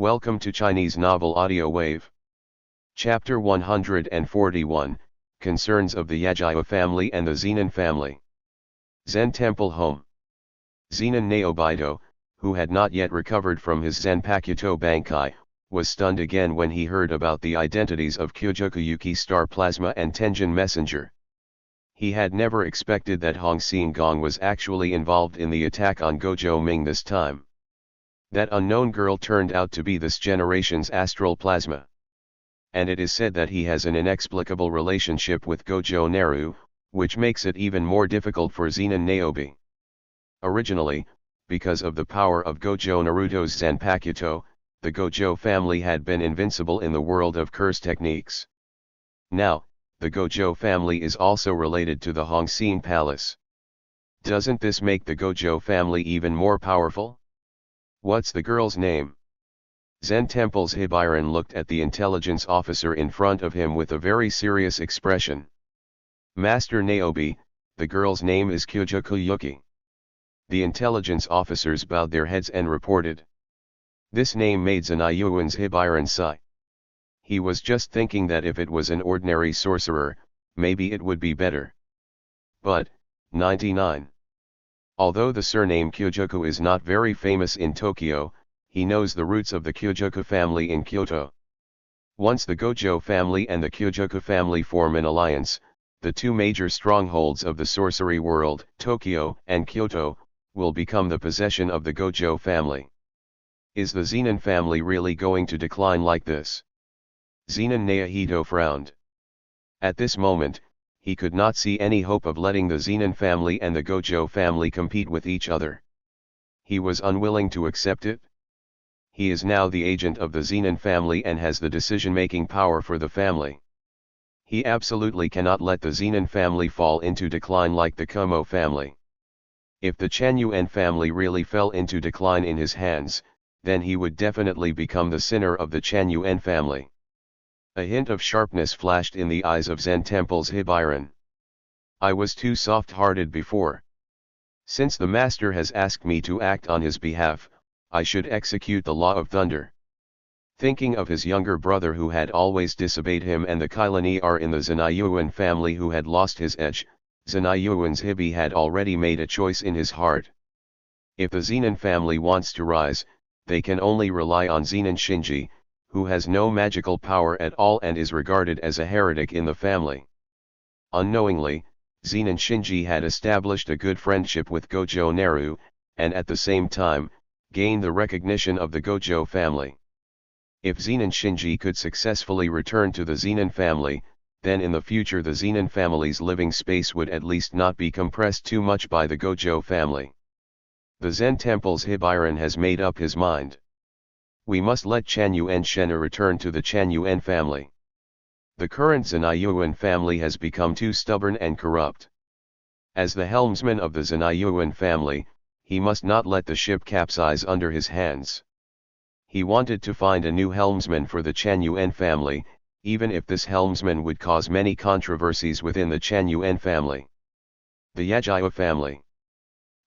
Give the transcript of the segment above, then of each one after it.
Welcome to Chinese Novel Audio Wave. Chapter 141, Concerns of the Yagyu family and the Zenin family. Zen Temple Home. Zenin Naobito, who had not yet recovered from his Zanpakuto Bankai, was stunned again when he heard about the identities of Kyojokuyuki Star Plasma and Tenjin Messenger. He had never expected that Hong Xing was actually involved in the attack on Gojo Ming this time. That unknown girl turned out to be this generation's astral plasma. And it is said that he has an inexplicable relationship with Gojo Naru, which makes it even more difficult for Zenin Naobi. Originally, because of the power of Gojo Naruto's Zanpakuto, the Gojo family had been invincible in the world of curse techniques. Now, the Gojo family is also related to the Hong Xing Palace. Doesn't this make the Gojo family even more powerful? What's the girl's name? Zen Temple's Hibiran looked at the intelligence officer in front of him with a very serious expression. Master Naobi, the girl's name is Kyojokuyuki. The intelligence officers bowed their heads and reported. This name made Zanayuan's Hibiran sigh. He was just thinking that if it was an ordinary sorcerer, maybe it would be better. But, 99. Although the surname Kyojoku is not very famous in Tokyo, he knows the roots of the Kyojoku family in Kyoto. Once the Gojo family and the Kyojoku family form an alliance, the two major strongholds of the sorcery world, Tokyo and Kyoto, will become the possession of the Gojo family. Is the Zenin family really going to decline like this? Zenin Naohito frowned. At this moment, he could not see any hope of letting the Zenin family and the Gojo family compete with each other. He was unwilling to accept it. He is now the agent of the Zenin family and has the decision-making power for the family. He absolutely cannot let the Zenin family fall into decline like the Kumo family. If the Chanyuan family really fell into decline in his hands, then he would definitely become the sinner of the Chanyuan family. A hint of sharpness flashed in the eyes of Zen Temple's Hibiran. I was too soft-hearted before. Since the master has asked me to act on his behalf, I should execute the law of thunder. Thinking of his younger brother who had always disobeyed him and the Kailani in the Zanayuan family who had lost his edge, Zanayuan's Hibi had already made a choice in his heart. If the Zenin family wants to rise, they can only rely on Zenin Shinji, who has no magical power at all and is regarded as a heretic in the family. Unknowingly, Zenin Shinji had established a good friendship with Gojo Naru, and at the same time, gained the recognition of the Gojo family. If Zenin Shinji could successfully return to the Zenin family, then in the future the Zenin family's living space would at least not be compressed too much by the Gojo family. The Zen Temple's Hibiran has made up his mind. We must let Chanyuan Shena return to the Chanyuan family. The current Zanayuan family has become too stubborn and corrupt. As the helmsman of the Zanayuan family, he must not let the ship capsize under his hands. He wanted to find a new helmsman for the Chanyuan family, even if this helmsman would cause many controversies within the Chanyuan family. The Yagyu family.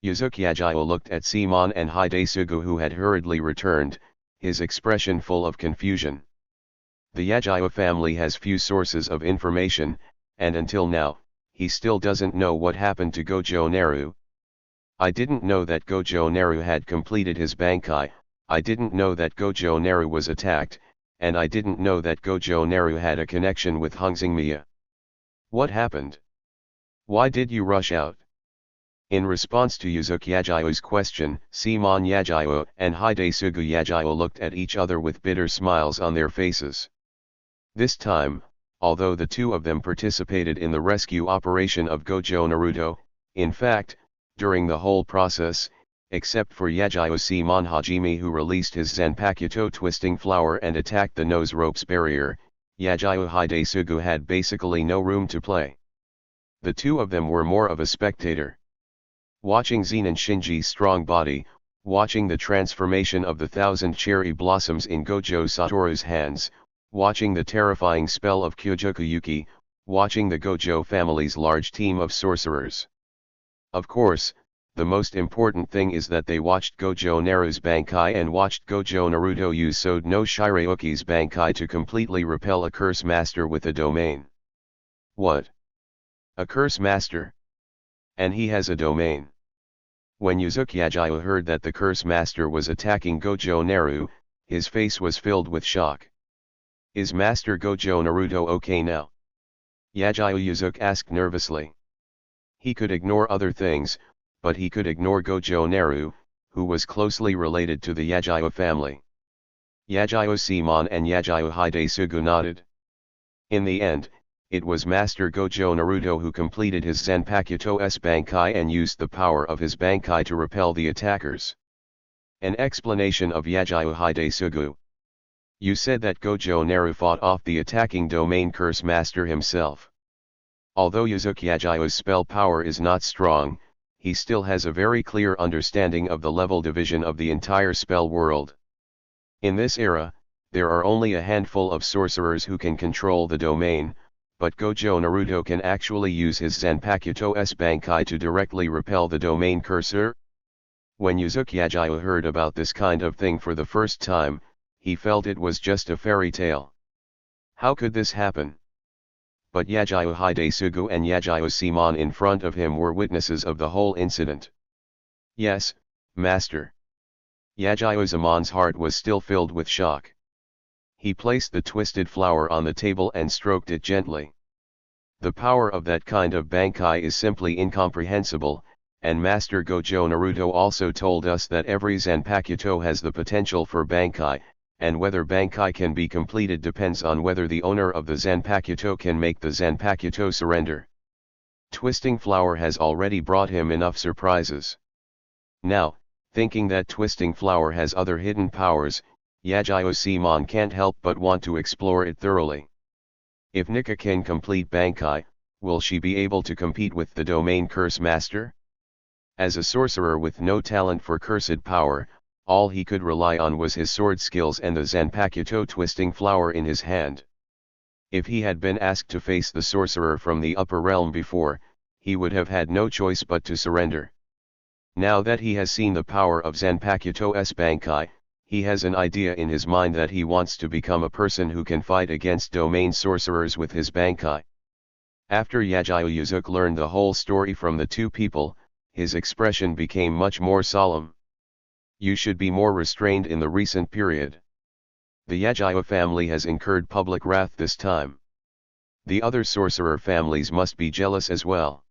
Yuzuki Yagyu looked at Simon and Hidesugu who had hurriedly returned, his expression full of confusion. The Yagyu family has few sources of information, and until now, he still doesn't know what happened to Gojo Naru. I didn't know that Gojo Naru had completed his Bankai, I didn't know that Gojo Naru was attacked, and I didn't know that Gojo Naru had a connection with Hong Xing. What happened? Why did you rush out? In response to Yuzuki Yagyu's question, Simon Yagyu and Hidesugu Yagyu looked at each other with bitter smiles on their faces. This time, although the two of them participated in the rescue operation of Gojo Naruto, in fact, during the whole process, except for Yagyu Simon Hajime who released his Zanpakuto twisting flower and attacked the nose ropes barrier, Yagyu Hidesugu had basically no room to play. The two of them were more of a spectator. Watching Zenin Shinji's strong body, watching the transformation of the 1,000 cherry blossoms in Gojo Satoru's hands, watching the terrifying spell of Kyojokuyuki, watching the Gojo family's large team of sorcerers. Of course, the most important thing is that they watched Gojo Naru's Bankai and watched Gojo Naruto use Sode no Shirayuki's Bankai to completely repel a curse master with a domain. What? A curse master? And he has a domain. When Uzuki heard that the curse master was attacking Gojo Naru, his face was filled with shock. Is Master Gojo Naruto okay now? Uzuki asked nervously. He could ignore other things, but he could ignore Gojo Naru, who was closely related to the Yagyu family. Yagyu Simon and Yagyu Hidetsugu nodded. In the end, it was Master Gojo Naruto who completed his Zanpakuto's Bankai and used the power of his Bankai to repel the attackers. An explanation of Yagyu Hidetsugu. You said that Gojo Naru fought off the attacking domain curse master himself. Although Uzuki Yagyu's spell power is not strong, he still has a very clear understanding of the level division of the entire spell world. In this era, there are only a handful of sorcerers who can control the domain, but Gojo Naruto can actually use his Zanpakuto's Bankai to directly repel the domain cursor. When Uzuki Yagyu heard about this kind of thing for the first time, he felt it was just a fairy tale. How could this happen? But Yagyu Hidetsugu and Yagyu Simon in front of him were witnesses of the whole incident. Yes, Master. Yagyu Simon's heart was still filled with shock. He placed the twisted flower on the table and stroked it gently. The power of that kind of Bankai is simply incomprehensible, and Master Gojo Naruto also told us that every Zanpakuto has the potential for Bankai, and whether Bankai can be completed depends on whether the owner of the Zanpakuto can make the Zanpakuto surrender. Twisting Flower has already brought him enough surprises. Now, thinking that Twisting Flower has other hidden powers, Yagyu Simon can't help but want to explore it thoroughly. If Nika can complete Bankai, will she be able to compete with the Domain Curse Master? As a sorcerer with no talent for cursed power, all he could rely on was his sword skills and the Zanpakuto Twisting Flower in his hand. If he had been asked to face the sorcerer from the upper realm before, he would have had no choice but to surrender. Now that he has seen the power of Zanpakuto's Bankai, he has an idea in his mind that he wants to become a person who can fight against domain sorcerers with his Bankai. After Yagyu Uzuki learned the whole story from the two people, his expression became much more solemn. You should be more restrained in the recent period. The Yagyu family has incurred public wrath this time. The other sorcerer families must be jealous as well.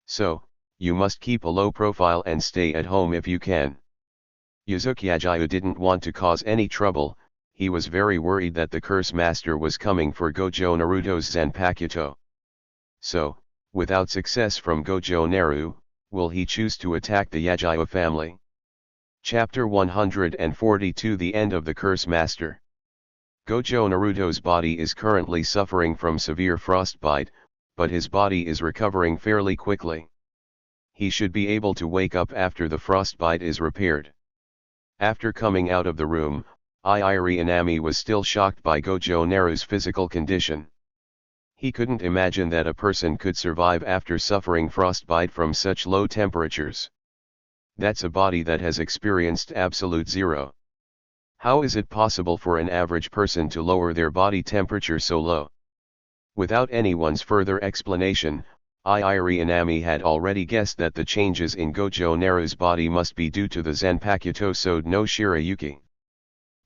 So, you must keep a low profile and stay at home if you can. Uzuki Yagyu didn't want to cause any trouble, he was very worried that the curse master was coming for Gojo Naruto's Zanpakuto. So, without success from Gojo Naru, will he choose to attack the Yagyu family? Chapter 142 The End of the Curse Master. Gojo Naruto's body is currently suffering from severe frostbite, but his body is recovering fairly quickly. He should be able to wake up after the frostbite is repaired. After coming out of the room, Iiri Inami was still shocked by Gojo Naru's physical condition. He couldn't imagine that a person could survive after suffering frostbite from such low temperatures. That's a body that has experienced absolute zero. How is it possible for an average person to lower their body temperature so low? Without anyone's further explanation, Iiri Inami had already guessed that the changes in Gojo Naru's body must be due to the Zanpakuto Sode no Shirayuki.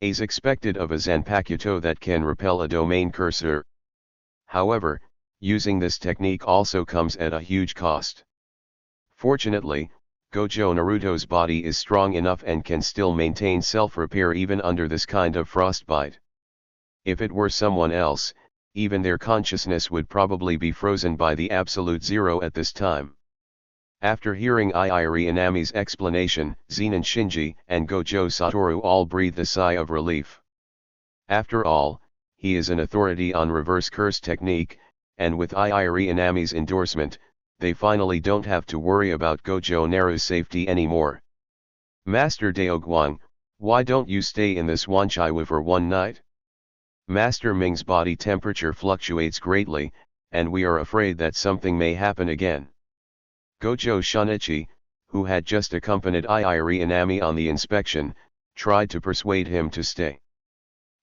As expected of a Zanpakuto that can repel a domain cursor. However, using this technique also comes at a huge cost. Fortunately, Gojo Naruto's body is strong enough and can still maintain self-repair even under this kind of frostbite. If it were someone else, even their consciousness would probably be frozen by the absolute zero at this time. After hearing Iiri Inami's explanation, Zenin Shinji and Gojo Satoru all breathed a sigh of relief. After all, he is an authority on reverse curse technique, and with Iiri Inami's endorsement, they finally don't have to worry about Gojo Naru's safety anymore. Master Daoguang, why don't you stay in this Wanchaiwa for one night? Master Ming's body temperature fluctuates greatly, and we are afraid that something may happen again. Gojo Shunichi, who had just accompanied Iiri Inami on the inspection, tried to persuade him to stay.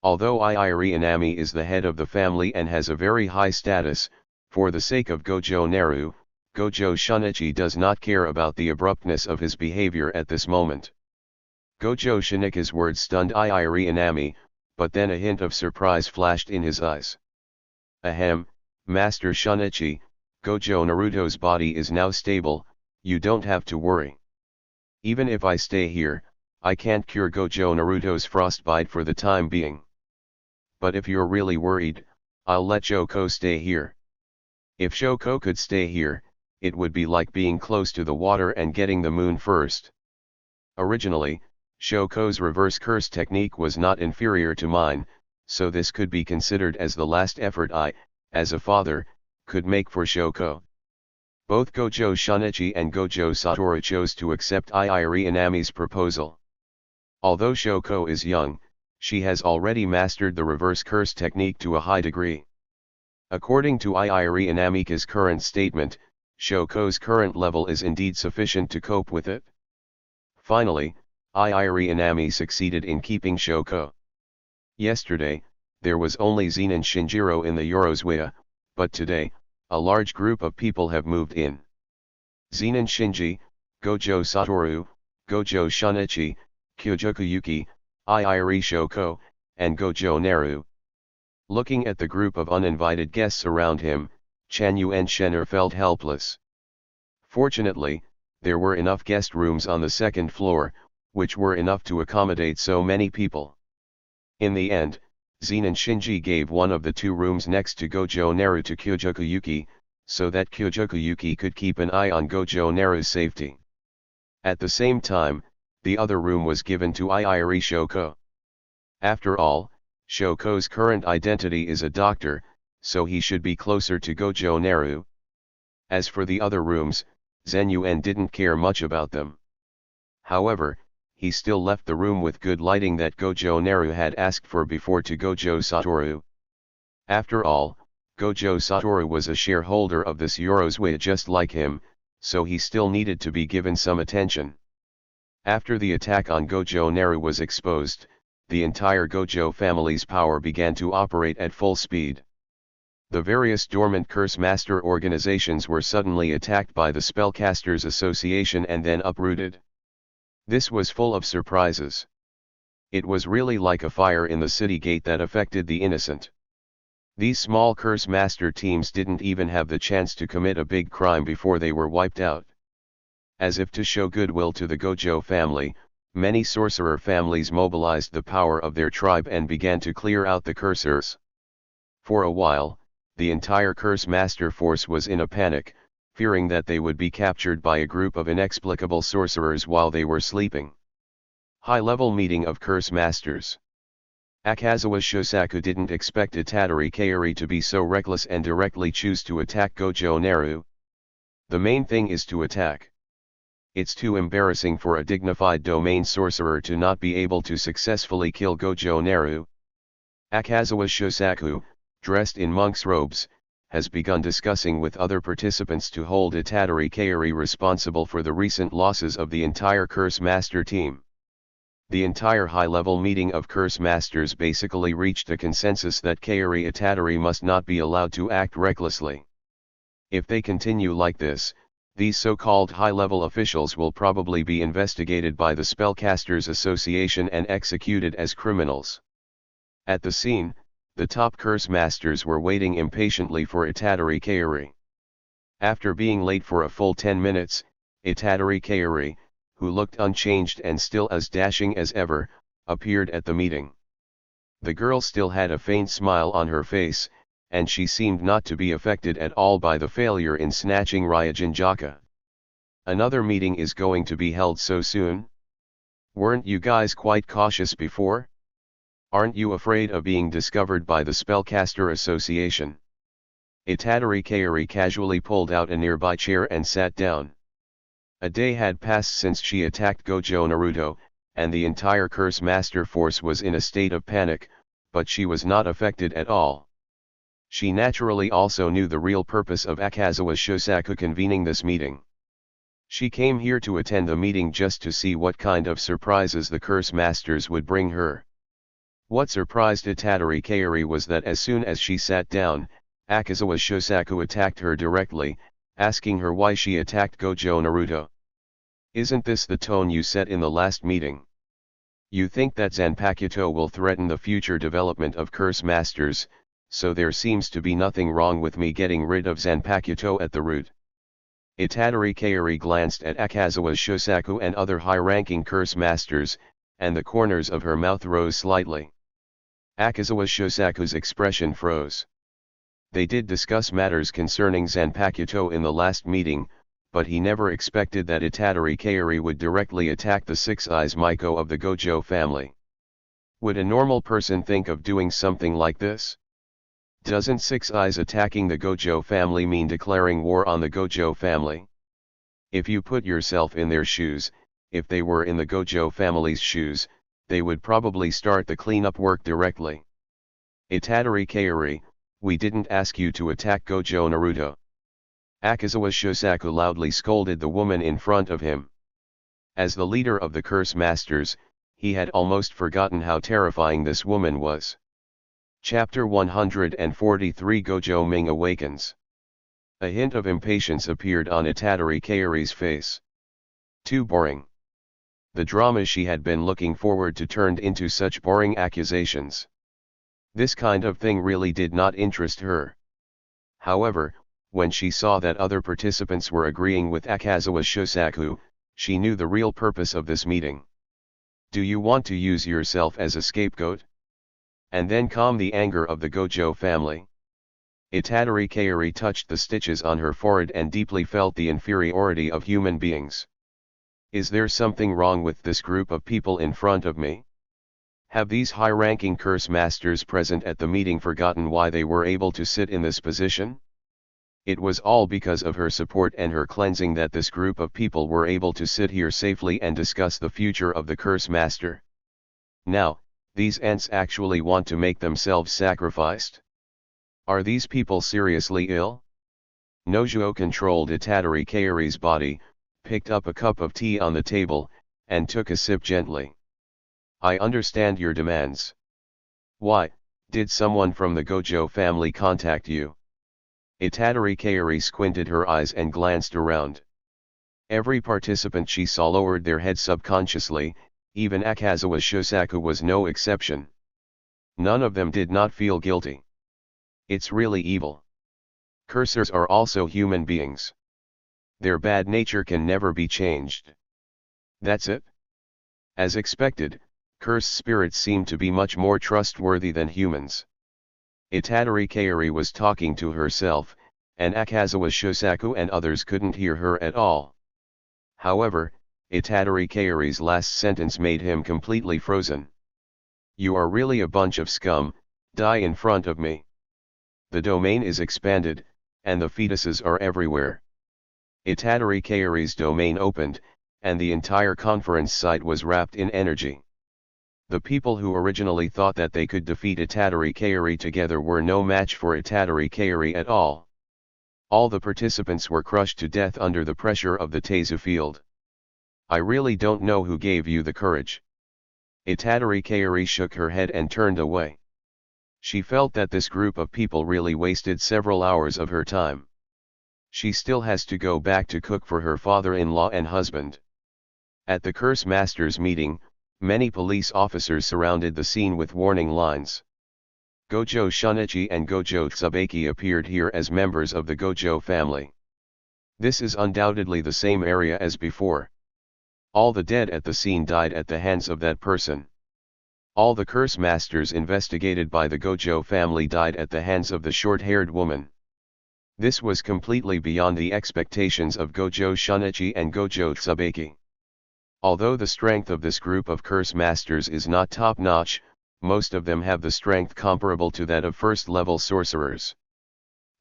Although Iiri Inami is the head of the family and has a very high status, for the sake of Gojo Naru, Gojo Shunichi does not care about the abruptness of his behavior at this moment. Gojo Shunichi's words stunned Iiri Inami, but then a hint of surprise flashed in his eyes. Ahem, Master Shunichi, Gojo Naruto's body is now stable, you don't have to worry. Even if I stay here, I can't cure Gojo Naruto's frostbite for the time being. But if you're really worried, I'll let Shoko stay here. If Shoko could stay here, it would be like being close to the water and getting the moon first. Originally, Shoko's reverse curse technique was not inferior to mine, so this could be considered as the last effort I, as a father, could make for Shoko. Both Gojo Shunichi and Gojo Satoru chose to accept Iiri Inami's proposal. Although Shoko is young, she has already mastered the reverse curse technique to a high degree. According to Iiri Inami's current statement, Shoko's current level is indeed sufficient to cope with it. Finally, Iiri Inami succeeded in keeping Shoko. Yesterday, there was only Zen and Shinjiro in the Yorozwaya, but today, a large group of people have moved in. Zen and Shinji, Gojo Satoru, Gojo Shunichi, Kyojoku Yuki, Iiri Shoko, and Gojo Naru. Looking at the group of uninvited guests around him, Chanyu and Shenner felt helpless. Fortunately, there were enough guest rooms on the second floor, which were enough to accommodate so many people. In the end, Zen and Shinji gave one of the two rooms next to Gojo Naru to Kyojoku Yuki, so that Kyojoku Yuki could keep an eye on Gojo Naru's safety. At the same time, the other room was given to Iiri Shoko. After all, Shoko's current identity is a doctor, so he should be closer to Gojo Naru. As for the other rooms, Zenyuan didn't care much about them. However, he still left the room with good lighting that Gojo Naru had asked for before to Gojo Satoru. After all, Gojo Satoru was a shareholder of this Yorozwaya just like him, so he still needed to be given some attention. After the attack on Gojo Naru was exposed, the entire Gojo family's power began to operate at full speed. The various dormant curse master organizations were suddenly attacked by the Spellcasters Association and then uprooted. This was full of surprises. It was really like a fire in the city gate that affected the innocent. These small curse master teams didn't even have the chance to commit a big crime before they were wiped out. As if to show goodwill to the Gojo family, many sorcerer families mobilized the power of their tribe and began to clear out the cursors. For a while, the entire curse master force was in a panic, fearing that they would be captured by a group of inexplicable sorcerers while they were sleeping. High-level meeting of curse masters. Akazawa Shosaku didn't expect Itadori Kairi to be so reckless and directly choose to attack Gojo Naru. The main thing is to attack. It's too embarrassing for a dignified domain sorcerer to not be able to successfully kill Gojo Naru. Akazawa Shosaku, dressed in monk's robes, has begun discussing with other participants to hold Itadori Kairi responsible for the recent losses of the entire Curse Master team. The entire high-level meeting of Curse Masters basically reached a consensus that Kairi Itadori must not be allowed to act recklessly. If they continue like this, these so-called high-level officials will probably be investigated by the Spellcasters Association and executed as criminals. At the scene, the top curse masters were waiting impatiently for Itadori Kairi. After being late for a full 10 minutes, Itadori Kairi, who looked unchanged and still as dashing as ever, appeared at the meeting. The girl still had a faint smile on her face, and she seemed not to be affected at all by the failure in snatching Ryujinjaka. Another meeting is going to be held so soon? Weren't you guys quite cautious before? Aren't you afraid of being discovered by the Spellcaster Association? Itadori Kairi casually pulled out a nearby chair and sat down. A day had passed since she attacked Gojo Naruto, and the entire Curse Master force was in a state of panic, but she was not affected at all. She naturally also knew the real purpose of Akazawa Shosaku convening this meeting. She came here to attend the meeting just to see what kind of surprises the curse masters would bring her. What surprised Itadori Kaori was that as soon as she sat down, Akazawa Shosaku attacked her directly, asking her why she attacked Gojo Naruto. Isn't this the tone you set in the last meeting? You think that Zanpakuto will threaten the future development of curse masters, so there seems to be nothing wrong with me getting rid of Zanpakuto at the root. Itadori Kaori glanced at Akazawa Shosaku and other high-ranking curse masters, and the corners of her mouth rose slightly. Akazawa Shosaku's expression froze. They did discuss matters concerning Zanpakuto in the last meeting, but he never expected that Itadori Kaori would directly attack the Six Eyes Maiko of the Gojo family. Would a normal person think of doing something like this? Doesn't Six Eyes attacking the Gojo family mean declaring war on the Gojo family? If you put yourself in their shoes, if they were in the Gojo family's shoes, they would probably start the cleanup work directly. Itadori Kaori, we didn't ask you to attack Gojo Naruto. Akazawa Shosaku loudly scolded the woman in front of him. As the leader of the curse masters, he had almost forgotten how terrifying this woman was. Chapter 143 Gojo Ming Awakens. A hint of impatience appeared on Itadori Kaori's face. Too boring. The drama she had been looking forward to turned into such boring accusations. This kind of thing really did not interest her. However, when she saw that other participants were agreeing with Akazawa Shosaku, she knew the real purpose of this meeting. Do you want to use yourself as a scapegoat? And then calm the anger of the Gojo family? Itadori Kaori touched the stitches on her forehead and deeply felt the inferiority of human beings. Is there something wrong with this group of people in front of me? Have these high-ranking curse masters present at the meeting forgotten why they were able to sit in this position? It was all because of her support and her cleansing that this group of people were able to sit here safely and discuss the future of the curse master. Now, these ants actually want to make themselves sacrificed? Are these people seriously ill? Nojuo controlled Itadori Kaori's body, picked up a cup of tea on the table, and took a sip gently. I understand your demands. Why, did someone from the Gojo family contact you? Itadori Kaori squinted her eyes and glanced around. Every participant she saw lowered their head subconsciously, even Akazawa Shosaku was no exception. None of them did not feel guilty. It's really evil. Cursors are also human beings. Their bad nature can never be changed. That's it? As expected, cursed spirits seem to be much more trustworthy than humans. Itadori Kaori was talking to herself, and Akazawa Shosaku and others couldn't hear her at all. However, Itadori Kaori's last sentence made him completely frozen. You are really a bunch of scum, die in front of me. The domain is expanded, and the fetuses are everywhere. Itadori Kaori's domain opened, and the entire conference site was wrapped in energy. The people who originally thought that they could defeat Itadori Kaori together were no match for Itadori Kaori at all. All the participants were crushed to death under the pressure of the Teizu field. I really don't know who gave you the courage. Itadori Kaori shook her head and turned away. She felt that this group of people really wasted several hours of her time. She still has to go back to cook for her father-in-law and husband. At the Curse Masters meeting, many police officers surrounded the scene with warning lines. Gojo Shunichi and Gojo Tsubaki appeared here as members of the Gojo family. This is undoubtedly the same area as before. All the dead at the scene died at the hands of that person. All the Curse Masters investigated by the Gojo family died at the hands of the short-haired woman. This was completely beyond the expectations of Gojo Shunichi and Gojo Tsubaki. Although the strength of this group of Curse Masters is not top-notch, most of them have the strength comparable to that of first-level sorcerers.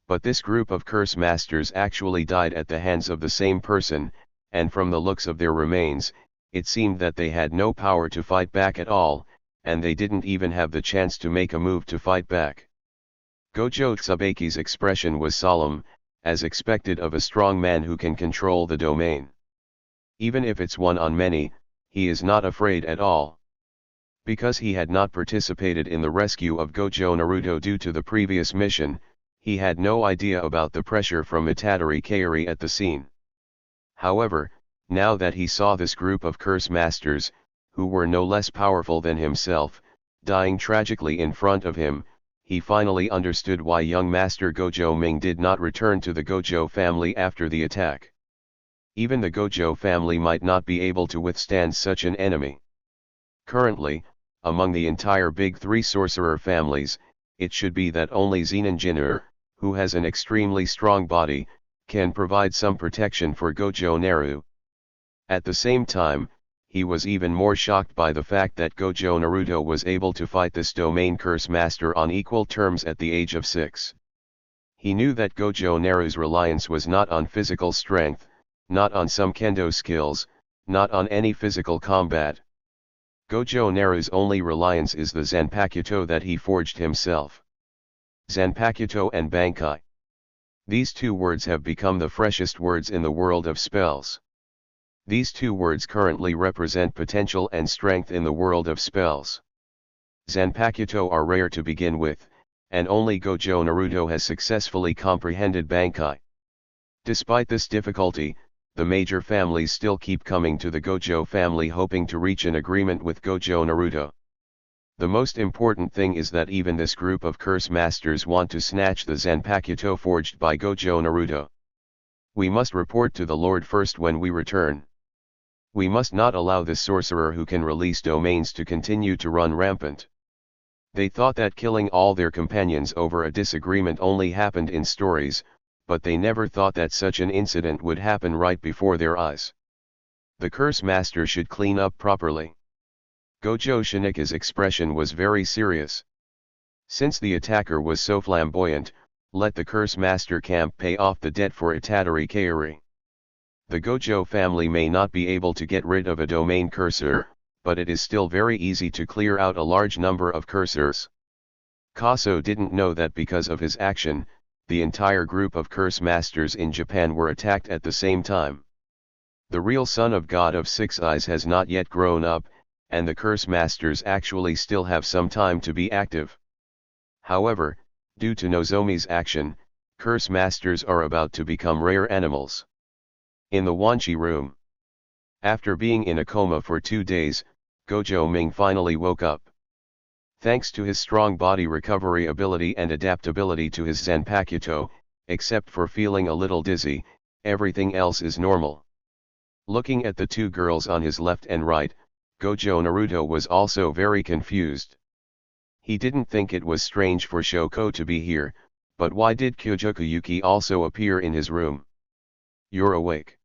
But this group of Curse Masters actually died at the hands of the same person, and from the looks of their remains, it seemed that they had no power to fight back at all, and they didn't even have the chance to make a move to fight back. Gojo Tsubaki's expression was solemn, as expected of a strong man who can control the domain. Even if it's one on many, he is not afraid at all. Because he had not participated in the rescue of Gojo Naruto due to the previous mission, he had no idea about the pressure from Itadori Kairi at the scene. However, now that he saw this group of curse masters, who were no less powerful than himself, dying tragically in front of him, he finally understood why young Master Gojo Ming did not return to the Gojo family after the attack. Even the Gojo family might not be able to withstand such an enemy. Currently, among the entire big three sorcerer families, it should be that only Zennin, who has an extremely strong body, can provide some protection for Gojo Naru. At the same time, he was even more shocked by the fact that Gojo Naruto was able to fight this domain curse master on equal terms at the age of 6. He knew that Gojo Naru's reliance was not on physical strength, not on some kendo skills, not on any physical combat. Gojo Naru's only reliance is the Zanpakuto that he forged himself. Zanpakuto and Bankai. These two words have become the freshest words in the world of spells. These two words currently represent potential and strength in the world of spells. Zanpakuto are rare to begin with, and only Gojo Naruto has successfully comprehended Bankai. Despite this difficulty, the major families still keep coming to the Gojo family hoping to reach an agreement with Gojo Naruto. The most important thing is that even this group of curse masters want to snatch the Zanpakuto forged by Gojo Naruto. We must report to the Lord first when we return. We must not allow this sorcerer who can release domains to continue to run rampant. They thought that killing all their companions over a disagreement only happened in stories, but they never thought that such an incident would happen right before their eyes. The curse master should clean up properly. Gojo Shinika's expression was very serious. Since the attacker was so flamboyant, let the curse master camp pay off the debt for Itadori Kairi. The Gojo family may not be able to get rid of a domain cursor, but it is still very easy to clear out a large number of cursors. Kaso didn't know that because of his action, the entire group of curse masters in Japan were attacked at the same time. The real son of God of Six Eyes has not yet grown up, and the curse masters actually still have some time to be active. However, due to Nozomi's action, curse masters are about to become rare animals. In the Wanchi room. After being in a coma for 2 days, Gojo Ming finally woke up. Thanks to his strong body recovery ability and adaptability to his Zanpakuto, except for feeling a little dizzy, everything else is normal. Looking at the two girls on his left and right, Gojo Naruto was also very confused. He didn't think it was strange for Shoko to be here, but why did Kyojukuyuki also appear in his room? You're awake.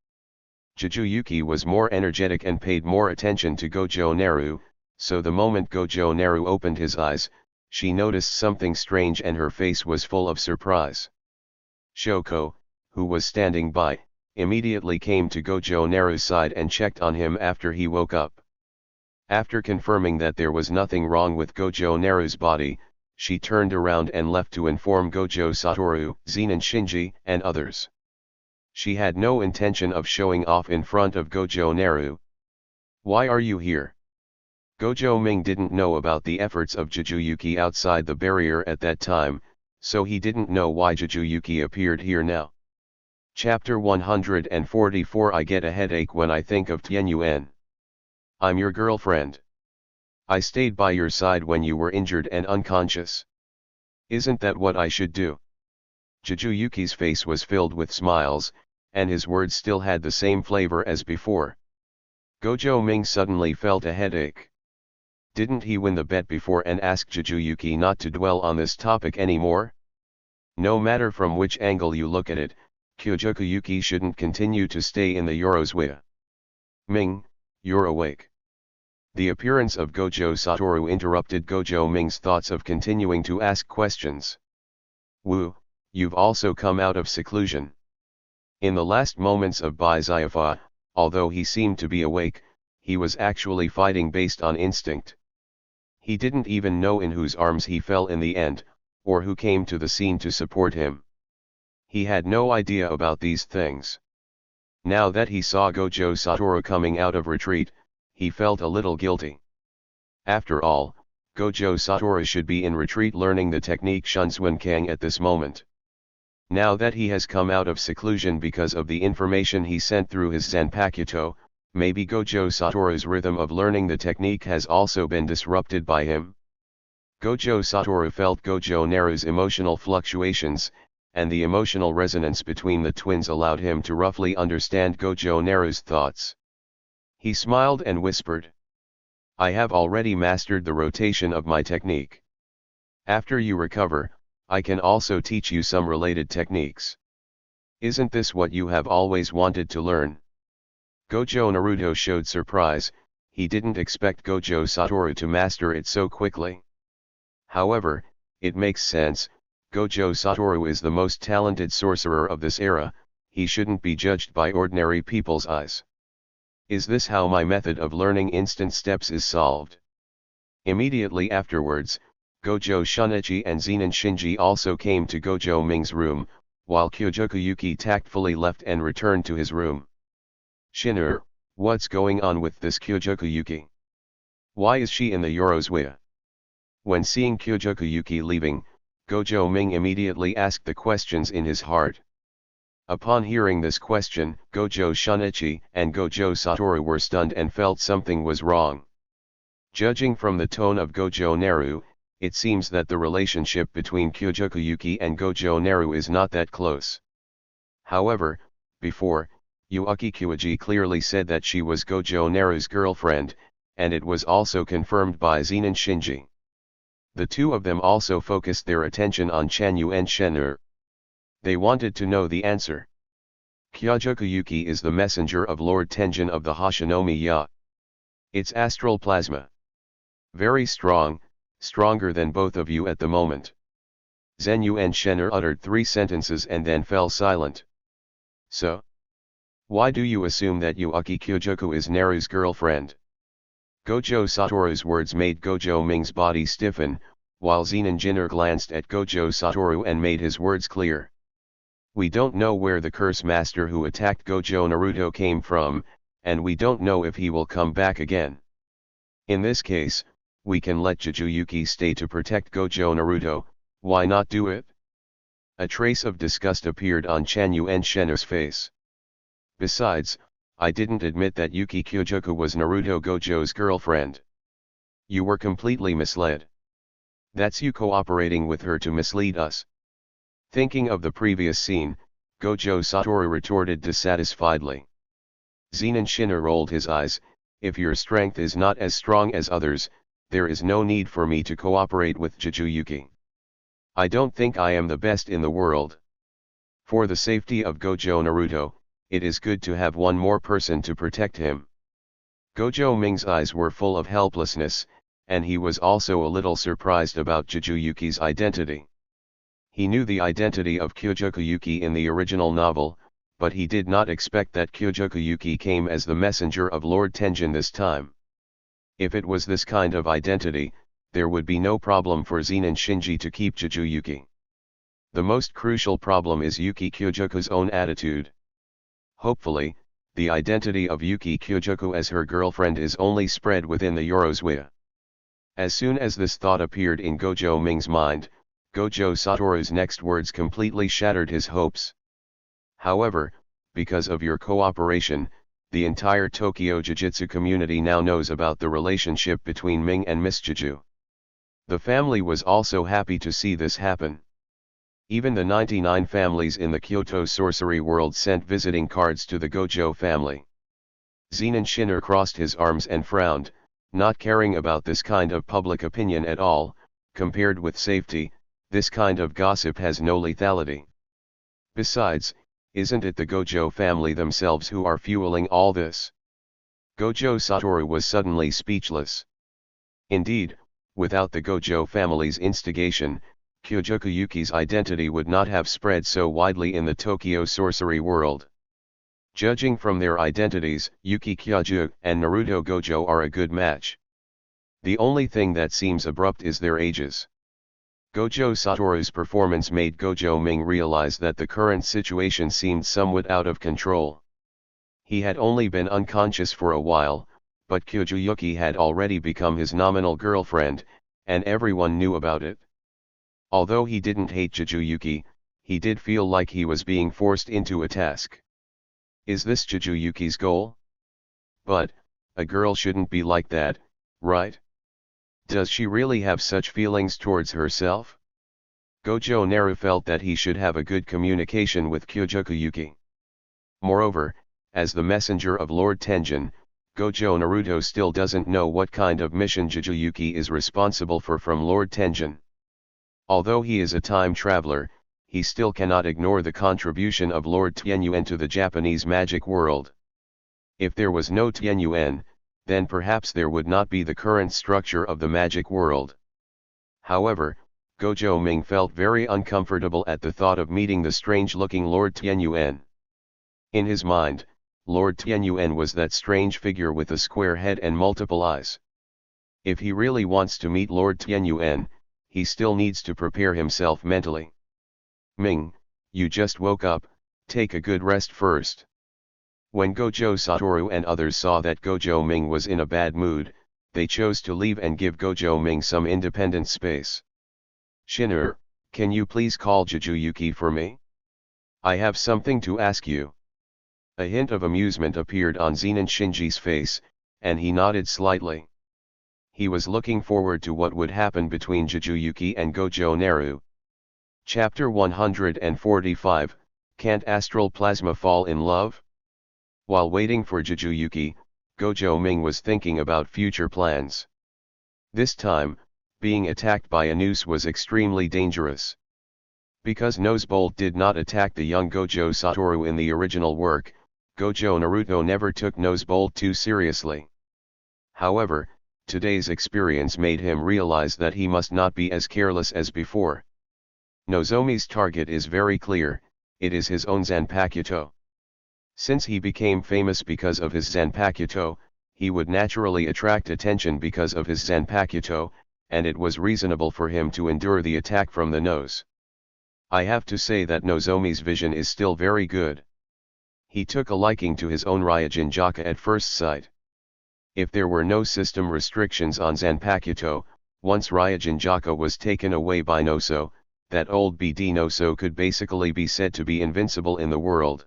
Jujuyuki was more energetic and paid more attention to Gojo Naru, so the moment Gojo Naru opened his eyes, she noticed something strange and her face was full of surprise. Shoko, who was standing by, immediately came to Gojo Naru's side and checked on him after he woke up. After confirming that there was nothing wrong with Gojo Naru's body, she turned around and left to inform Gojo Satoru, Zennin Shinji, and others. She had no intention of showing off in front of Gojo Naru. Why are you here? Gojo Ming didn't know about the efforts of Jujuyuki outside the barrier at that time, so he didn't know why Jujuyuki appeared here now. Chapter 144 I get a headache when I think of Tianyuan. I'm your girlfriend. I stayed by your side when you were injured and unconscious. Isn't that what I should do? Jujuyuki's face was filled with smiles, and his words still had the same flavor as before. Gojo Ming suddenly felt a headache. Didn't he win the bet before and ask Jujuyuki not to dwell on this topic anymore? No matter from which angle you look at it, Kyojukuyuki shouldn't continue to stay in the Yorozwaya. Ming, you're awake. The appearance of Gojo Satoru interrupted Gojo Ming's thoughts of continuing to ask questions. Woo, you've also come out of seclusion. In the last moments of Baizayafa, although he seemed to be awake, he was actually fighting based on instinct. He didn't even know in whose arms he fell in the end, or who came to the scene to support him. He had no idea about these things. Now that he saw Gojo Satoru coming out of retreat, he felt a little guilty. After all, Gojo Satoru should be in retreat learning the technique Shunswenkang at this moment. Now that he has come out of seclusion because of the information he sent through his Zanpakuto, maybe Gojo Satoru's rhythm of learning the technique has also been disrupted by him. Gojo Satoru felt Gojo Naru's emotional fluctuations, and the emotional resonance between the twins allowed him to roughly understand Gojo Naru's thoughts. He smiled and whispered, "I have already mastered the rotation of my technique. After you recover, I can also teach you some related techniques. Isn't this what you have always wanted to learn?" Gojo Naruto showed surprise. He didn't expect Gojo Satoru to master it so quickly. However, it makes sense. Gojo Satoru is the most talented sorcerer of this era. He shouldn't be judged by ordinary people's eyes. Is this how my method of learning instant steps is solved? Immediately afterwards, Gojo Shunichi and Zenin Shinji also came to Gojo Ming's room, while Kyojoku Yuki tactfully left and returned to his room. "Shinur, what's going on with this Kyojoku Yuki? Why is she in the Yorozue?" When seeing Kyojoku Yuki leaving, Gojo Ming immediately asked the questions in his heart. Upon hearing this question, Gojo Shunichi and Gojo Satoru were stunned and felt something was wrong. Judging from the tone of Gojo Naru, it seems that the relationship between Kyojoku Yuki and Gojo Naru is not that close. However, before, Yuaki Kyoji clearly said that she was Gojo Naru's girlfriend, and it was also confirmed by Zenin Shinji. The two of them also focused their attention on Chanyu and Shenur. They wanted to know the answer. Kyojoku Yuki is the messenger of Lord Tenjin of the Hashinomi-ya. It's astral plasma. Very strong, stronger than both of you at the moment. Zenyu and Shenur uttered 3 sentences and then fell silent. So? Why do you assume that Yuaki Kyojoku is Naru's girlfriend? Gojo Satoru's words made Gojo Ming's body stiffen, while Zenin Jinner glanced at Gojo Satoru and made his words clear. We don't know where the curse master who attacked Gojo Naruto came from, and we don't know if he will come back again. In this case, we can let Jujuyuki stay to protect Gojo Naruto. Why not do it? A trace of disgust appeared on Chanyu and Shenur's face. Besides, I didn't admit that Yuki Kyojoku was Naruto Gojo's girlfriend. You were completely misled. That's you cooperating with her to mislead us. Thinking of the previous scene, Gojo Satoru retorted dissatisfiedly. Zenin Shinner rolled his eyes. If your strength is not as strong as others, there is no need for me to cooperate with Jujuyuki. I don't think I am the best in the world. For the safety of Gojo Naruto, it is good to have one more person to protect him. Gojo Ming's eyes were full of helplessness, and he was also a little surprised about Jujuyuki's identity. He knew the identity of Kyojoku Yuki in the original novel, but he did not expect that Kyojoku Yuki came as the messenger of Lord Tenjin this time. If it was this kind of identity, there would be no problem for Zenin Shinji to keep Jujuyuki. The most crucial problem is Yuki Kyojoku's own attitude. Hopefully, the identity of Yuki Kyojoku as her girlfriend is only spread within the Yorozue. As soon as this thought appeared in Gojo Ming's mind, Gojo Satoru's next words completely shattered his hopes. However, because of your cooperation, the entire Tokyo Jujutsu community now knows about the relationship between Ming and Miss Juju. The family was also happy to see this happen. Even the 99 families in the Kyoto sorcery world sent visiting cards to the Gojo family. Zenin Shinner crossed his arms and frowned, not caring about this kind of public opinion at all. Compared with safety, this kind of gossip has no lethality. Besides, isn't it the Gojo family themselves who are fueling all this? Gojo Satoru was suddenly speechless. Indeed, without the Gojo family's instigation, Kyojoku Yuki's identity would not have spread so widely in the Tokyo sorcery world. Judging from their identities, Yuki Kyoju and Naruto Gojo are a good match. The only thing that seems abrupt is their ages. Gojo Satoru's performance made Gojo Ming realize that the current situation seemed somewhat out of control. He had only been unconscious for a while, but Kyojuyuki had already become his nominal girlfriend, and everyone knew about it. Although he didn't hate Jujuyuki, he did feel like he was being forced into a task. Is this Jujuyuki's goal? But, a girl shouldn't be like that, right? Does she really have such feelings towards herself? Gojo Naru felt that he should have a good communication with Kyojuyuki. Moreover, as the messenger of Lord Tenjin, Gojo Naruto still doesn't know what kind of mission Jujuyuki is responsible for from Lord Tenjin. Although he is a time traveler, he still cannot ignore the contribution of Lord Tianyuan to the Japanese magic world. If there was no Tianyuan, then perhaps there would not be the current structure of the magic world. However, Gojo Ming felt very uncomfortable at the thought of meeting the strange-looking Lord Tianyuan. In his mind, Lord Tianyuan was that strange figure with a square head and multiple eyes. If he really wants to meet Lord Tianyuan, he still needs to prepare himself mentally. Ming, you just woke up, take a good rest first. When Gojo Satoru and others saw that Gojo Ming was in a bad mood, they chose to leave and give Gojo Ming some independent space. Shinur, can you please call Jujuyuki for me? I have something to ask you. A hint of amusement appeared on Zenin Shinji's face, and he nodded slightly. He was looking forward to what would happen between Jujuyuki and Gojo Naru. Chapter 145, Can't Astral Plasma Fall in Love? While waiting for Jujuyuki, Gojo Ming was thinking about future plans. This time, being attacked by a noose was extremely dangerous. Because Nosebolt did not attack the young Gojo Satoru in the original work, Gojo Naruto never took Nosebolt too seriously. However, today's experience made him realize that he must not be as careless as before. Nozomi's target is very clear, it is his own Zanpakuto. Since he became famous because of his Zanpakuto, he would naturally attract attention because of his Zanpakuto, and it was reasonable for him to endure the attack from the nose. I have to say that Nozomi's vision is still very good. He took a liking to his own Ryujin Jaka at first sight. If there were no system restrictions on Zanpakuto, once Ryujin Jaka was taken away by Noso, that old BD Noso could basically be said to be invincible in the world.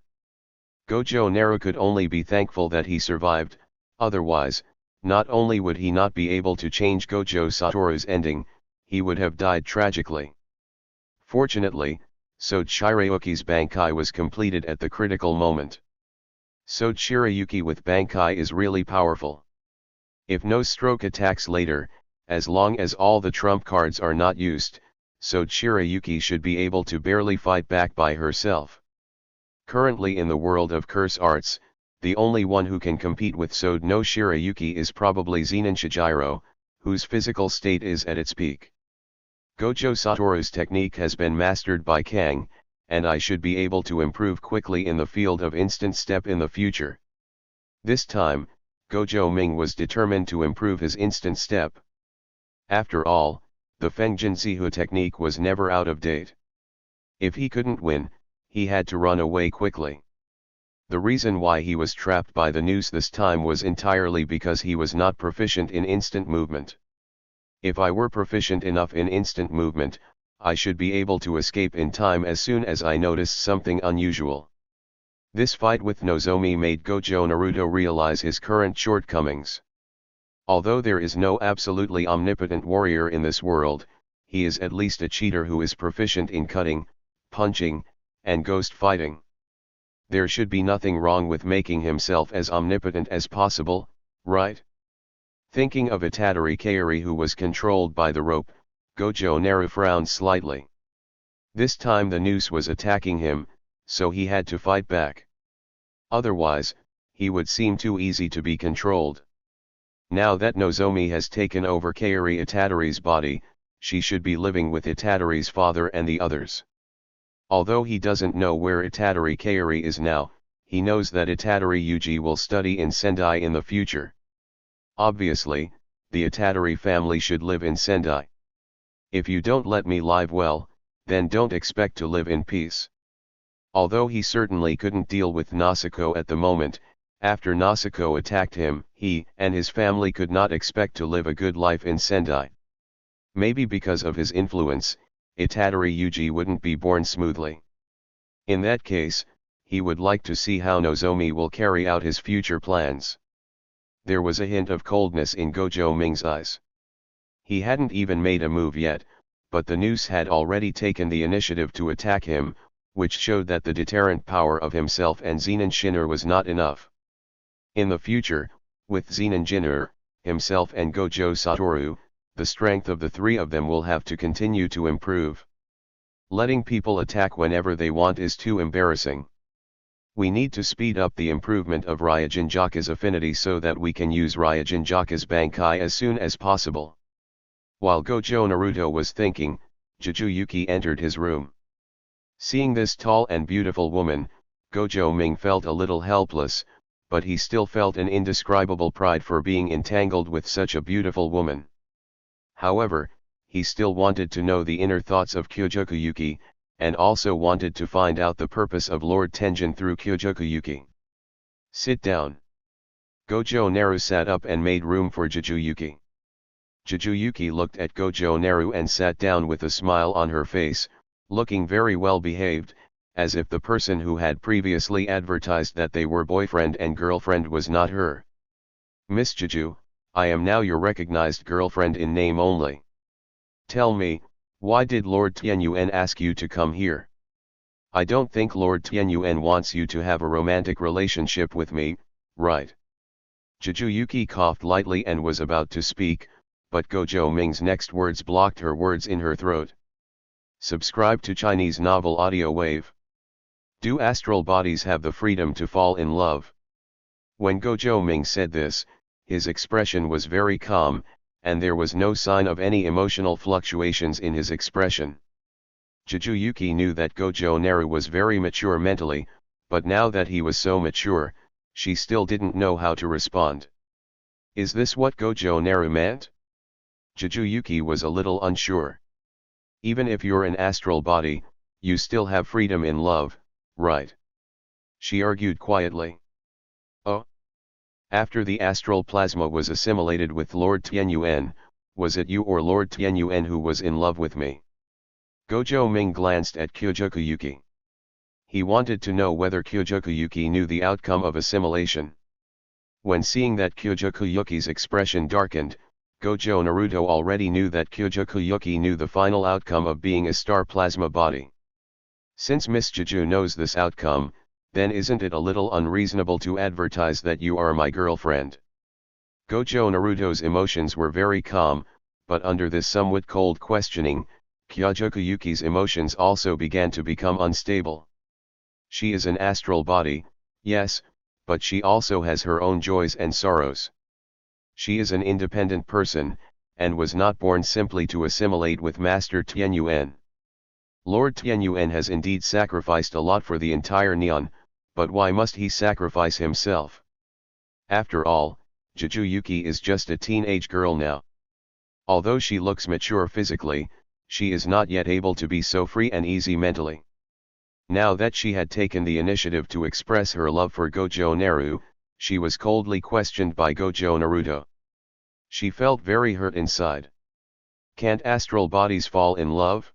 Gojo Naru could only be thankful that he survived, otherwise, not only would he not be able to change Gojo Satoru's ending, he would have died tragically. Fortunately, Sode Shirayuki's Bankai was completed at the critical moment. Sode Shirayuki with Bankai is really powerful. If no stroke attacks later, as long as all the trump cards are not used, Sode Shirayuki should be able to barely fight back by herself. Currently in the world of curse arts, the only one who can compete with Sode no Shirayuki is probably Zenin Shijiro, whose physical state is at its peak. Gojo Satoru's technique has been mastered by Kang, and I should be able to improve quickly in the field of instant step in the future. This time, Gojo Ming was determined to improve his instant step. After all, the Fengjin Zihu technique was never out of date. If he couldn't win, he had to run away quickly. The reason why he was trapped by the noose this time was entirely because he was not proficient in instant movement. If I were proficient enough in instant movement, I should be able to escape in time as soon as I noticed something unusual. This fight with Nozomi made Gojo Naruto realize his current shortcomings. Although there is no absolutely omnipotent warrior in this world, he is at least a cheater who is proficient in cutting, punching, and ghost fighting. There should be nothing wrong with making himself as omnipotent as possible, right? Thinking of Itadori Kairi who was controlled by the rope, Gojo Naru frowned slightly. This time the noose was attacking him, so he had to fight back. Otherwise, he would seem too easy to be controlled. Now that Nozomi has taken over Kairi Itadori's body, she should be living with Itadori's father and the others. Although he doesn't know where Itadori Kairi is now, he knows that Itadori Yuji will study in Sendai in the future. Obviously, the Itadori family should live in Sendai. If you don't let me live well, then don't expect to live in peace. Although he certainly couldn't deal with Nasuko at the moment, After Nasako attacked him, he and his family could not expect to live a good life in Sendai. Maybe because of his influence, Itadori Yuji wouldn't be born smoothly. In that case, he would like to see how Nozomi will carry out his future plans. There was a hint of coldness in Gojo Ming's eyes. He hadn't even made a move yet, but the noose had already taken the initiative to attack him, which showed that the deterrent power of himself and Zenin Shinur was not enough. In the future, with Zenin Jinur, himself and Gojo Satoru, the strength of the three of them will have to continue to improve. Letting people attack whenever they want is too embarrassing. We need to speed up the improvement of Ryujinjaka's affinity so that we can use Ryujinjaka's Bankai as soon as possible. While Gojo Naruto was thinking, Jujutsu entered his room. Seeing this tall and beautiful woman, Gojo Ming felt a little helpless, but he still felt an indescribable pride for being entangled with such a beautiful woman. However, he still wanted to know the inner thoughts of Kyojoku, and also wanted to find out the purpose of Lord Tenjin through Kyojoku. Sit down. Gojo Naru sat up and made room for Jujutsu. Jujutsu looked at Gojo Naru and sat down with a smile on her face, looking very well behaved, as if the person who had previously advertised that they were boyfriend and girlfriend was not her. Miss Juju, I am now your recognized girlfriend in name only. Tell me, why did Lord Tianyuan ask you to come here? I don't think Lord Tianyuan wants you to have a romantic relationship with me, right? Jujutsu coughed lightly and was about to speak, but Gojo Ming's next words blocked her words in her throat. Subscribe to Chinese Novel Audio Wave. Do astral bodies have the freedom to fall in love? When Gojo Ming said this, his expression was very calm, and there was no sign of any emotional fluctuations in his expression. Jujutsu knew that Gojo Naru was very mature mentally, but now that he was so mature, she still didn't know how to respond. Is this what Gojo Naru meant? Jujutsu was a little unsure. Even if you're an astral body, you still have freedom in love, right? She argued quietly. Oh? After the astral plasma was assimilated with Lord Tianyuan, was it you or Lord Tianyuan who was in love with me? Gojo Ming glanced at Kyojoku. He wanted to know whether Kyojoku knew the outcome of assimilation. When seeing that Kyojoku's expression darkened, Gojo Naruto already knew that Kyojoku knew the final outcome of being a star plasma body. Since Miss Juju knows this outcome, then isn't it a little unreasonable to advertise that you are my girlfriend? Gojo Naruto's emotions were very calm, but under this somewhat cold questioning, Kyojoku's emotions also began to become unstable. She is an astral body, yes, but she also has her own joys and sorrows. She is an independent person, and was not born simply to assimilate with Master Tianyuan. Lord Tianyuan has indeed sacrificed a lot for the entire Neon, but why must he sacrifice himself? After all, Jujutsu is just a teenage girl now. Although she looks mature physically, she is not yet able to be so free and easy mentally. Now that she had taken the initiative to express her love for Gojo Naru, she was coldly questioned by Gojo Naruto. She felt very hurt inside. Can't astral bodies fall in love?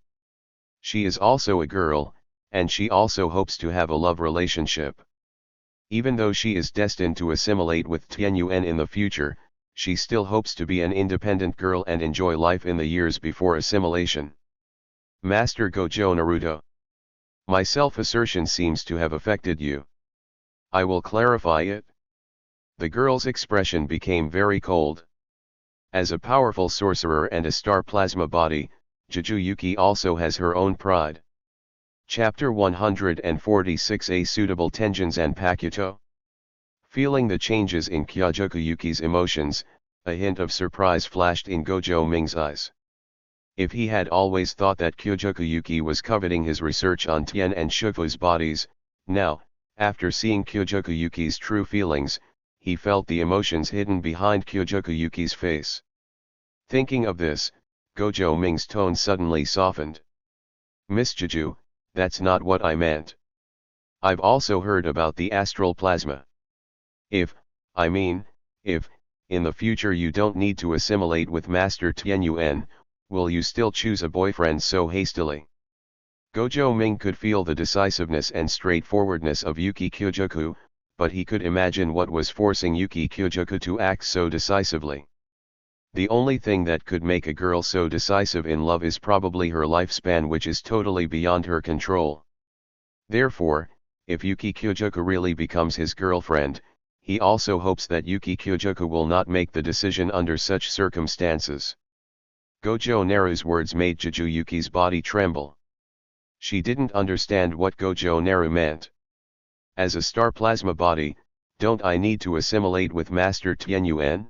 She is also a girl, and she also hopes to have a love relationship. Even though she is destined to assimilate with Tianyuan in the future, she still hopes to be an independent girl and enjoy life in the years before assimilation. Master Gojo Naruto. My self-assertion seems to have affected you. I will clarify it. The girl's expression became very cold. As a powerful sorcerer and a star plasma body, Jujutsu also has her own pride. Chapter 146 A Suitable Tenjins and Pakuto. Feeling the changes in Kyojoku's emotions, a hint of surprise flashed in Gojo Ming's eyes. If he had always thought that Kyojoku was coveting his research on Tien and Shufu's bodies, now, after seeing Kyojoku's true feelings, he felt the emotions hidden behind Kyojoku's face. Thinking of this, Gojo Ming's tone suddenly softened. Miss Juju, that's not what I meant. I've also heard about the astral plasma. If, I mean, if, in the future you don't need to assimilate with Master Tianyuan, will you still choose a boyfriend so hastily? Gojo Ming could feel the decisiveness and straightforwardness of Yuki Kyojoku, but he could imagine what was forcing Yuki Kyojoku to act so decisively. The only thing that could make a girl so decisive in love is probably her lifespan, which is totally beyond her control. Therefore, if Yuki Kyojoku really becomes his girlfriend, he also hopes that Yuki Kyojoku will not make the decision under such circumstances. Gojo Naru's words made Jujuyuki's body tremble. She didn't understand what Gojo Naru meant. As a star plasma body, don't I need to assimilate with Master Tianyuan?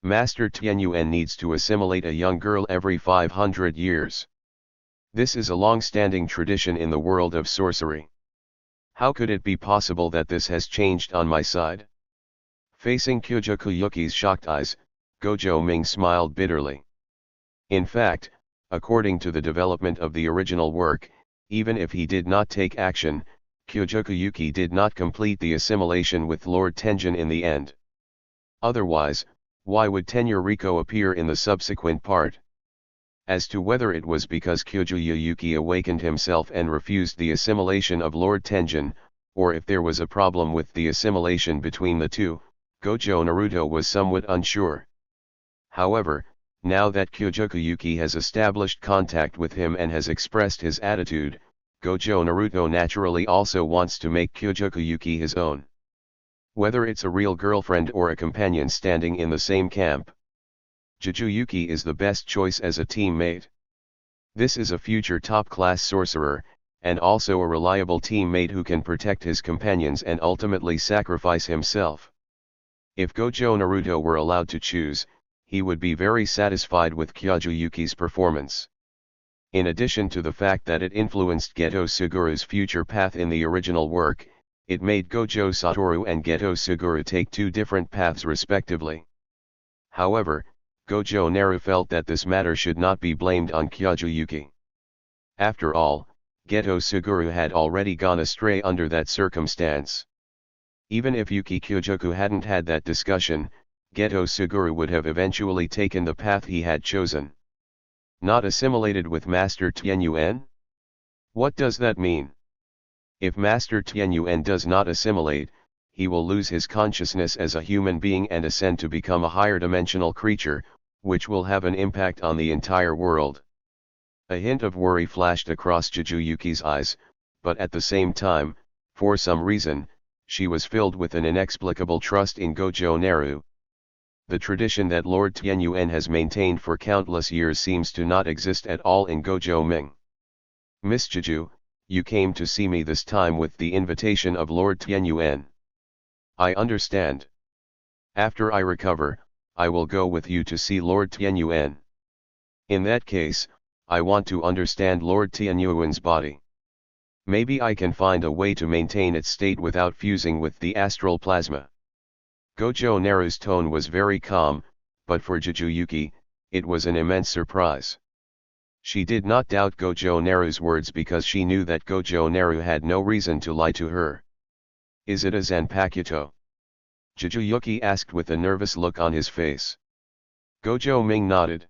Master Tianyuan needs to assimilate a young girl every 500 years. This is a long-standing tradition in the world of sorcery. How could it be possible that this has changed on my side? Facing Kyojoku Yuki's shocked eyes, Gojo Ming smiled bitterly. In fact, according to the development of the original work, even if he did not take action, Kyojoku Yuki did not complete the assimilation with Lord Tenjin in the end. Otherwise, why would Tenryuko appear in the subsequent part? As to whether it was because Gojo Yuki awakened himself and refused the assimilation of Lord Tenjin, or if there was a problem with the assimilation between the two, Gojo Naruto was somewhat unsure. However, now that Kyojoku Yuki has established contact with him and has expressed his attitude, Gojo Naruto naturally also wants to make Kyojoku Yuki his own. Whether it's a real girlfriend or a companion standing in the same camp, Jujuyuki is the best choice as a teammate. This is a future top-class sorcerer, and also a reliable teammate who can protect his companions and ultimately sacrifice himself. If Gojo Naruto were allowed to choose, he would be very satisfied with Kyojoyuki's performance. In addition to the fact that it influenced Geto Suguru's future path in the original work, it made Gojo Satoru and Geto Suguru take two different paths respectively. However, Gojo Naru felt that this matter should not be blamed on Kyojoyuki. After all, Geto Suguru had already gone astray under that circumstance. Even if Yuki Kyojoku hadn't had that discussion, Geto Suguru would have eventually taken the path he had chosen. Not assimilated with Master Tianyuan? What does that mean? If Master Tianyuan does not assimilate, he will lose his consciousness as a human being and ascend to become a higher dimensional creature, which will have an impact on the entire world. A hint of worry flashed across Jujuyuki's eyes, but at the same time, for some reason, she was filled with an inexplicable trust in Gojo Naru. The tradition that Lord Tianyuan has maintained for countless years seems to not exist at all in Gojo Ming. Miss Juju, you came to see me this time with the invitation of Lord Tianyuan. I understand. After I recover, I will go with you to see Lord Tianyuan. In that case, I want to understand Lord Tianyuan's body. Maybe I can find a way to maintain its state without fusing with the astral plasma. Gojo Naru's tone was very calm, but for Jujuyuki, it was an immense surprise. She did not doubt Gojo Naru's words because she knew that Gojo Naru had no reason to lie to her. Is it a Zanpakuto? Jujuyuki asked with a nervous look on his face. Gojo Ming nodded.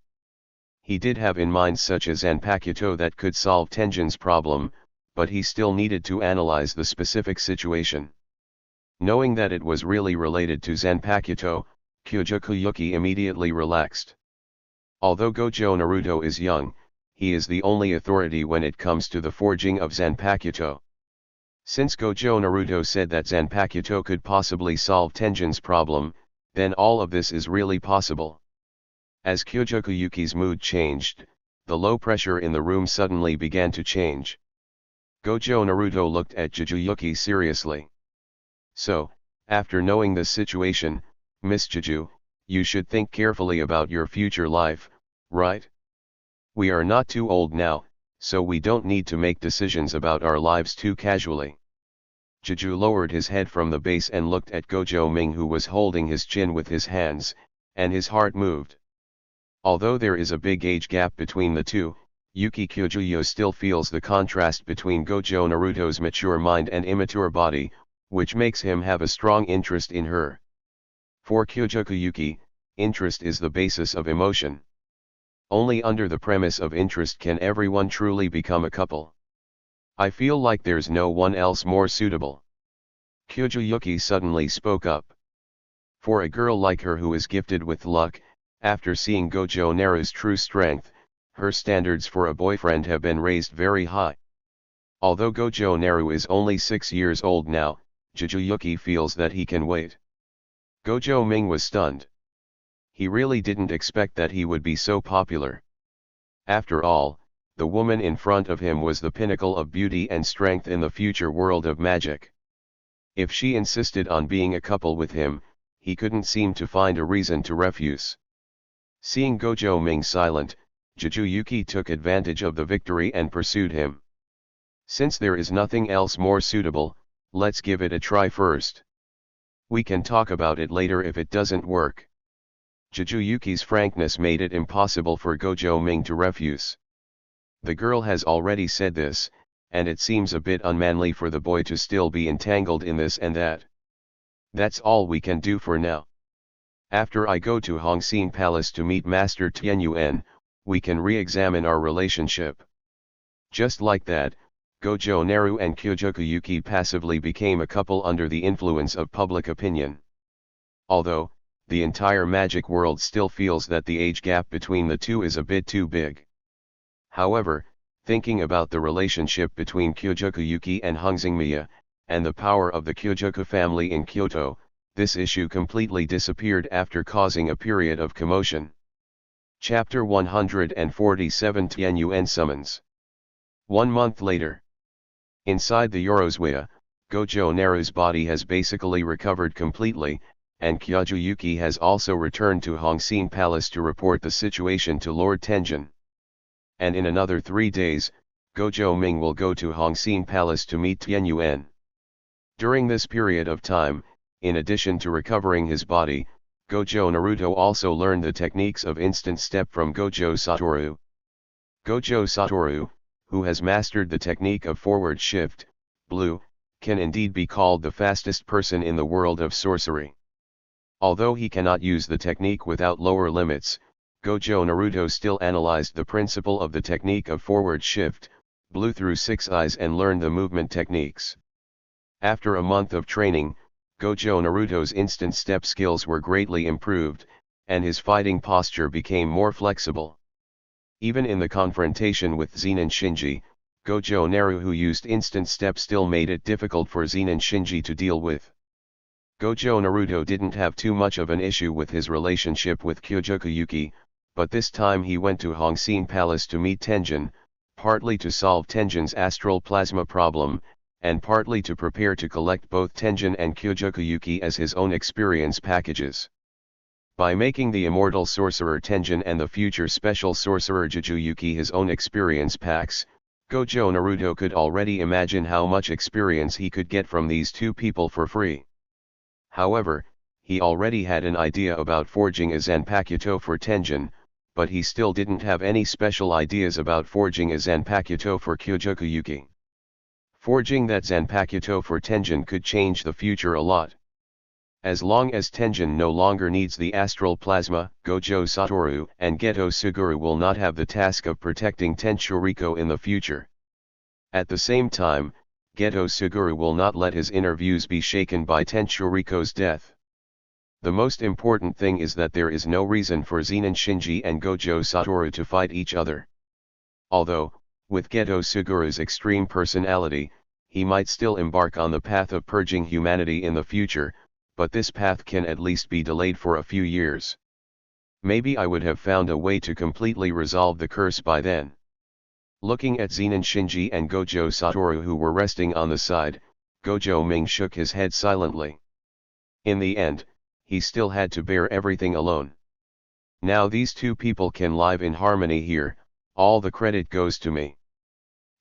He did have in mind such a Zanpakuto that could solve Tenjin's problem, but he still needed to analyze the specific situation. Knowing that it was really related to Zanpakuto, Kyojoku Yuki immediately relaxed. Although Gojo Naruto is young, he is the only authority when it comes to the forging of Zanpakuto. Since Gojo Naruto said that Zanpakuto could possibly solve Tenjin's problem, then all of this is really possible. As Kyojoku Yuki's mood changed, the low pressure in the room suddenly began to change. Gojo Naruto looked at Jujuyuki seriously. So, after knowing this situation, Miss Juju, you should think carefully about your future life, right? We are not too old now, so we don't need to make decisions about our lives too casually. Juju lowered his head from the base and looked at Gojo Ming, who was holding his chin with his hands, and his heart moved. Although there is a big age gap between the two, Yuki Kyojuyo still feels the contrast between Gojo Naruto's mature mind and immature body, which makes him have a strong interest in her. For Kyojoku Yuki, interest is the basis of emotion. Only under the premise of interest can everyone truly become a couple. I feel like there's no one else more suitable. Kyojo Yuki suddenly spoke up. For a girl like her who is gifted with luck, after seeing Gojo Naru's true strength, her standards for a boyfriend have been raised very high. Although Gojo Naru is only 6 years old now, Juju Yuki feels that he can wait. Gojo Ming was stunned. He really didn't expect that he would be so popular. After all, the woman in front of him was the pinnacle of beauty and strength in the future world of magic. If she insisted on being a couple with him, he couldn't seem to find a reason to refuse. Seeing Gojo Ming silent, Juju Yuki took advantage of the victory and pursued him. Since there is nothing else more suitable, let's give it a try first. We can talk about it later if it doesn't work. Juju Yuki's frankness made it impossible for Gojo Ming to refuse. The girl has already said this, and it seems a bit unmanly for the boy to still be entangled in this and that. That's all we can do for now. After I go to Hongxin Palace to meet Master Tianyuan, we can re-examine our relationship. Just like that, Gojo Naru and Kyojoku Yuki passively became a couple under the influence of public opinion. Although, the entire magic world still feels that the age gap between the two is a bit too big. However, thinking about the relationship between Kyojoku Yuki and Hongxingmiya, and the power of the Kyojoku family in Kyoto, this issue completely disappeared after causing a period of commotion. Chapter 147 Tianyuan Summons. 1 month later. Inside the Yoroswaya, Gojo Naru's body has basically recovered completely, and Kyojo Yuki has also returned to Hongxin Palace to report the situation to Lord Tenjin. And in another 3 days, Gojo Ming will go to Hongxin Palace to meet Tianyuan. During this period of time, in addition to recovering his body, Gojo Naruto also learned the techniques of instant step from Gojo Satoru. Gojo Satoru, who has mastered the technique of forward shift, blue, can indeed be called the fastest person in the world of sorcery. Although he cannot use the technique without lower limits, Gojo Naruto still analyzed the principle of the technique of forward shift, blue through 6 eyes and learned the movement techniques. After a month of training, Gojo Naruto's instant step skills were greatly improved, and his fighting posture became more flexible. Even in the confrontation with Zin and Shinji, Gojo Naru who used instant step still made it difficult for Zin and Shinji to deal with. Gojo Naruto didn't have too much of an issue with his relationship with Kyojoku Yuki, but this time he went to Hongxin Palace to meet Tenjin, partly to solve Tenjin's astral plasma problem, and partly to prepare to collect both Tenjin and Kyojoku Yuki as his own experience packages. By making the immortal sorcerer Tenjin and the future special sorcerer Juju Yuki his own experience packs, Gojo Naruto could already imagine how much experience he could get from these two people for free. However, he already had an idea about forging a Zanpakuto for Tenjin, but he still didn't have any special ideas about forging a Zanpakuto for Kyojoku Yuki. Forging that Zanpakuto for Tenjin could change the future a lot. As long as Tenjin no longer needs the astral plasma, Gojo Satoru and Geto Suguru will not have the task of protecting Tenshuriko in the future. At the same time, Geto Suguru will not let his inner views be shaken by Tenshuriko's death. The most important thing is that there is no reason for Zin and Shinji and Gojo Satoru to fight each other. Although, with Geto Suguru's extreme personality, he might still embark on the path of purging humanity in the future, but this path can at least be delayed for a few years. Maybe I would have found a way to completely resolve the curse by then. Looking at Zin and Shinji and Gojo Satoru who were resting on the side, Gojo Ming shook his head silently. In the end, he still had to bear everything alone. Now these two people can live in harmony here, all the credit goes to me.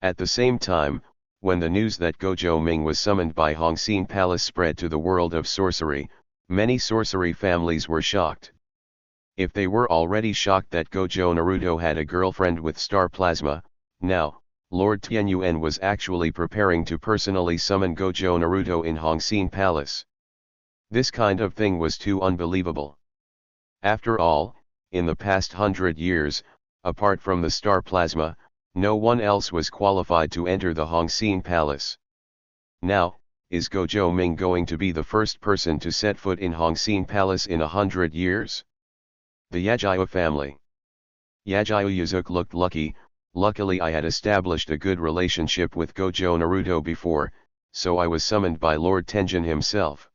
At the same time, when the news that Gojo Ming was summoned by Hongxin Palace spread to the world of sorcery, many sorcery families were shocked. If they were already shocked that Gojo Naruto had a girlfriend with star plasma, now, Lord Tianyuan was actually preparing to personally summon Gojo Naruto in Hongxin Palace. This kind of thing was too unbelievable. After all, in the past 100 years, apart from the star plasma, no one else was qualified to enter the Hongxin Palace. Now, is Gojo Ming going to be the first person to set foot in Hongxin Palace in 100 years? The Yajiwa family. Yajiwa Yuzuki looked lucky. Luckily I had established a good relationship with Gojo Naruto before, so I was summoned by Lord Tenjin himself.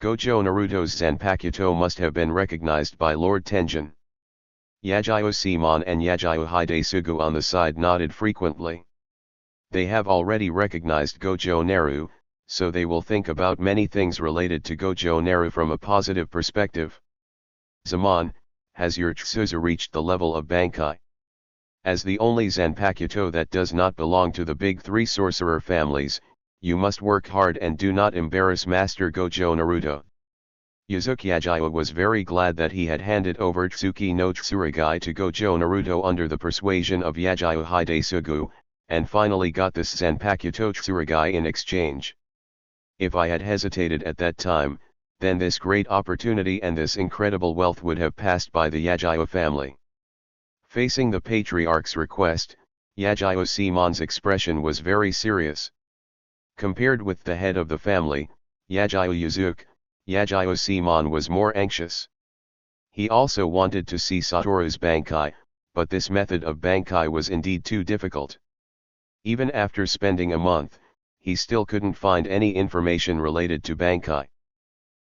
Gojo Naruto's Zanpakuto must have been recognized by Lord Tenjin. Yajiwa Simon and Yajiwa Hidesugu on the side nodded frequently. They have already recognized Gojo Naru, so they will think about many things related to Gojo Naru from a positive perspective. Zaman, has your Tsuzu reached the level of Bankai? As the only Zanpakuto that does not belong to the big three sorcerer families, you must work hard and do not embarrass Master Gojo Naruto. Yuzuki Yajiwa was very glad that he had handed over Tsuki no Tsurugai to Gojo Naruto under the persuasion of Yajiwa Hidesugu, and finally got this Zanpakuto Tsurugai in exchange. If I had hesitated at that time, then this great opportunity and this incredible wealth would have passed by the Yajiwa family. Facing the patriarch's request, Yajiwa Simon's expression was very serious. Compared with the head of the family, Yajiwa Yuzuki, Yajiwa Simon was more anxious. He also wanted to see Satoru's Bankai, but this method of Bankai was indeed too difficult. Even after spending a month, he still couldn't find any information related to Bankai.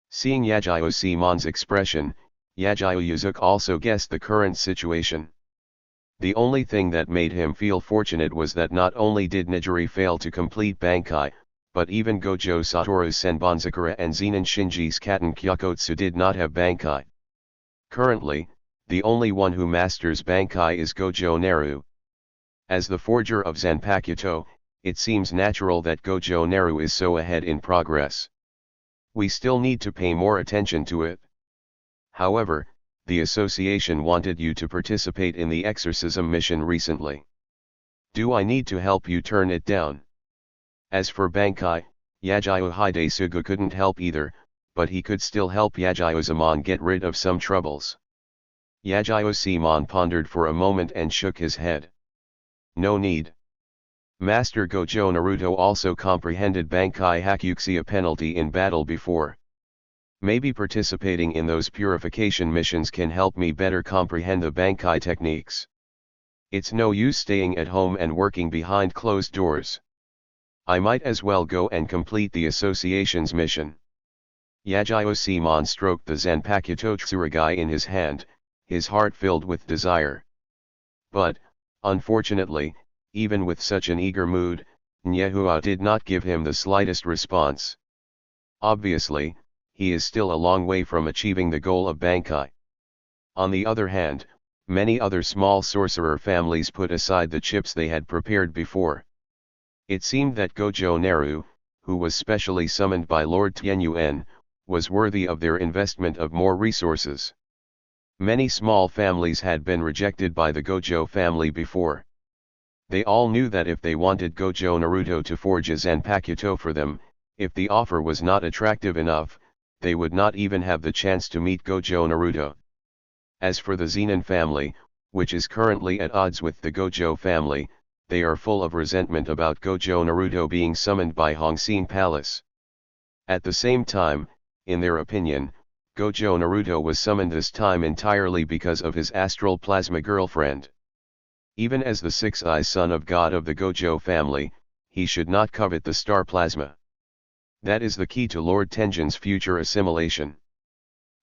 Seeing Yajiwa Simon's expression, Yajiwa Yuzuki also guessed the current situation. The only thing that made him feel fortunate was that not only did Nijiri fail to complete Bankai, but even Gojo Satoru's Senbonzakura and Zenin Shinji's Katen Kyokotsu did not have Bankai. Currently, the only one who masters Bankai is Gojo Naru. As the forger of Zanpakuto, it seems natural that Gojo Naru is so ahead in progress. We still need to pay more attention to it. However, the association wanted you to participate in the exorcism mission recently. Do I need to help you turn it down? As for Bankai, Yajiwa Hidesugu couldn't help either, but he could still help Yajiwa Zaman get rid of some troubles. Yajiwa Simon pondered for a moment and shook his head. No need. Master Gojo Naruto also comprehended Bankai Hakuxia penalty in battle before. Maybe participating in those purification missions can help me better comprehend the Bankai techniques. It's no use staying at home and working behind closed doors. I might as well go and complete the association's mission. Yajiwa Simon stroked the Zanpakuto Tsurugai in his hand, his heart filled with desire. But, unfortunately, even with such an eager mood, Nyehua did not give him the slightest response. Obviously, he is still a long way from achieving the goal of Bankai. On the other hand, many other small sorcerer families put aside the chips they had prepared before. It seemed that Gojo Naru, who was specially summoned by Lord Tianyuan, was worthy of their investment of more resources. Many small families had been rejected by the Gojo family before. They all knew that if they wanted Gojo Naruto to forge a Zanpakuto for them, if the offer was not attractive enough, they would not even have the chance to meet Gojo Naruto. As for the Zenin family, which is currently at odds with the Gojo family, they are full of resentment about Gojo Naruto being summoned by Hongxin Palace. At the same time, in their opinion, Gojo Naruto was summoned this time entirely because of his astral plasma girlfriend. Even as the six-eyes son of God of the Gojo family, he should not covet the star plasma. That is the key to Lord Tenjin's future assimilation.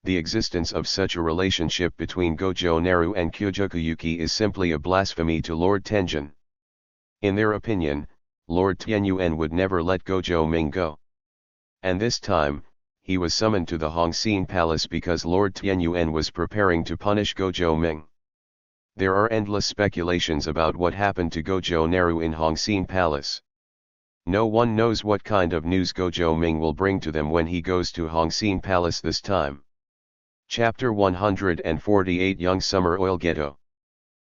The existence of such a relationship between Gojo Naru and Kyojokuyuki is simply a blasphemy to Lord Tenjin. In their opinion, Lord Tianyuan would never let Gojo Ming go. And this time, he was summoned to the Hongxin Palace because Lord Tianyuan was preparing to punish Gojo Ming. There are endless speculations about what happened to Gojo Naru in Hongxin Palace. No one knows what kind of news Gojo Ming will bring to them when he goes to Hongxin Palace this time. Chapter 148 Young Summer Oil Ghetto.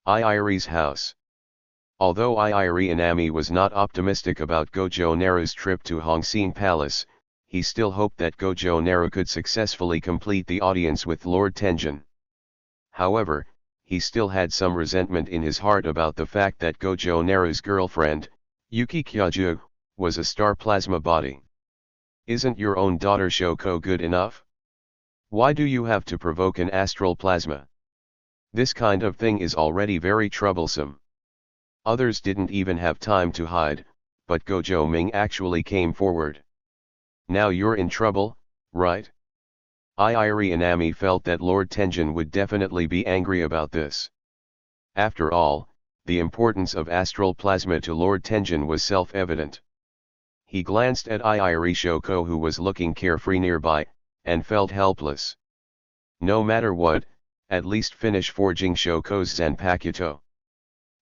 Iiri's House. Although Iiri Inami was not optimistic about Gojo Naru's trip to Hongxin Palace, he still hoped that Gojo Naru could successfully complete the audience with Lord Tenjin. However, he still had some resentment in his heart about the fact that Gojo Naru's girlfriend, Yuki Kyaju, was a star plasma body. Isn't your own daughter Shoko good enough? Why do you have to provoke an astral plasma? This kind of thing is already very troublesome. Others didn't even have time to hide, but Gojo Ming actually came forward. Now you're in trouble, right? Iiri Inami felt that Lord Tenjin would definitely be angry about this. After all, the importance of astral plasma to Lord Tenjin was self-evident. He glanced at Iiri Shoko, who was looking carefree nearby, and felt helpless. No matter what, at least finish forging Shoko's Zanpakuto.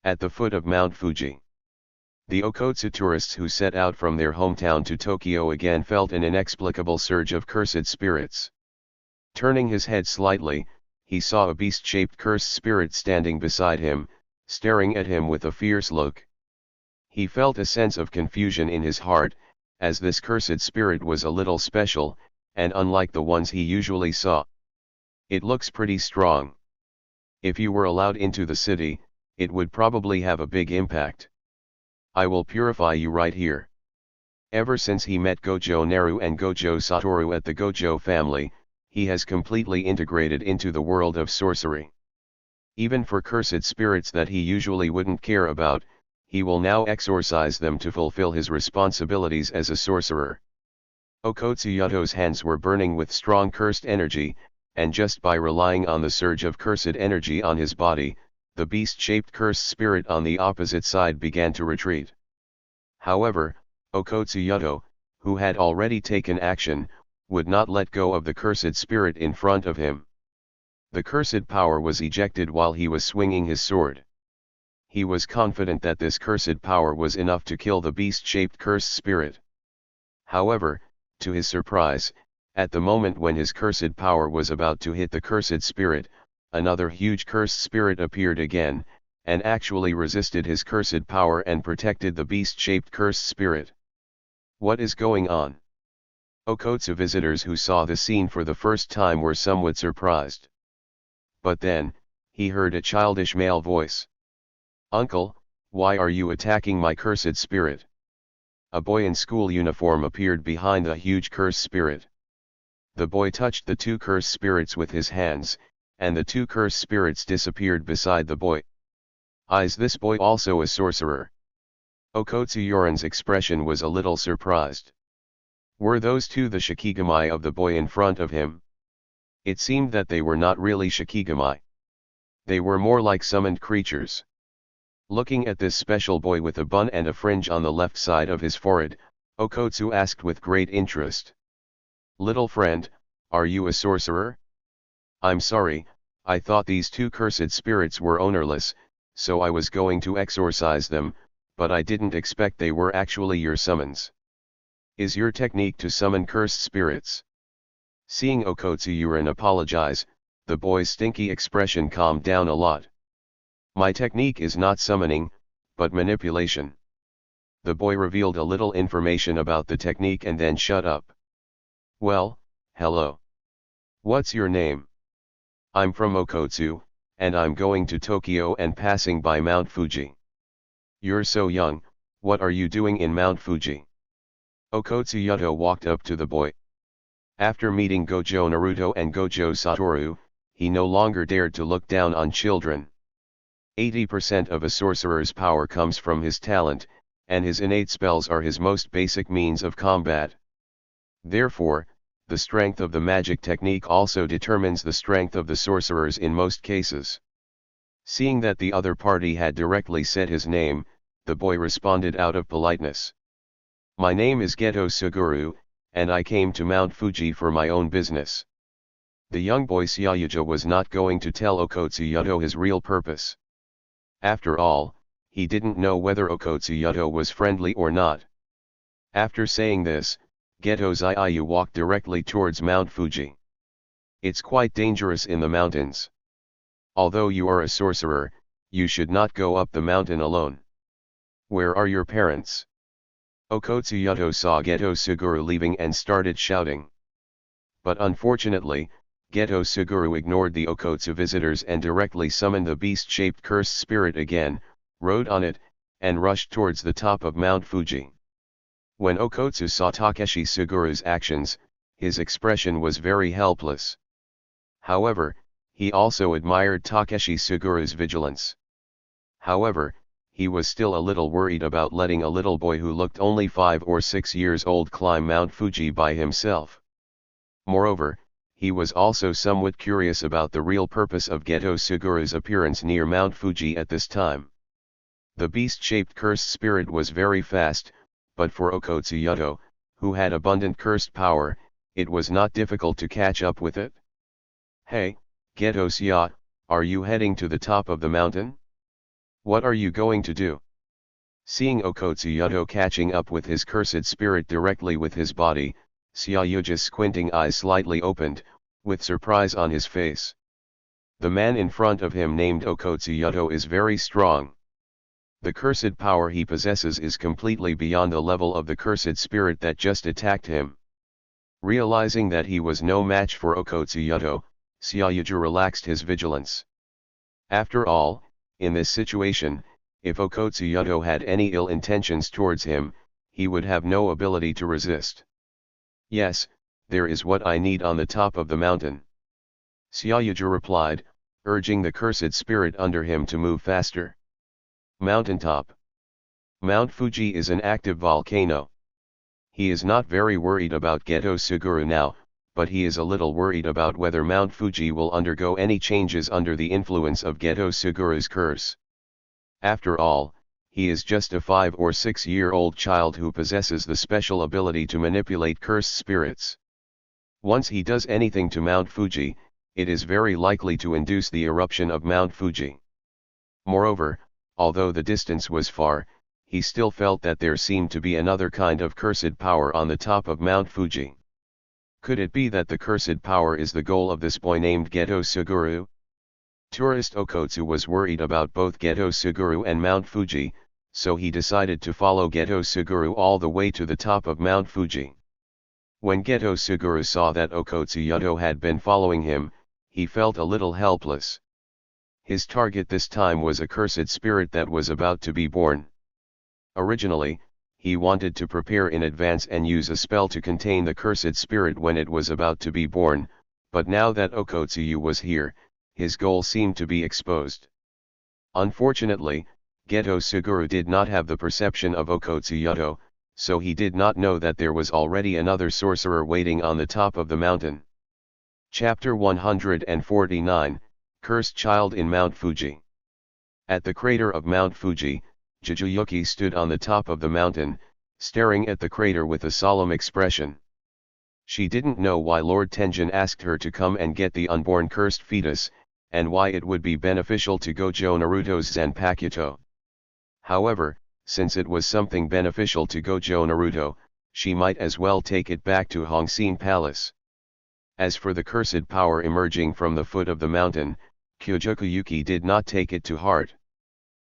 At the foot of Mount Fuji, the Okotsu tourists who set out from their hometown to Tokyo again felt an inexplicable surge of cursed spirits. Turning his head slightly, he saw a beast-shaped cursed spirit standing beside him, staring at him with a fierce look. He felt a sense of confusion in his heart, as this cursed spirit was a little special, and unlike the ones he usually saw. It looks pretty strong. If you were allowed into the city, it would probably have a big impact. I will purify you right here. Ever since he met Gojo Naru and Gojo Satoru at the Gojo family, he has completely integrated into the world of sorcery. Even for cursed spirits that he usually wouldn't care about, he will now exorcise them to fulfill his responsibilities as a sorcerer. Okotsuyoto's hands were burning with strong cursed energy, and just by relying on the surge of cursed energy on his body, the beast-shaped cursed spirit on the opposite side began to retreat. However, Okotsuyoto, who had already taken action, would not let go of the cursed spirit in front of him. The cursed power was ejected while he was swinging his sword. He was confident that this cursed power was enough to kill the beast-shaped cursed spirit. However, to his surprise, at the moment when his cursed power was about to hit the cursed spirit, another huge cursed spirit appeared again, and actually resisted his cursed power and protected the beast-shaped cursed spirit. What is going on? Okotsu visitors who saw the scene for the first time were somewhat surprised. But then, he heard a childish male voice. Uncle, why are you attacking my cursed spirit? A boy in school uniform appeared behind the huge cursed spirit. The boy touched the two cursed spirits with his hands, and the two cursed spirits disappeared beside the boy. Is this boy also a sorcerer? Okotsu Yoran's expression was a little surprised. Were those two the shikigami of the boy in front of him? It seemed that they were not really shikigami. They were more like summoned creatures. Looking at this special boy with a bun and a fringe on the left side of his forehead, Okotsu asked with great interest. Little friend, are you a sorcerer? I'm sorry, I thought these two cursed spirits were ownerless, so I was going to exorcise them, but I didn't expect they were actually your summons. Is your technique to summon cursed spirits? Seeing Okotsu Yuran apologize, the boy's stinky expression calmed down a lot. My technique is not summoning, but manipulation. The boy revealed a little information about the technique and then shut up. Well, hello. What's your name? I'm from Okotsu, and I'm going to Tokyo and passing by Mount Fuji. You're so young, what are you doing in Mount Fuji? Okotsuyoto walked up to the boy. After meeting Gojo Naruto and Gojo Satoru, he no longer dared to look down on children. 80% of a sorcerer's power comes from his talent, and his innate spells are his most basic means of combat. Therefore, the strength of the magic technique also determines the strength of the sorcerers in most cases. Seeing that the other party had directly said his name, the boy responded out of politeness. My name is Gojo Satoru, and I came to Mount Fuji for my own business. The young boy Sayuja was not going to tell Okotsuyoto his real purpose. After all, he didn't know whether Okotsuyoto was friendly or not. After saying this, Gojo Satoru walked directly towards Mount Fuji. It's quite dangerous in the mountains. Although you are a sorcerer, you should not go up the mountain alone. Where are your parents? Okotsuyoto saw Gojo Satoru leaving and started shouting. But unfortunately, Gojo Satoru ignored the Okotsu visitors and directly summoned the beast-shaped cursed spirit again, rode on it, and rushed towards the top of Mount Fuji. When Okotsu saw Takeshi Suguru's actions, his expression was very helpless. However, he also admired Takeshi Suguru's vigilance. However, he was still a little worried about letting a little boy who looked only 5 or 6 years old climb Mount Fuji by himself. Moreover, he was also somewhat curious about the real purpose of Gojo Suguru's appearance near Mount Fuji at this time. The beast-shaped cursed spirit was very fast, but for Okotsuyoto, who had abundant cursed power, it was not difficult to catch up with it. "Hey, Gojo-sya, are you heading to the top of the mountain? What are you going to do?" Seeing Okotsuyoto catching up with his cursed spirit directly with his body, Sayuji's squinting eyes slightly opened, with surprise on his face. The man in front of him named Okotsuyoto is very strong. The cursed power he possesses is completely beyond the level of the cursed spirit that just attacked him. Realizing that he was no match for Okotsuyoto, Sayuji relaxed his vigilance. After all, in this situation, if Okotsuyoto had any ill intentions towards him, he would have no ability to resist. "Yes, there is what I need on the top of the mountain," Sayuji replied, urging the cursed spirit under him to move faster. Mountaintop. Mount Fuji is an active volcano. He is not very worried about Gojo Satoru now, but he is a little worried about whether Mount Fuji will undergo any changes under the influence of Gojo Satoru's curse. After all, he is just a 5 or 6-year-old child who possesses the special ability to manipulate cursed spirits. Once he does anything to Mount Fuji, it is very likely to induce the eruption of Mount Fuji. Moreover, although the distance was far, he still felt that there seemed to be another kind of cursed power on the top of Mount Fuji. Could it be that the cursed power is the goal of this boy named Gojo Satoru? Tourist Okotsu was worried about both Gojo Satoru and Mount Fuji, so he decided to follow Gojo Satoru all the way to the top of Mount Fuji. When Gojo Satoru saw that Okotsuyoto had been following him, he felt a little helpless. His target this time was a cursed spirit that was about to be born. Originally, he wanted to prepare in advance and use a spell to contain the cursed spirit when it was about to be born, but now that Okotsuyu was here, his goal seemed to be exposed. Unfortunately, Gojo Satoru did not have the perception of Okotsuyoto, so he did not know that there was already another sorcerer waiting on the top of the mountain. Chapter 149, Cursed Child in Mount Fuji. At the crater of Mount Fuji, Jujutsu stood on the top of the mountain, staring at the crater with a solemn expression. She didn't know why Lord Tenjin asked her to come and get the unborn cursed fetus, and why it would be beneficial to Gojo Naruto's Zanpakuto. However, since it was something beneficial to Gojo Naruto, she might as well take it back to Hongxin Palace. As for the cursed power emerging from the foot of the mountain, Kyojukuyuki did not take it to heart.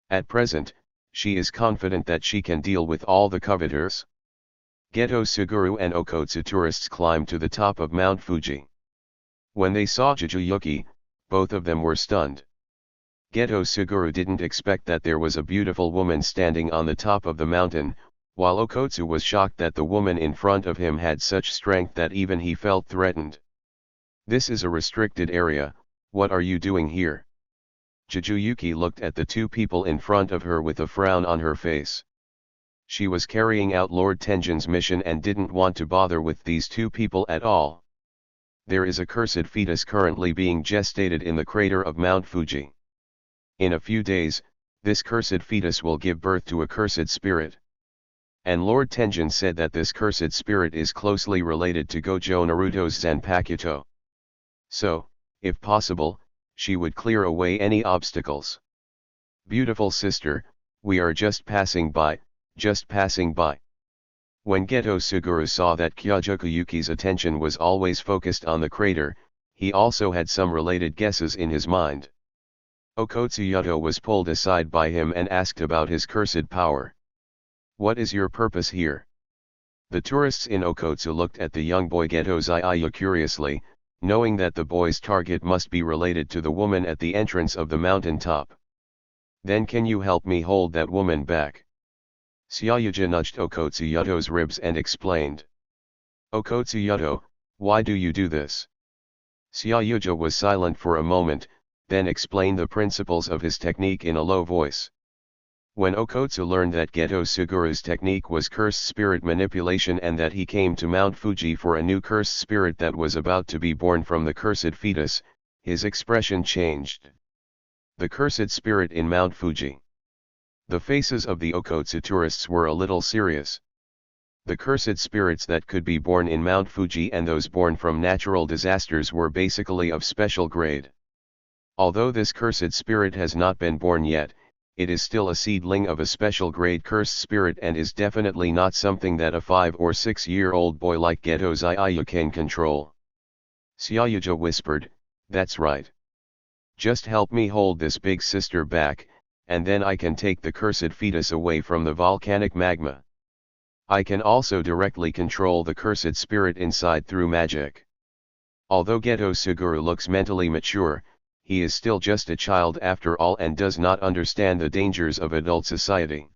At present, she is confident that she can deal with all the coveters. Gojo Satoru and Okotsu tourists climbed to the top of Mount Fuji. When they saw Jujutsu, both of them were stunned. Gojo Satoru didn't expect that there was a beautiful woman standing on the top of the mountain, while Okotsu was shocked that the woman in front of him had such strength that even he felt threatened. "This is a restricted area, what are you doing here?" Jujutsu looked at the two people in front of her with a frown on her face. She was carrying out Lord Tenjin's mission and didn't want to bother with these two people at all. There is a cursed fetus currently being gestated in the crater of Mount Fuji. In a few days, this cursed fetus will give birth to a cursed spirit. And Lord Tenjin said that this cursed spirit is closely related to Gojo Naruto's Zanpakuto. So, if possible, she would clear away any obstacles. "Beautiful sister, we are just passing by, just passing by." When Gojo Satoru saw that Kyojukuyuki's attention was always focused on the crater, he also had some related guesses in his mind. Okotsuyoto was pulled aside by him and asked about his cursed power. What is your purpose here? The tourists in Okotsu looked at the young boy Gojo Satoru curiously, knowing that the boy's target must be related to the woman at the entrance of the mountain top. Then can you help me hold that woman back? Sayuja nudged Okotsuyoto's ribs and explained. Okotsuyoto, why do you do this? Sayuja was silent for a moment, then explained the principles of his technique in a low voice. When Okotsu learned that Gojo Suguru's technique was cursed spirit manipulation and that he came to Mount Fuji for a new cursed spirit that was about to be born from the cursed fetus, his expression changed. The cursed spirit in Mount Fuji. The faces of the Okotsu tourists were a little serious. The cursed spirits that could be born in Mount Fuji and those born from natural disasters were basically of special grade. Although this cursed spirit has not been born yet, it is still a seedling of a special grade cursed spirit and is definitely not something that a 5 or 6-year-old boy like Gojo Satoru can control. Sayuja whispered, that's right. Just help me hold this big sister back, and then I can take the cursed fetus away from the volcanic magma. I can also directly control the cursed spirit inside through magic. Although Gojo Suguru looks mentally mature, he is still just a child after all and does not understand the dangers of adult society.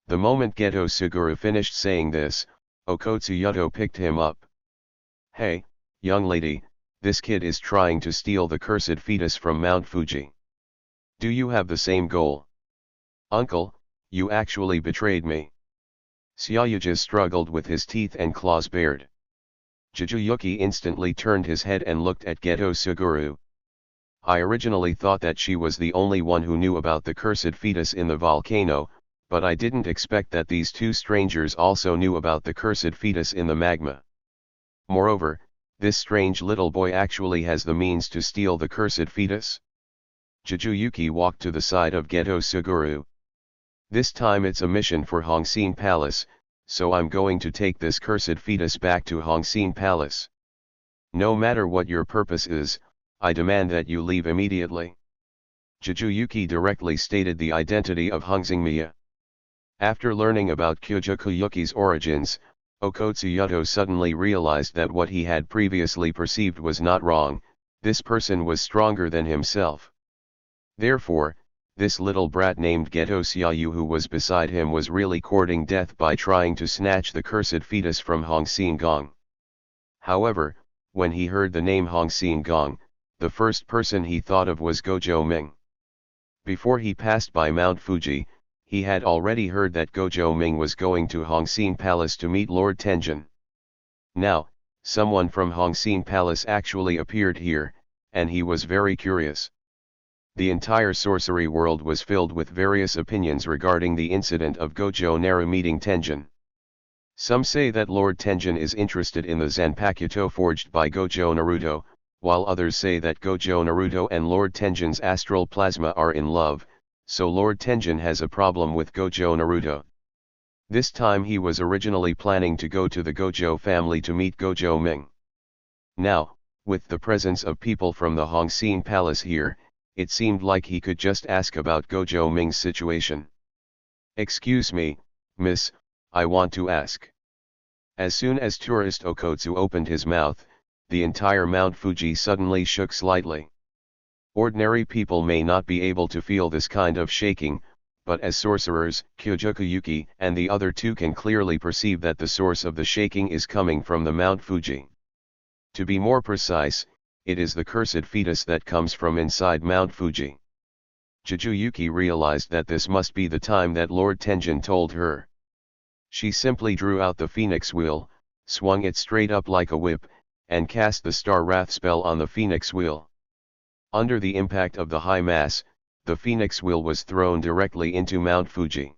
The moment Gojo Suguru finished saying this, Okotsuyoto picked him up. Hey, young lady, this kid is trying to steal the cursed fetus from Mount Fuji. Do you have the same goal? Uncle, you actually betrayed me. Sayuja struggled with his teeth and claws bared. Jujutsu instantly turned his head and looked at Gojo Suguru. I originally thought that she was the only one who knew about the cursed fetus in the volcano, but I didn't expect that these two strangers also knew about the cursed fetus in the magma. Moreover, this strange little boy actually has the means to steal the cursed fetus. Jujutsu walked to the side of Gojo Suguru. This time it's a mission for Hongxin Palace, so I'm going to take this cursed fetus back to Hongxin Palace. No matter what your purpose is, I demand that you leave immediately. Jujutsu directly stated the identity of Hongxingmia. After learning about Kyujukuyuki's origins, Okotsuyoto suddenly realized that what he had previously perceived was not wrong, this person was stronger than himself. Therefore, this little brat named Gojo Satoru who was beside him was really courting death by trying to snatch the cursed fetus from Hongxin Gong. However, when he heard the name Hongxin Gong, the first person he thought of was Gojo Ming. Before he passed by Mount Fuji, he had already heard that Gojo Ming was going to Hongxin Palace to meet Lord Tenjin. Now, someone from Hongxin Palace actually appeared here, and he was very curious. The entire sorcery world was filled with various opinions regarding the incident of Gojo Naru meeting Tenjin. Some say that Lord Tenjin is interested in the Zanpakuto forged by Gojo Naruto, while others say that Gojo Naruto and Lord Tenjin's astral plasma are in love, so Lord Tenjin has a problem with Gojo Naruto. This time he was originally planning to go to the Gojo family to meet Gojo Ming. Now, with the presence of people from the Hongxin Palace here, it seemed like he could just ask about Gojo Ming's situation. Excuse me, miss, I want to ask. As soon as tourist Okotsu opened his mouth, the entire Mount Fuji suddenly shook slightly. Ordinary people may not be able to feel this kind of shaking, but as sorcerers, Kyujukuyuki and the other two can clearly perceive that the source of the shaking is coming from the Mount Fuji. To be more precise, it is the cursed fetus that comes from inside Mount Fuji. Jujutsu realized that this must be the time that Lord Tenjin told her. She simply drew out the phoenix wheel, swung it straight up like a whip, and cast the star wrath spell on the phoenix wheel. Under the impact of the high mass, the phoenix wheel was thrown directly into Mount Fuji.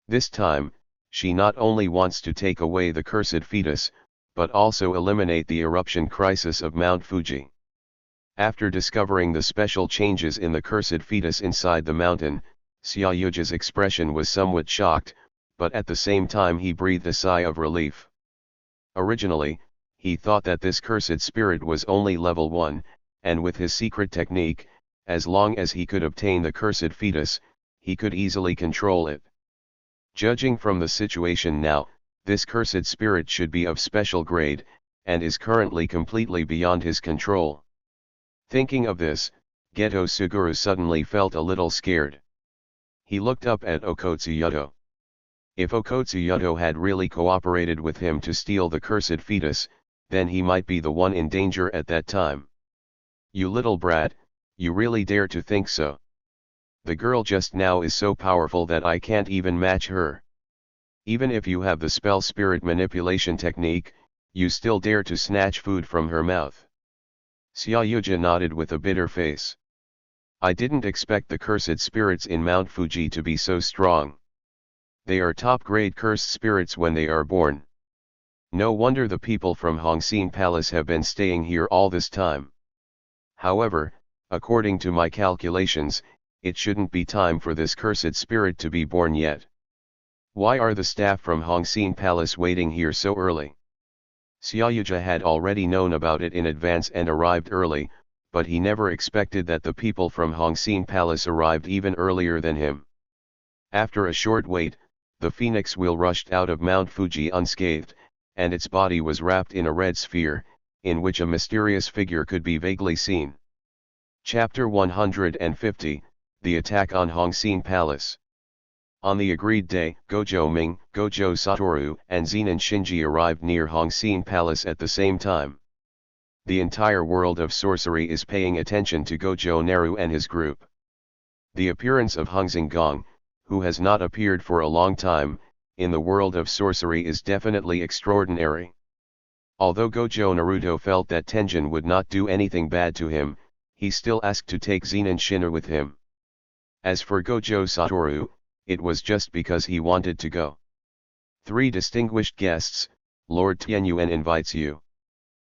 This time, she not only wants to take away the cursed fetus, but also eliminate the eruption crisis of Mount Fuji. After discovering the special changes in the cursed fetus inside the mountain, Sayuja's expression was somewhat shocked, but at the same time he breathed a sigh of relief. Originally, he thought that this cursed spirit was only level 1, and with his secret technique, as long as he could obtain the cursed fetus, he could easily control it. Judging from the situation now, this cursed spirit should be of special grade, and is currently completely beyond his control. Thinking of this, Gojo Satoru suddenly felt a little scared. He looked up at Okotsuyoto. If Okotsuyoto had really cooperated with him to steal the cursed fetus, then he might be the one in danger at that time. You little brat, you really dare to think so? The girl just now is so powerful that I can't even match her. Even if you have the spell spirit manipulation technique, you still dare to snatch food from her mouth. Sayuja nodded with a bitter face. I didn't expect the cursed spirits in Mount Fuji to be so strong. They are top-grade cursed spirits when they are born. No wonder the people from Hongxin Palace have been staying here all this time. However, according to my calculations, it shouldn't be time for this cursed spirit to be born yet. Why are the staff from Hongxin Palace waiting here so early? Sayuja had already known about it in advance and arrived early, but he never expected that the people from Hongxin Palace arrived even earlier than him. After a short wait, the phoenix wheel rushed out of Mount Fuji unscathed, and its body was wrapped in a red sphere, in which a mysterious figure could be vaguely seen. Chapter 150, The Attack on Hongxin Palace. On the agreed day, Gojo Ming, Gojo Satoru, and Zenin Shinji arrived near Hongxin Palace at the same time. The entire world of sorcery is paying attention to Gojo Naru and his group. The appearance of Hung Xinggong, who has not appeared for a long time, in the world of sorcery is definitely extraordinary. Although Gojo Naruto felt that Tenjin would not do anything bad to him, he still asked to take Zenin Shinra with him. As for Gojo Satoru, it was just because he wanted to go. 3 distinguished guests, Lord Tianyuan invites you.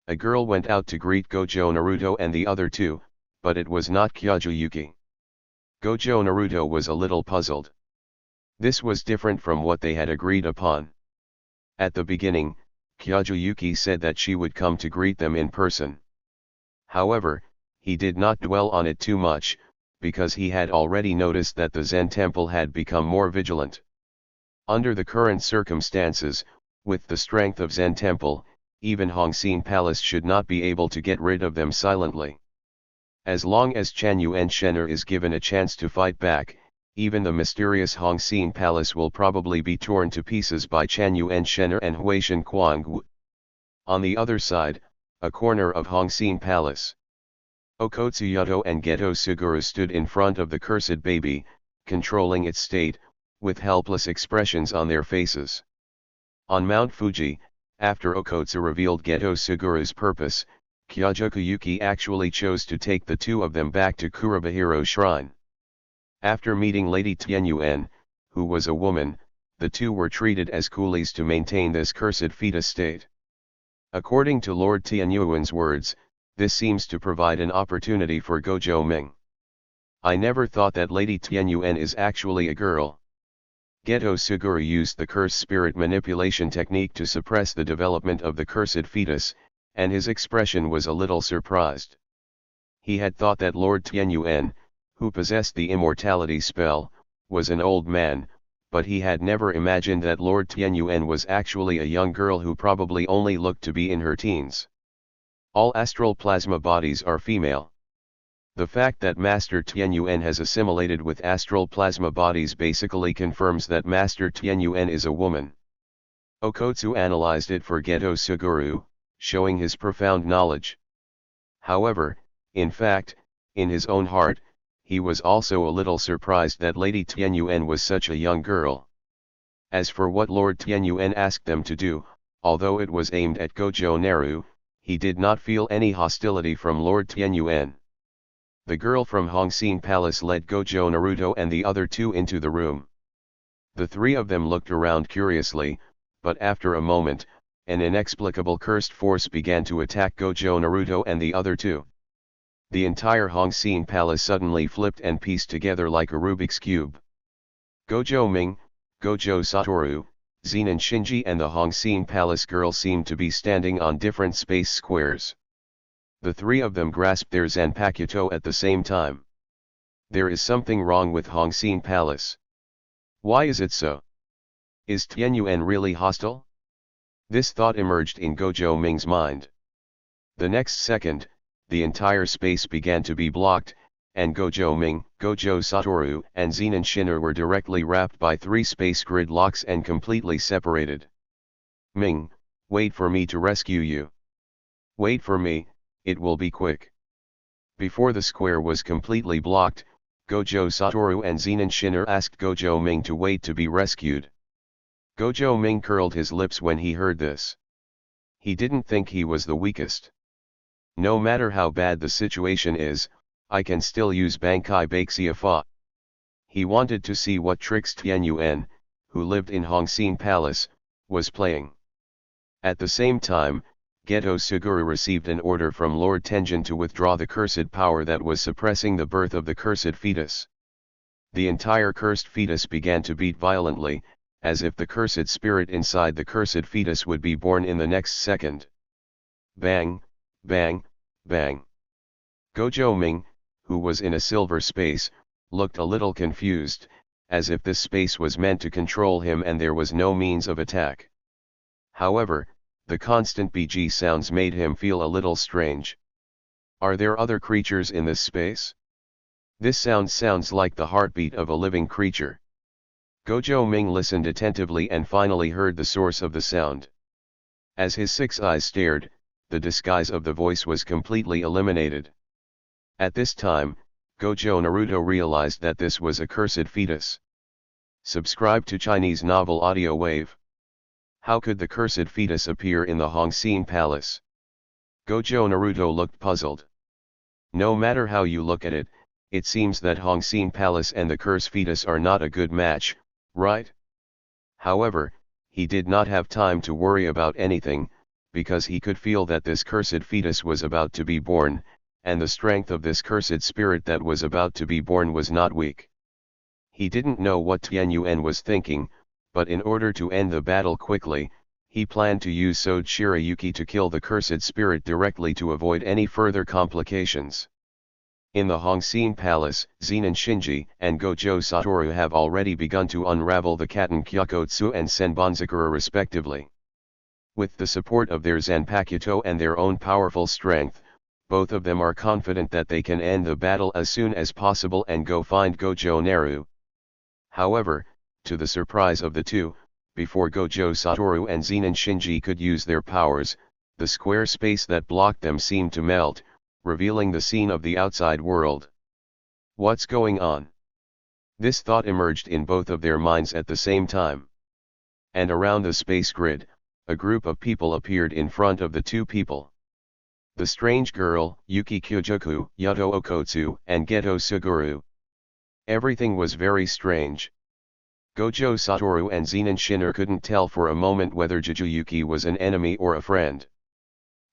A girl went out to greet Gojo Naruto and the other 2, but it was not Kyojuyuki. Gojo Naruto was a little puzzled. This was different from what they had agreed upon. At the beginning, Kyojuyuki said that she would come to greet them in person. However, he did not dwell on it too much, because he had already noticed that the Zen temple had become more vigilant. Under the current circumstances, with the strength of Zen temple, even Hongxin Palace should not be able to get rid of them silently. As long as Chanyuan Shen'er is given a chance to fight back, even the mysterious Hongxin Palace will probably be torn to pieces by Chanyuan Shen'er and Huishan Kuangwu. On the other side, a corner of Hongxin Palace. Okotsuyoto and Gojo Satoru stood in front of the cursed baby, controlling its state, with helpless expressions on their faces. On Mount Fuji, after Okotsu revealed Gojo Satoru's purpose, Kyojuyuki actually chose to take the 2 of them back to Kurabahiro Shrine. After meeting Lady Tianyuan, who was a woman, the 2 were treated as coolies to maintain this cursed fetus state. According to Lord Tianyuan's words, this seems to provide an opportunity for Gojo Ming. I never thought that Lady Tianyuan is actually a girl. Gojo Satoru used the curse spirit manipulation technique to suppress the development of the cursed fetus, and his expression was a little surprised. He had thought that Lord Tianyuan, who possessed the immortality spell, was an old man, but he had never imagined that Lord Tianyuan was actually a young girl who probably only looked to be in her teens. All astral plasma bodies are female. The fact that Master Tianyuan has assimilated with astral plasma bodies basically confirms that Master Tianyuan is a woman. Okotsu analyzed it for Gojo Satoru, showing his profound knowledge. However, in fact, in his own heart, he was also a little surprised that Lady Tianyuan was such a young girl. As for what Lord Tianyuan asked them to do, although it was aimed at Gojo Naru, he did not feel any hostility from Lord Tianyuan. The girl from Hongxin Palace led Gojo Naruto and the other 2 into the room. The 3 of them looked around curiously, but after a moment, an inexplicable cursed force began to attack Gojo Naruto and the other 2. The entire Hongxin Palace suddenly flipped and pieced together like a Rubik's Cube. Gojo Ming, Gojo Satoru, Zenin Shinji and the Hongxin Palace girl seemed to be standing on different space squares. The 3 of them grasped their Zanpakuto at the same time. There is something wrong with Hongxin Palace. Why is it so? Is Tianyuan really hostile? This thought emerged in Gojo Ming's mind. The next second, the entire space began to be blocked, and Gojo Ming, Gojo Satoru, and Zenin Shinu were directly wrapped by 3 space grid locks and completely separated. Ming, wait for me to rescue you. Wait for me, it will be quick. Before the square was completely blocked, Gojo Satoru and Zenin Shinu asked Gojo Ming to wait to be rescued. Gojo Ming curled his lips when he heard this. He didn't think he was the weakest. No matter how bad the situation is, I can still use Bankai Baixia Fa. He wanted to see what tricks Tianyuan, who lived in Hongxin Palace, was playing. At the same time, Gojo Suguru received an order from Lord Tenjin to withdraw the cursed power that was suppressing the birth of the cursed fetus. The entire cursed fetus began to beat violently, as if the cursed spirit inside the cursed fetus would be born in the next second. Bang, bang, bang. Gojo Ming, who was in a silver space, looked a little confused, as if this space was meant to control him and there was no means of attack. However, the constant BG sounds made him feel a little strange. Are there other creatures in this space? This sound sounds like the heartbeat of a living creature. Gojo Ming listened attentively and finally heard the source of the sound. As his 6 eyes stared, the disguise of the voice was completely eliminated. At this time, Gojo Naruto realized that this was a cursed fetus. Subscribe to Chinese Novel Audio Wave. How could the cursed fetus appear in the Hongxin Palace? Gojo Naruto looked puzzled. No matter how you look at it, it seems that Hongxin Palace and the cursed fetus are not a good match, right? However, he did not have time to worry about anything, because he could feel that this cursed fetus was about to be born, and the strength of this cursed spirit that was about to be born was not weak. He didn't know what Tianyuan was thinking, but in order to end the battle quickly, he planned to use Sode Shirayuki to kill the cursed spirit directly to avoid any further complications. In the Hongxin Palace, Zenin Shinji and Gojo Satoru have already begun to unravel the Katen Kyokotsu and Senbonzakura respectively. With the support of their Zanpakuto and their own powerful strength, both of them are confident that they can end the battle as soon as possible and go find Gojo Naru. However, to the surprise of the two, before Gojo Satoru and Zenin Shinji could use their powers, the square space that blocked them seemed to melt, revealing the scene of the outside world. What's going on? This thought emerged in both of their minds at the same time. And around the space grid, a group of people appeared in front of the two people. The strange girl, Yuki Kyojoku, Yato Okotsu, and Gojo Suguru. Everything was very strange. Gojo Satoru and Zenin Shinu couldn't tell for a moment whether Jujuyuki was an enemy or a friend.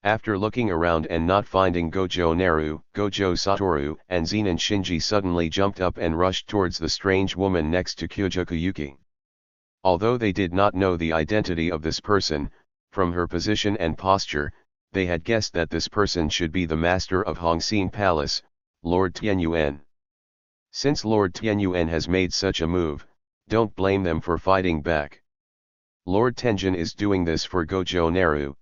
After looking around and not finding Gojo Naru, Gojo Satoru and Zenin Shinji suddenly jumped up and rushed towards the strange woman next to Kyojoku Yuki. Although they did not know the identity of this person, from her position and posture, they had guessed that this person should be the master of Hongxin Palace, Lord Tianyuan. Since Lord Tianyuan has made such a move, don't blame them for fighting back. Lord Tenjin is doing this for Gojo Naru.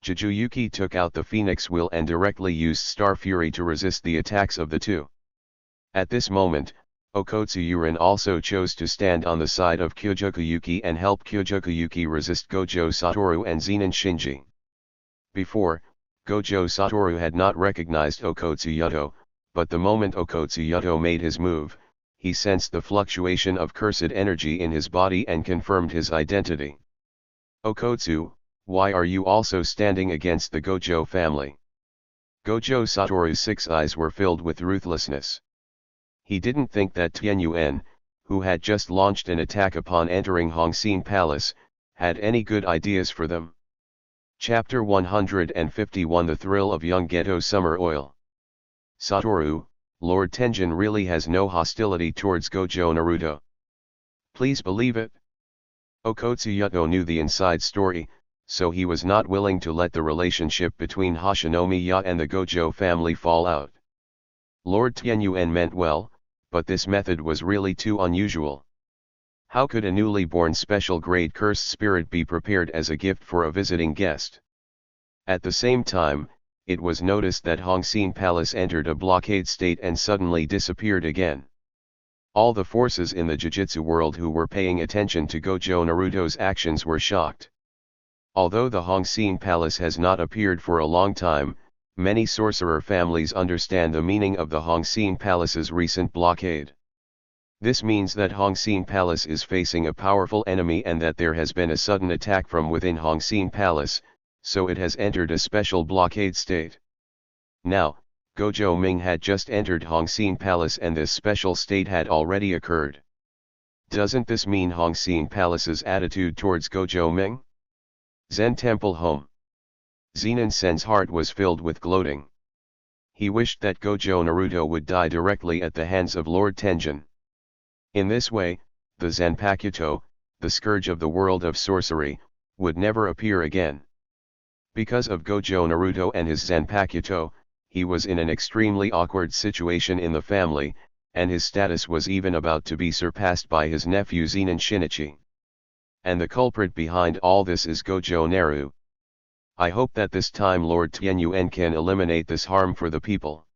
Jujuyuki took out the Phoenix Will and directly used Star Fury to resist the attacks of the two. At this moment, Okotsu Yurin also chose to stand on the side of Kyojoku Yuki and help Kyojoku Yuki resist Gojo Satoru and Zenin Shinji. Before, Gojo Satoru had not recognized Okotsu Yato, but the moment Okotsu Yato made his move, he sensed the fluctuation of cursed energy in his body and confirmed his identity. Okotsu, why are you also standing against the Gojo family? Gojo Satoru's 6 eyes were filled with ruthlessness. He didn't think that Tianyuan, who had just launched an attack upon entering Hongxin Palace, had any good ideas for them. Chapter 151 The Thrill of Young Geto Summer Oil. Satoru, Lord Tenjin really has no hostility towards Gojo Naruto. Please believe it. Okotsu Yato knew the inside story, so he was not willing to let the relationship between Hoshinomiya and the Gojo family fall out. Lord Tianyuan meant well, but this method was really too unusual. How could a newly born special grade cursed spirit be prepared as a gift for a visiting guest? At the same time, it was noticed that Hongxin Palace entered a blockade state and suddenly disappeared again. All the forces in the Jujutsu world who were paying attention to Gojo Naruto's actions were shocked. Although the Hongxin Palace has not appeared for a long time, many sorcerer families understand the meaning of the Hongxin Palace's recent blockade. This means that Hongxin Palace is facing a powerful enemy and that there has been a sudden attack from within Hongxin Palace, so it has entered a special blockade state. Now, Gojo Ming had just entered Hongxin Palace and this special state had already occurred. Doesn't this mean Hongxin Palace's attitude towards Gojo Ming? Zen Temple Home. Zenin Sen's heart was filled with gloating. He wished that Gojo Naruto would die directly at the hands of Lord Tenjin. In this way, the Zanpakuto, the scourge of the world of sorcery, would never appear again. Because of Gojo Naruto and his Zanpakuto, he was in an extremely awkward situation in the family, and his status was even about to be surpassed by his nephew Zenin Shinichi. And the culprit behind all this is Gojo Naru. I hope that this time Lord Tianyuan can eliminate this harm for the people.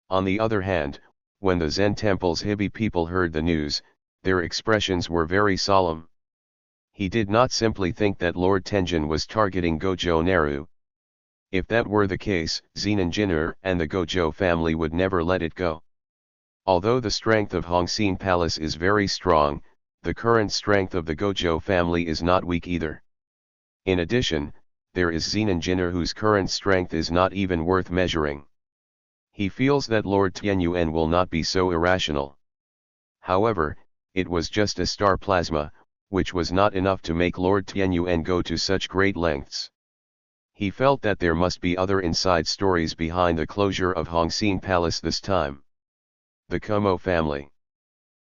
On the other hand, when the Zen Temple's Hibi people heard the news, their expressions were very solemn. He did not simply think that Lord Tenjin was targeting Gojo Naru. If that were the case, Zenin Jinner and the Gojo family would never let it go. Although the strength of Hongxin Palace is very strong, the current strength of the Gojo family is not weak either. In addition, there is Zenin Jinner whose current strength is not even worth measuring. He feels that Lord Tianyuan will not be so irrational. However, it was just a star plasma, which was not enough to make Lord Tianyuan go to such great lengths. He felt that there must be other inside stories behind the closure of Hongxin Palace this time. The Kumo family.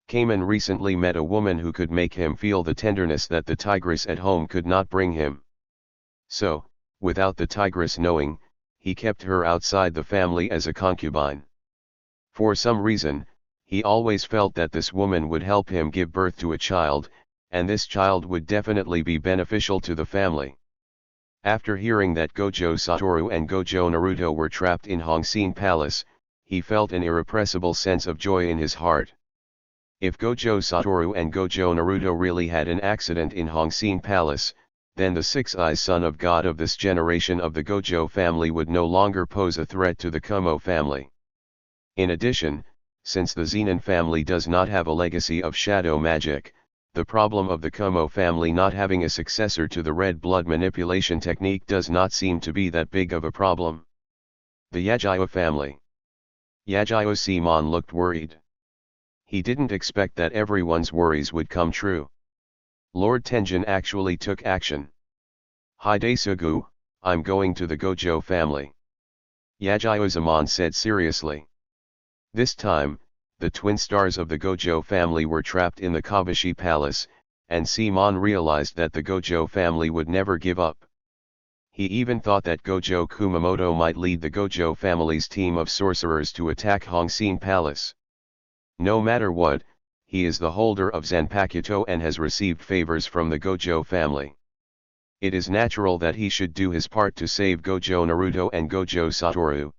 Kamen recently met a woman who could make him feel the tenderness that the tigress at home could not bring him. So, without the tigress knowing, he kept her outside the family as a concubine. For some reason, he always felt that this woman would help him give birth to a child, and this child would definitely be beneficial to the family. After hearing that Gojo Satoru and Gojo Naruto were trapped in Hongxin Palace, he felt an irrepressible sense of joy in his heart. If Gojo Satoru and Gojo Naruto really had an accident in Hongxin Palace, then the six-eyes son of God of this generation of the Gojo family would no longer pose a threat to the Kumo family. In addition, since the Zenin family does not have a legacy of shadow magic, the problem of the Kumo family not having a successor to the red blood manipulation technique does not seem to be that big of a problem. The Yagyo family. Yagyo Simon looked worried. He didn't expect that everyone's worries would come true. Lord Tenjin actually took action. Hide-sugu, I'm going to the Gojo family. Yagyo-zaman said seriously. This time, the twin stars of the Gojo family were trapped in the Kabushi Palace, and Simon realized that the Gojo family would never give up. He even thought that Gojo Kumamoto might lead the Gojo family's team of sorcerers to attack Hongxin Palace. No matter what, he is the holder of Zanpakuto and has received favors from the Gojo family. It is natural that he should do his part to save Gojo Naruto and Gojo Satoru.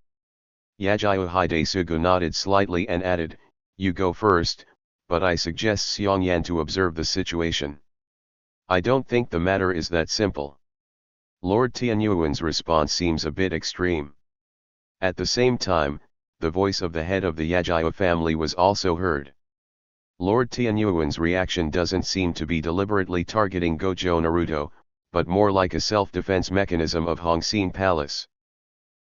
Yagyo Hide-sugu nodded slightly and added, "You go first, but I suggest Xiongyan to observe the situation. I don't think the matter is that simple." Lord Tianyuan's response seems a bit extreme. At the same time, the voice of the head of the Yagyo family was also heard. Lord Tianyuan's reaction doesn't seem to be deliberately targeting Gojo Naruto, but more like a self-defense mechanism of Hongxin Palace.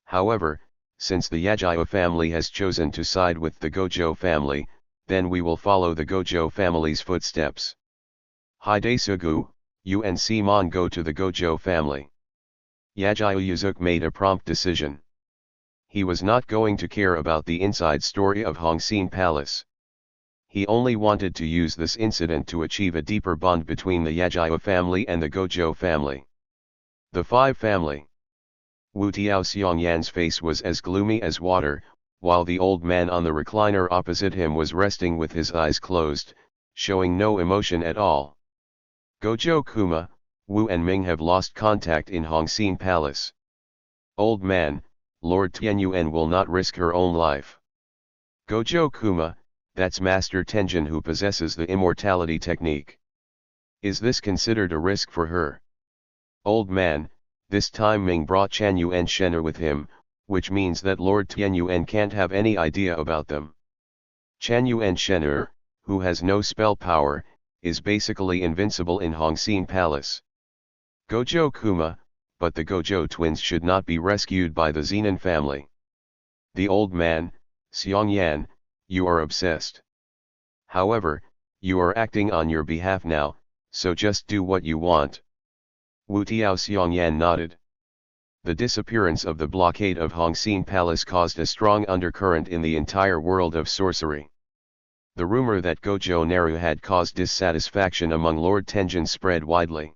However, since the Yagyo family has chosen to side with the Gojo family, then we will follow the Gojo family's footsteps. Hide-sugu, you and Simon go to the Gojo family. Yagyo Yuzuki made a prompt decision. He was not going to care about the inside story of Hongxin Palace. He only wanted to use this incident to achieve a deeper bond between the Yagyo family and the Gojo family. The Five Family. Wu Tiao Xiongyan's face was as gloomy as water, while the old man on the recliner opposite him was resting with his eyes closed, showing no emotion at all. Gojo Kuma, Wu and Ming have lost contact in Hongxin Palace. Old man, Lord Tianyuan will not risk her own life. Gojo Kuma, that's Master Tenjin who possesses the immortality technique. Is this considered a risk for her? Old man, this time Ming brought Tianyuan Shen'er with him, which means that Lord Tianyuan can't have any idea about them. Tianyuan Shen'er, who has no spell power, is basically invincible in Hongxin Palace. Gojo Kuma, but the Gojo twins should not be rescued by the Zenin family. The old man, Xiongyan, you are obsessed. However, you are acting on your behalf now, so just do what you want. Wu Tiao Xiongyan nodded. The disappearance of the blockade of Hongxin Palace caused a strong undercurrent in the entire world of sorcery. The rumor that Gojo Naru had caused dissatisfaction among Lord Tenjin spread widely.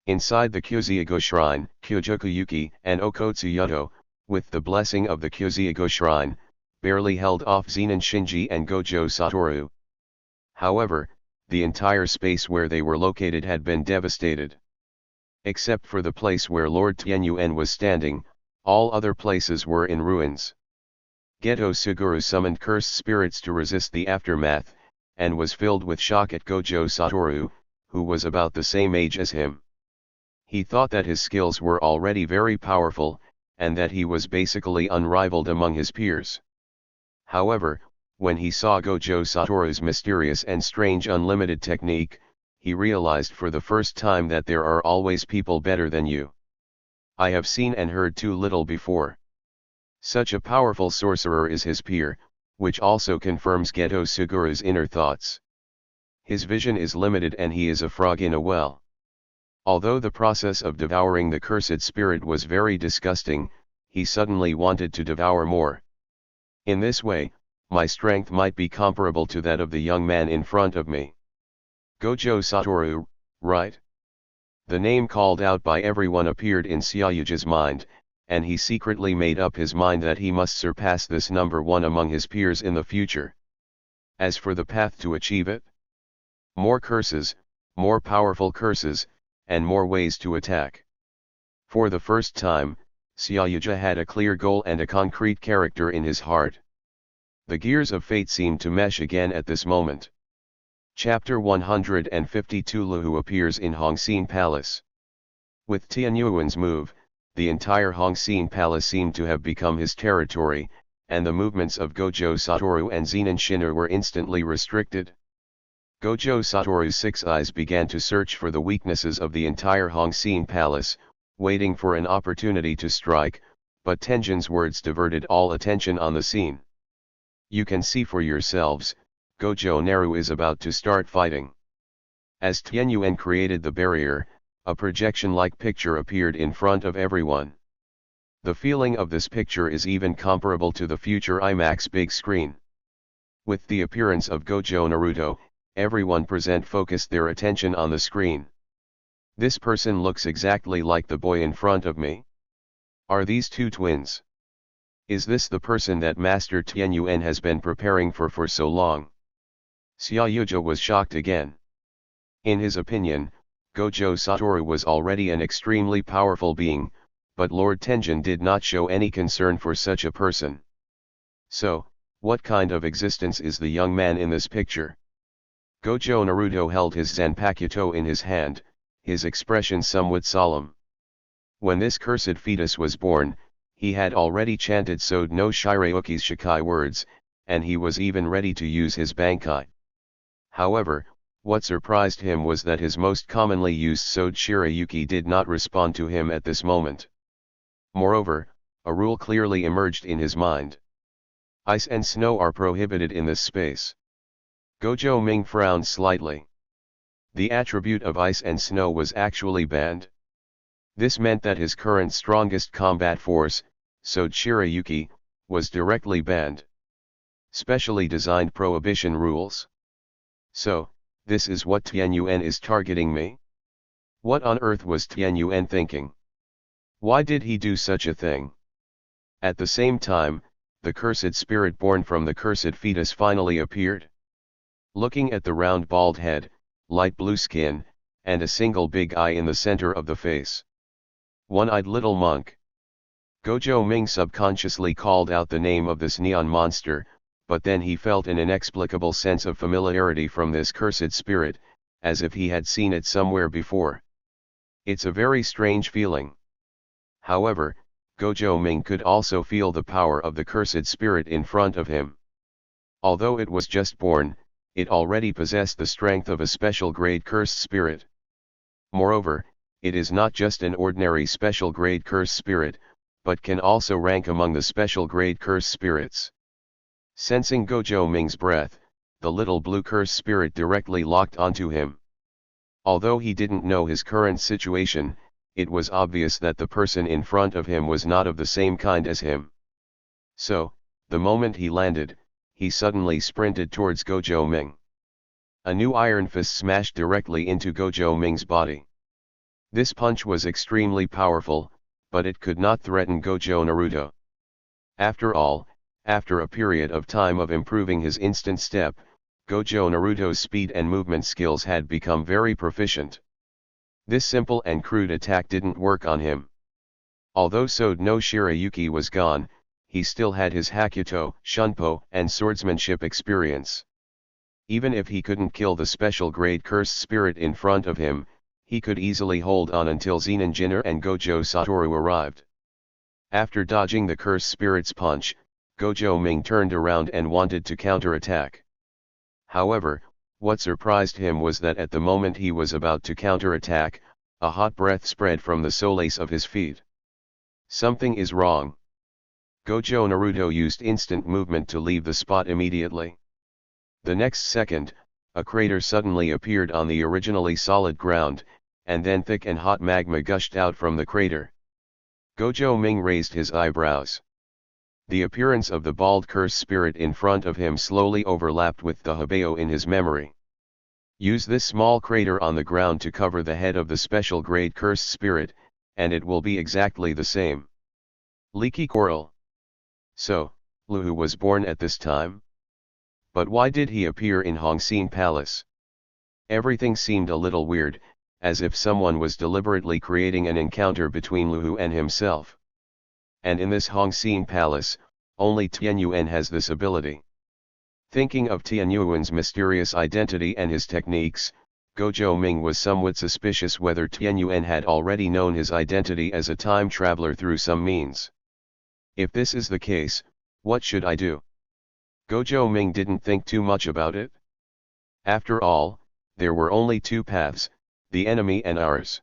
Inside the Kyuziago Shrine, Kyojokuyuki and Okotsuyoto, with the blessing of the Kyuziago Shrine, barely held off Zenin Shinji and Gojo Satoru. However, the entire space where they were located had been devastated. Except for the place where Lord Tianyuan was standing, all other places were in ruins. Geto Suguru summoned cursed spirits to resist the aftermath, and was filled with shock at Gojo Satoru, who was about the same age as him. He thought that his skills were already very powerful, and that he was basically unrivaled among his peers. However, when he saw Gojo Satoru's mysterious and strange unlimited technique, he realized for the first time that there are always people better than you. I have seen and heard too little before. Such a powerful sorcerer is his peer, which also confirms Geto Suguru's inner thoughts. His vision is limited and he is a frog in a well. Although the process of devouring the cursed spirit was very disgusting, he suddenly wanted to devour more. In this way, my strength might be comparable to that of the young man in front of me. Gojo Satoru, right? The name called out by everyone appeared in Xiaoyuji's mind, and he secretly made up his mind that he must surpass this number one among his peers in the future. As for the path to achieve it, more curses, more powerful curses, and more ways to attack. For the first time, Xiaoyuji had a clear goal and a concrete character in his heart. The gears of fate seemed to mesh again at this moment. Chapter 152 Luhu appears in Hongxin Palace. With Tianyuan's move, the entire Hongxin Palace seemed to have become his territory, and the movements of Gojo Satoru and Zenin Shin'er were instantly restricted. Gojo Satoru's 6 eyes began to search for the weaknesses of the entire Hongxin Palace, waiting for an opportunity to strike, but Tenjin's words diverted all attention on the scene. You can see for yourselves, Gojo Naru is about to start fighting. As Tianyuan created the barrier, a projection-like picture appeared in front of everyone. The feeling of this picture is even comparable to the future IMAX big screen. With the appearance of Gojo Naruto, everyone present focused their attention on the screen. This person looks exactly like the boy in front of me. Are these two twins? Is this the person that Master Tianyuan has been preparing for so long? Xiaoyuji was shocked again. In his opinion, Gojo Satoru was already an extremely powerful being, but Lord Tenjin did not show any concern for such a person. So, what kind of existence is the young man in this picture? Gojo Naruto held his Zanpakuto in his hand, his expression somewhat solemn. When this cursed fetus was born, he had already chanted Sode no Shirayuki's Shikai words, and he was even ready to use his Bankai. However, what surprised him was that his most commonly used Sode Shirayuki did not respond to him at this moment. Moreover, a rule clearly emerged in his mind. Ice and snow are prohibited in this space. Gojo Ming frowned slightly. The attribute of ice and snow was actually banned. This meant that his current strongest combat force, Sode Shirayuki, was directly banned. Specially designed prohibition rules. So, this is what Tianyuan is targeting me? What on earth was Tianyuan thinking? Why did he do such a thing? At the same time, the cursed spirit born from the cursed fetus finally appeared. Looking at the round bald head, light blue skin, and a single big eye in the center of the face. One-eyed little monk. Gojo Ming subconsciously called out the name of this neon monster, but then he felt an inexplicable sense of familiarity from this cursed spirit, as if he had seen it somewhere before. It's a very strange feeling. However, Gojo Ming could also feel the power of the cursed spirit in front of him. Although it was just born, it already possessed the strength of a special grade cursed spirit. Moreover, it is not just an ordinary special grade cursed spirit, but can also rank among the special grade cursed spirits. Sensing Gojo Ming's breath, the little blue cursed spirit directly locked onto him. Although he didn't know his current situation, it was obvious that the person in front of him was not of the same kind as him. So, the moment he landed, he suddenly sprinted towards Gojo Ming. A new iron fist smashed directly into Gojo Ming's body. This punch was extremely powerful, but it could not threaten Gojo Naruto. After all, after a period of time of improving his instant step, Gojo Naruto's speed and movement skills had become very proficient. This simple and crude attack didn't work on him. Although Sode no Shirayuki was gone, he still had his Hakuto, Shunpo, and swordsmanship experience. Even if he couldn't kill the special grade cursed spirit in front of him, he could easily hold on until Zenin Jinner and Gojo Satoru arrived. After dodging the cursed spirit's punch, Gojo Ming turned around and wanted to counterattack. However, what surprised him was that at the moment he was about to counterattack, a hot breath spread from the soles of his feet. Something is wrong. Gojo Naruto used instant movement to leave the spot immediately. The next second, a crater suddenly appeared on the originally solid ground, and then thick and hot magma gushed out from the crater. Gojo Ming raised his eyebrows. The appearance of the bald curse spirit in front of him slowly overlapped with the Habeo in his memory. Use this small crater on the ground to cover the head of the special grade cursed spirit, and it will be exactly the same. Leaky coral. So, Luhu was born at this time? But why did he appear in Hongxin Palace? Everything seemed a little weird, as if someone was deliberately creating an encounter between Luhu and himself. And in this Hongxin Palace, only Tianyuan has this ability. Thinking of Tianyuan's mysterious identity and his techniques, Gojo Ming was somewhat suspicious whether Tianyuan had already known his identity as a time traveler through some means. If this is the case, what should I do? Gojo Ming didn't think too much about it. After all, there were only two paths, the enemy and ours.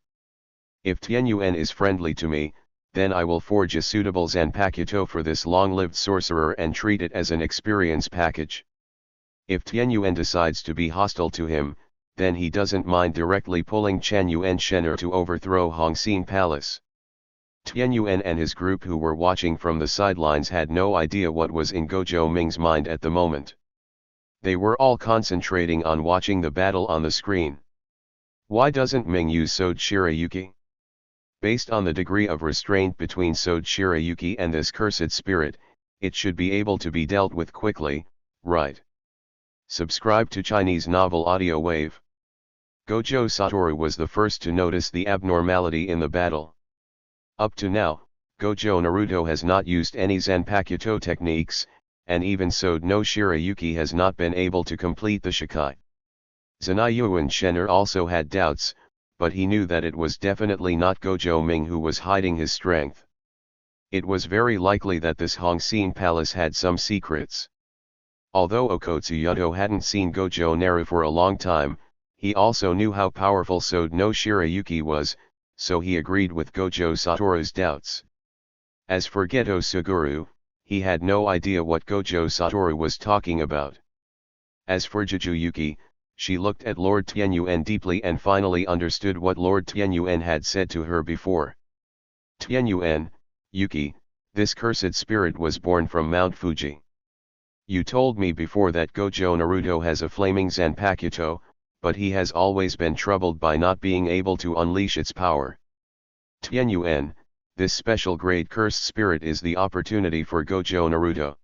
If Tianyuan is friendly to me, then I will forge a suitable Zanpakuto for this long-lived sorcerer and treat it as an experience package. If Tianyuan decides to be hostile to him, then he doesn't mind directly pulling Chanyuan Shener to overthrow Hongxin Palace. Tianyuan and his group who were watching from the sidelines had no idea what was in Gojo Ming's mind at the moment. They were all concentrating on watching the battle on the screen. Why doesn't Ming use Sode Shirayuki? Based on the degree of restraint between Sode Shirayuki and this cursed spirit, it should be able to be dealt with quickly, right? Subscribe to Chinese Novel Audio Wave. Gojo Satoru was the first to notice the abnormality in the battle. Up to now, Gojo Naruto has not used any Zanpakuto techniques, and even Sode no Shirayuki has not been able to complete the Shikai. Zanayuan Shener also had doubts, but he knew that it was definitely not Gojo Ming who was hiding his strength. It was very likely that this Hongxin Palace had some secrets. Although Okotsuyoto hadn't seen Gojo Naru for a long time, he also knew how powerful Sode no Shirayuki was, so he agreed with Gojo Satoru's doubts. As for Geto Suguru, he had no idea what Gojo Satoru was talking about. As for Jujuyuki, she looked at Lord Tianyuan deeply and finally understood what Lord Tianyuan had said to her before. Tianyuan, Yuki, this cursed spirit was born from Mount Fuji. You told me before that Gojo Naruto has a flaming Zanpakuto, but he has always been troubled by not being able to unleash its power. Tianyuan, this special grade cursed spirit is the opportunity for Gojo Naruto.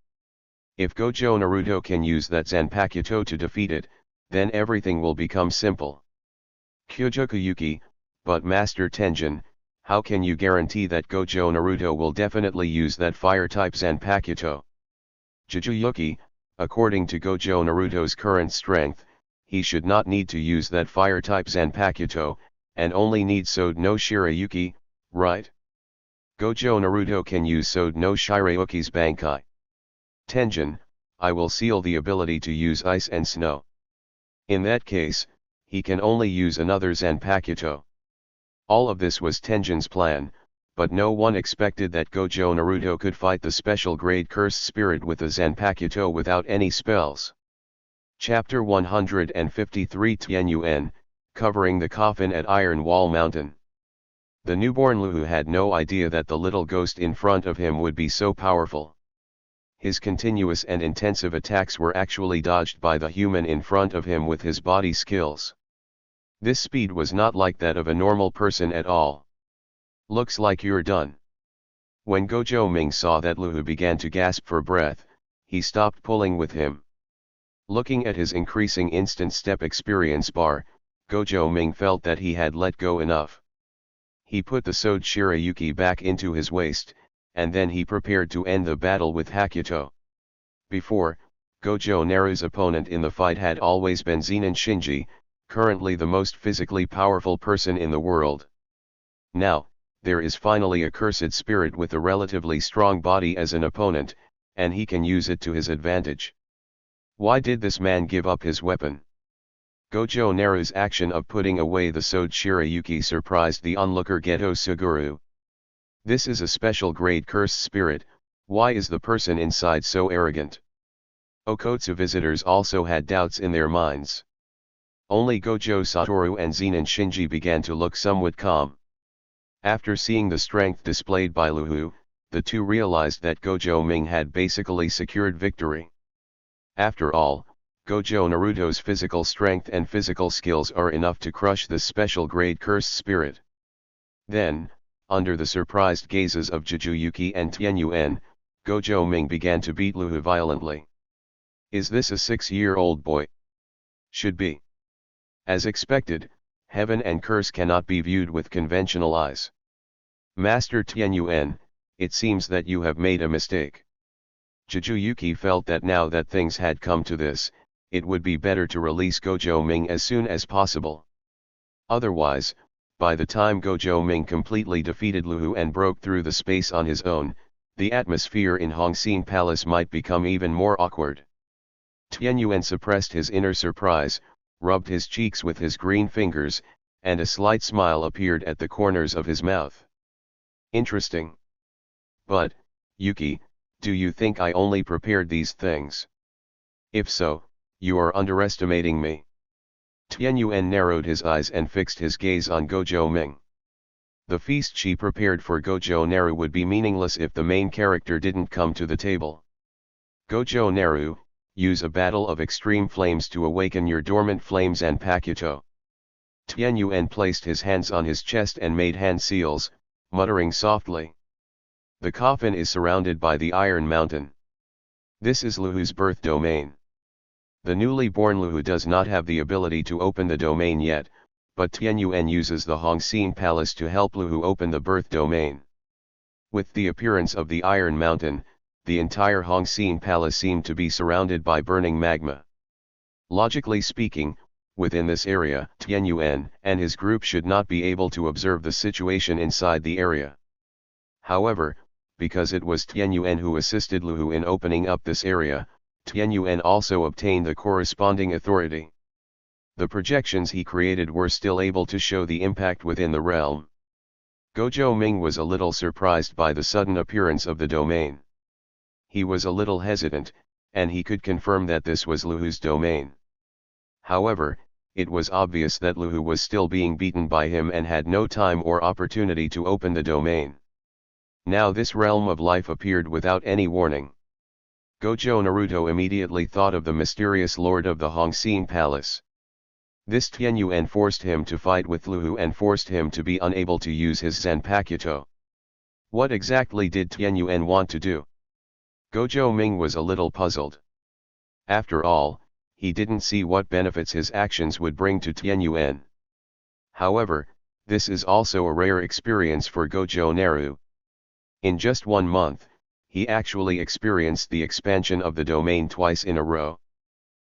If Gojo Naruto can use that Zanpakuto to defeat it, then everything will become simple. Kyojoku Yuki, but Master Tenjin, how can you guarantee that Gojo Naruto will definitely use that fire-type Zanpakuto? Jujutsu, according to Gojo Naruto's current strength, he should not need to use that fire-type Zanpakuto, and only need Sode no Shirayuki, right? Gojo Naruto can use Sode no Shirayuki's Bankai. Tenjin, I will seal the ability to use ice and snow. In that case, he can only use another Zanpakuto. All of this was Tenjin's plan, but no one expected that Gojo Naruto could fight the special grade cursed spirit with the Zanpakuto without any spells. Chapter 153 Tianyuan, covering the coffin at Iron Wall Mountain. The newborn Luhu had no idea that the little ghost in front of him would be so powerful. His continuous and intensive attacks were actually dodged by the human in front of him with his body skills. This speed was not like that of a normal person at all. Looks like you're done. When Gojo Ming saw that Luhu began to gasp for breath, he stopped pulling with him. Looking at his increasing instant step experience bar, Gojo Ming felt that he had let go enough. He put the Sode Shirayuki back into his waist, and then he prepared to end the battle with Hakuto. Before, Gojo Naru's opponent in the fight had always been Zenin Shinji, currently the most physically powerful person in the world. Now, there is finally a cursed spirit with a relatively strong body as an opponent, and he can use it to his advantage. Why did this man give up his weapon? Gojo Naru's action of putting away the Sode Shirayuki surprised the onlooker Geto Suguru. This is a special grade cursed spirit, why is the person inside so arrogant? Okotsu visitors also had doubts in their minds. Only Gojo Satoru and Zenin Shinji began to look somewhat calm. After seeing the strength displayed by Luhu, the two realized that Gojo Ming had basically secured victory. After all, Gojo Naruto's physical strength and physical skills are enough to crush this special grade cursed spirit. Then, under the surprised gazes of Jujutsu and Tianyuan, Gojo Ming began to beat Luhu violently. Is this a 6-year-old boy? Should be. As expected, heaven and curse cannot be viewed with conventional eyes. Master Tianyuan, it seems that you have made a mistake. Jujutsu felt that now that things had come to this, it would be better to release Gojo Ming as soon as possible. Otherwise, by the time Gojo Ming completely defeated Luhu and broke through the space on his own, the atmosphere in Hongxin Palace might become even more awkward. Tianyuan suppressed his inner surprise, rubbed his cheeks with his green fingers, and a slight smile appeared at the corners of his mouth. Interesting. But, Yuki, do you think I only prepared these things? If so, you are underestimating me. Tianyuan narrowed his eyes and fixed his gaze on Gojo Ming. The feast she prepared for Gojo Naru would be meaningless if the main character didn't come to the table. Gojo Naru, use a battle of extreme flames to awaken your dormant flames and Pakuto. Tianyuan placed his hands on his chest and made hand seals, muttering softly. The coffin is surrounded by the Iron Mountain. This is Luhu's birth domain. The newly born Luhu does not have the ability to open the domain yet, but Tianyuan uses the Hongxin Palace to help Luhu open the birth domain. With the appearance of the Iron Mountain, the entire Hongxin Palace seemed to be surrounded by burning magma. Logically speaking, within this area, Tianyuan and his group should not be able to observe the situation inside the area. However, because it was Tianyuan who assisted Luhu in opening up this area, Tianyuan also obtained the corresponding authority. The projections he created were still able to show the impact within the realm. Gojo Ming was a little surprised by the sudden appearance of the domain. He was a little hesitant, and he could confirm that this was Luhu's domain. However, it was obvious that Luhu was still being beaten by him and had no time or opportunity to open the domain. Now this realm of life appeared without any warning. Gojo Naruto immediately thought of the mysterious lord of the Hongxin Palace. This Tianyuan forced him to fight with Luhu and forced him to be unable to use his Zanpakuto. What exactly did Tianyuan want to do? Gojo Ming was a little puzzled. After all, he didn't see what benefits his actions would bring to Tianyuan. However, this is also a rare experience for Gojo Naru. In just 1 month, he actually experienced the expansion of the domain twice in a row.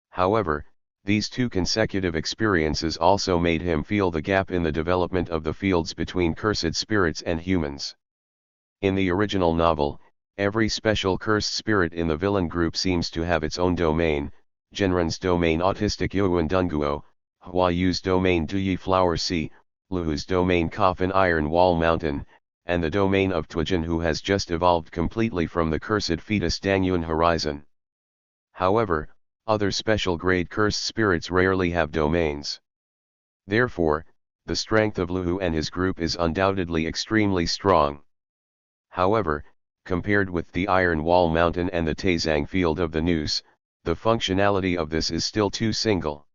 However, these 2 consecutive experiences also made him feel the gap in the development of the fields between cursed spirits and humans. In the original novel, every special cursed spirit in the villain group seems to have its own domain: Genren's domain Autistic Yowen Dunguo, Huayu's domain Duyi Flower Sea, Luhu's domain Coffin Iron Wall Mountain, and the domain of Twajin, who has just evolved completely from the cursed fetus Dangyuan Horizon. However, other special grade cursed spirits rarely have domains. Therefore, the strength of Luhu and his group is undoubtedly extremely strong. However, compared with the Iron Wall Mountain and the Taizang Field of the Noose, the functionality of this is still too single.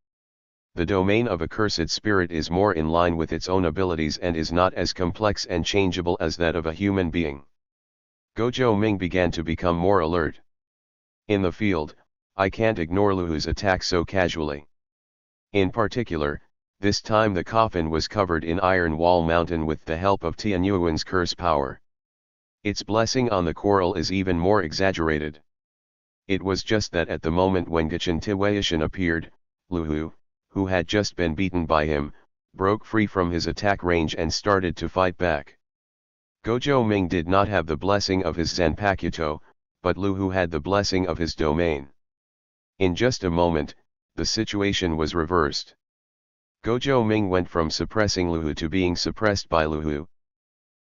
The domain of a cursed spirit is more in line with its own abilities and is not as complex and changeable as that of a human being. Gojo Ming began to become more alert. In the field, I can't ignore Luhu's attack so casually. In particular, this time the coffin was covered in Iron Wall Mountain with the help of Tianyuan's curse power. Its blessing on the coral is even more exaggerated. It was just that at the moment when Gachin Tiwaishan appeared, Luhu, who had just been beaten by him, broke free from his attack range and started to fight back. Gojo Ming did not have the blessing of his Zanpakuto, but Luhu had the blessing of his domain. In just a moment, the situation was reversed. Gojo Ming went from suppressing Luhu to being suppressed by Luhu.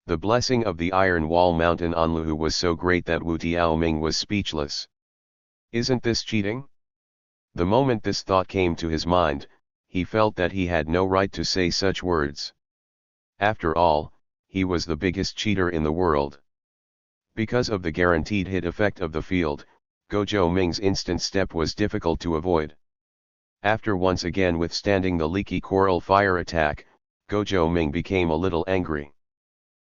The blessing of the Iron Wall Mountain on Luhu was so great that Wu Tiaoming was speechless. Isn't this cheating? The moment this thought came to his mind, he felt that he had no right to say such words. After all, he was the biggest cheater in the world. Because of the guaranteed hit effect of the field, Gojo Ming's instant step was difficult to avoid. After once again withstanding the leaky coral fire attack, Gojo Ming became a little angry.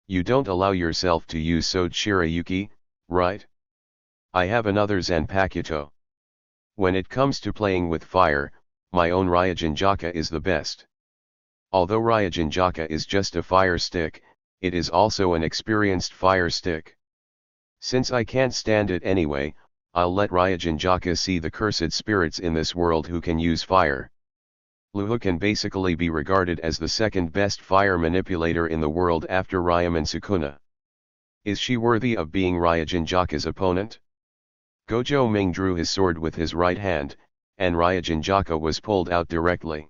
You don't allow yourself to use Sode Shirayuki, right? I have another Zanpakuto. When it comes to playing with fire, my own Ryujinjaka is the best. Although Ryujinjaka is just a fire stick, it is also an experienced fire stick. Since I can't stand it anyway, I'll let Ryujinjaka see the cursed spirits in this world who can use fire. Luhu can basically be regarded as the second best fire manipulator in the world after Ryaman Sukuna. Is she worthy of being Ryujinjaka's opponent? Gojo Ming drew his sword with his right hand, and Ryujinjaka was pulled out directly.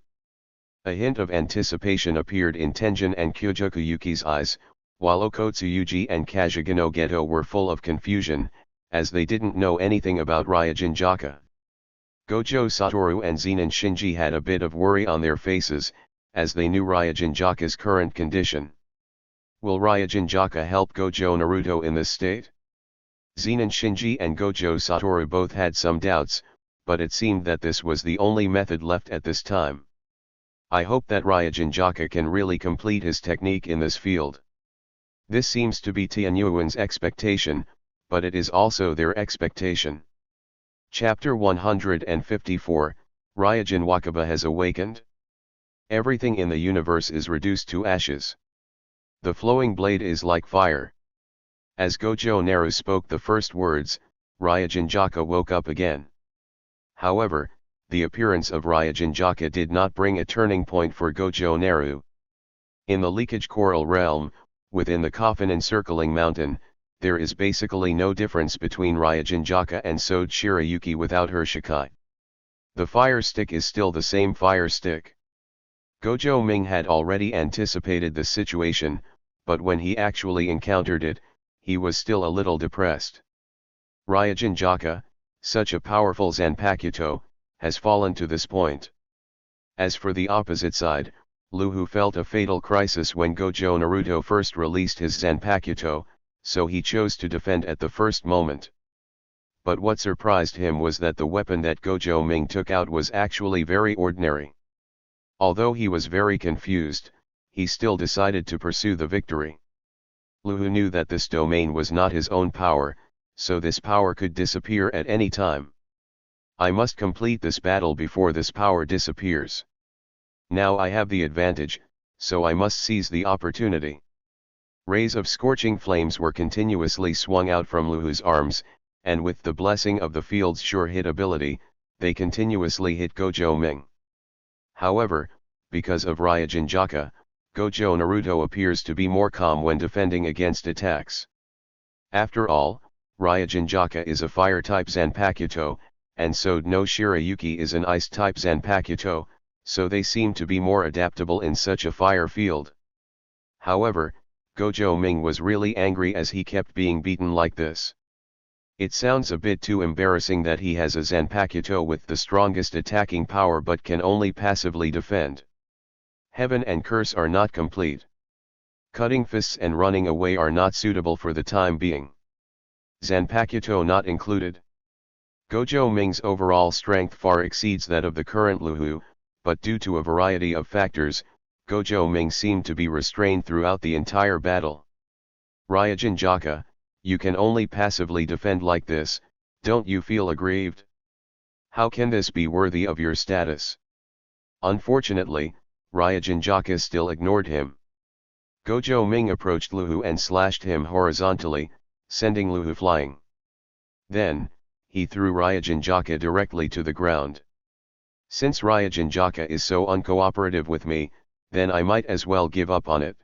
A hint of anticipation appeared in Tenjin and Kyojokuyuki's eyes, while Okotsuyuji and Kazugino Geto were full of confusion, as they didn't know anything about Ryujinjaka. Gojo Satoru and Zenin Shinji had a bit of worry on their faces, as they knew Ryujinjaka's current condition. Will Ryujinjaka help Gojo Naruto in this state? Zenin Shinji and Gojo Satoru both had some doubts, but it seemed that this was the only method left at this time. I hope that Ryujinjaka can really complete his technique in this field. This seems to be Tianyuan's expectation, but it is also their expectation. Chapter 154, Ryujin Wakaba has awakened. Everything in the universe is reduced to ashes. The flowing blade is like fire. As Gojo Naru spoke the first words, Ryujinjaka woke up again. However, the appearance of Ryujinjaka did not bring a turning point for Gojo Naru. In the leakage coral realm, within the coffin encircling mountain, there is basically no difference between Ryujinjaka and Sode Shirayuki without her Shikai. The fire stick is still the same fire stick. Gojo Ming had already anticipated the situation, but when he actually encountered it, he was still a little depressed. Ryujinjaka, such a powerful Zanpakuto, has fallen to this point. As for the opposite side, Luhu felt a fatal crisis when Gojo Naruto first released his Zanpakuto, so he chose to defend at the first moment. But what surprised him was that the weapon that Gojo Ming took out was actually very ordinary. Although he was very confused, he still decided to pursue the victory. Luhu knew that this domain was not his own power, so this power could disappear at any time. I must complete this battle before this power disappears. Now I have the advantage, so I must seize the opportunity. Rays of scorching flames were continuously swung out from Luhu's arms, and with the blessing of the field's sure hit ability, they continuously hit Gojo Ming. However, because of Ryujinjaka, Gojo Naruto appears to be more calm when defending against attacks. After all, Ryujinjaka is a fire-type Zanpakuto, and so no Shirayuki is an ice-type Zanpakuto, so they seem to be more adaptable in such a fire field. However, Gojo Ming was really angry as he kept being beaten like this. It sounds a bit too embarrassing that he has a Zanpakuto with the strongest attacking power but can only passively defend. Heaven and curse are not complete. Cutting fists and running away are not suitable for the time being. Zanpakuto not included. Gojo Ming's overall strength far exceeds that of the current Luhu, but due to a variety of factors, Gojo Ming seemed to be restrained throughout the entire battle. Ryujinjaka, you can only passively defend like this, don't you feel aggrieved? How can this be worthy of your status? Unfortunately, Ryujinjaka still ignored him. Gojo Ming approached Luhu and slashed him horizontally, sending Luhu flying. Then, he threw Ryujinjaka directly to the ground. Since Ryujinjaka is so uncooperative with me, then I might as well give up on it.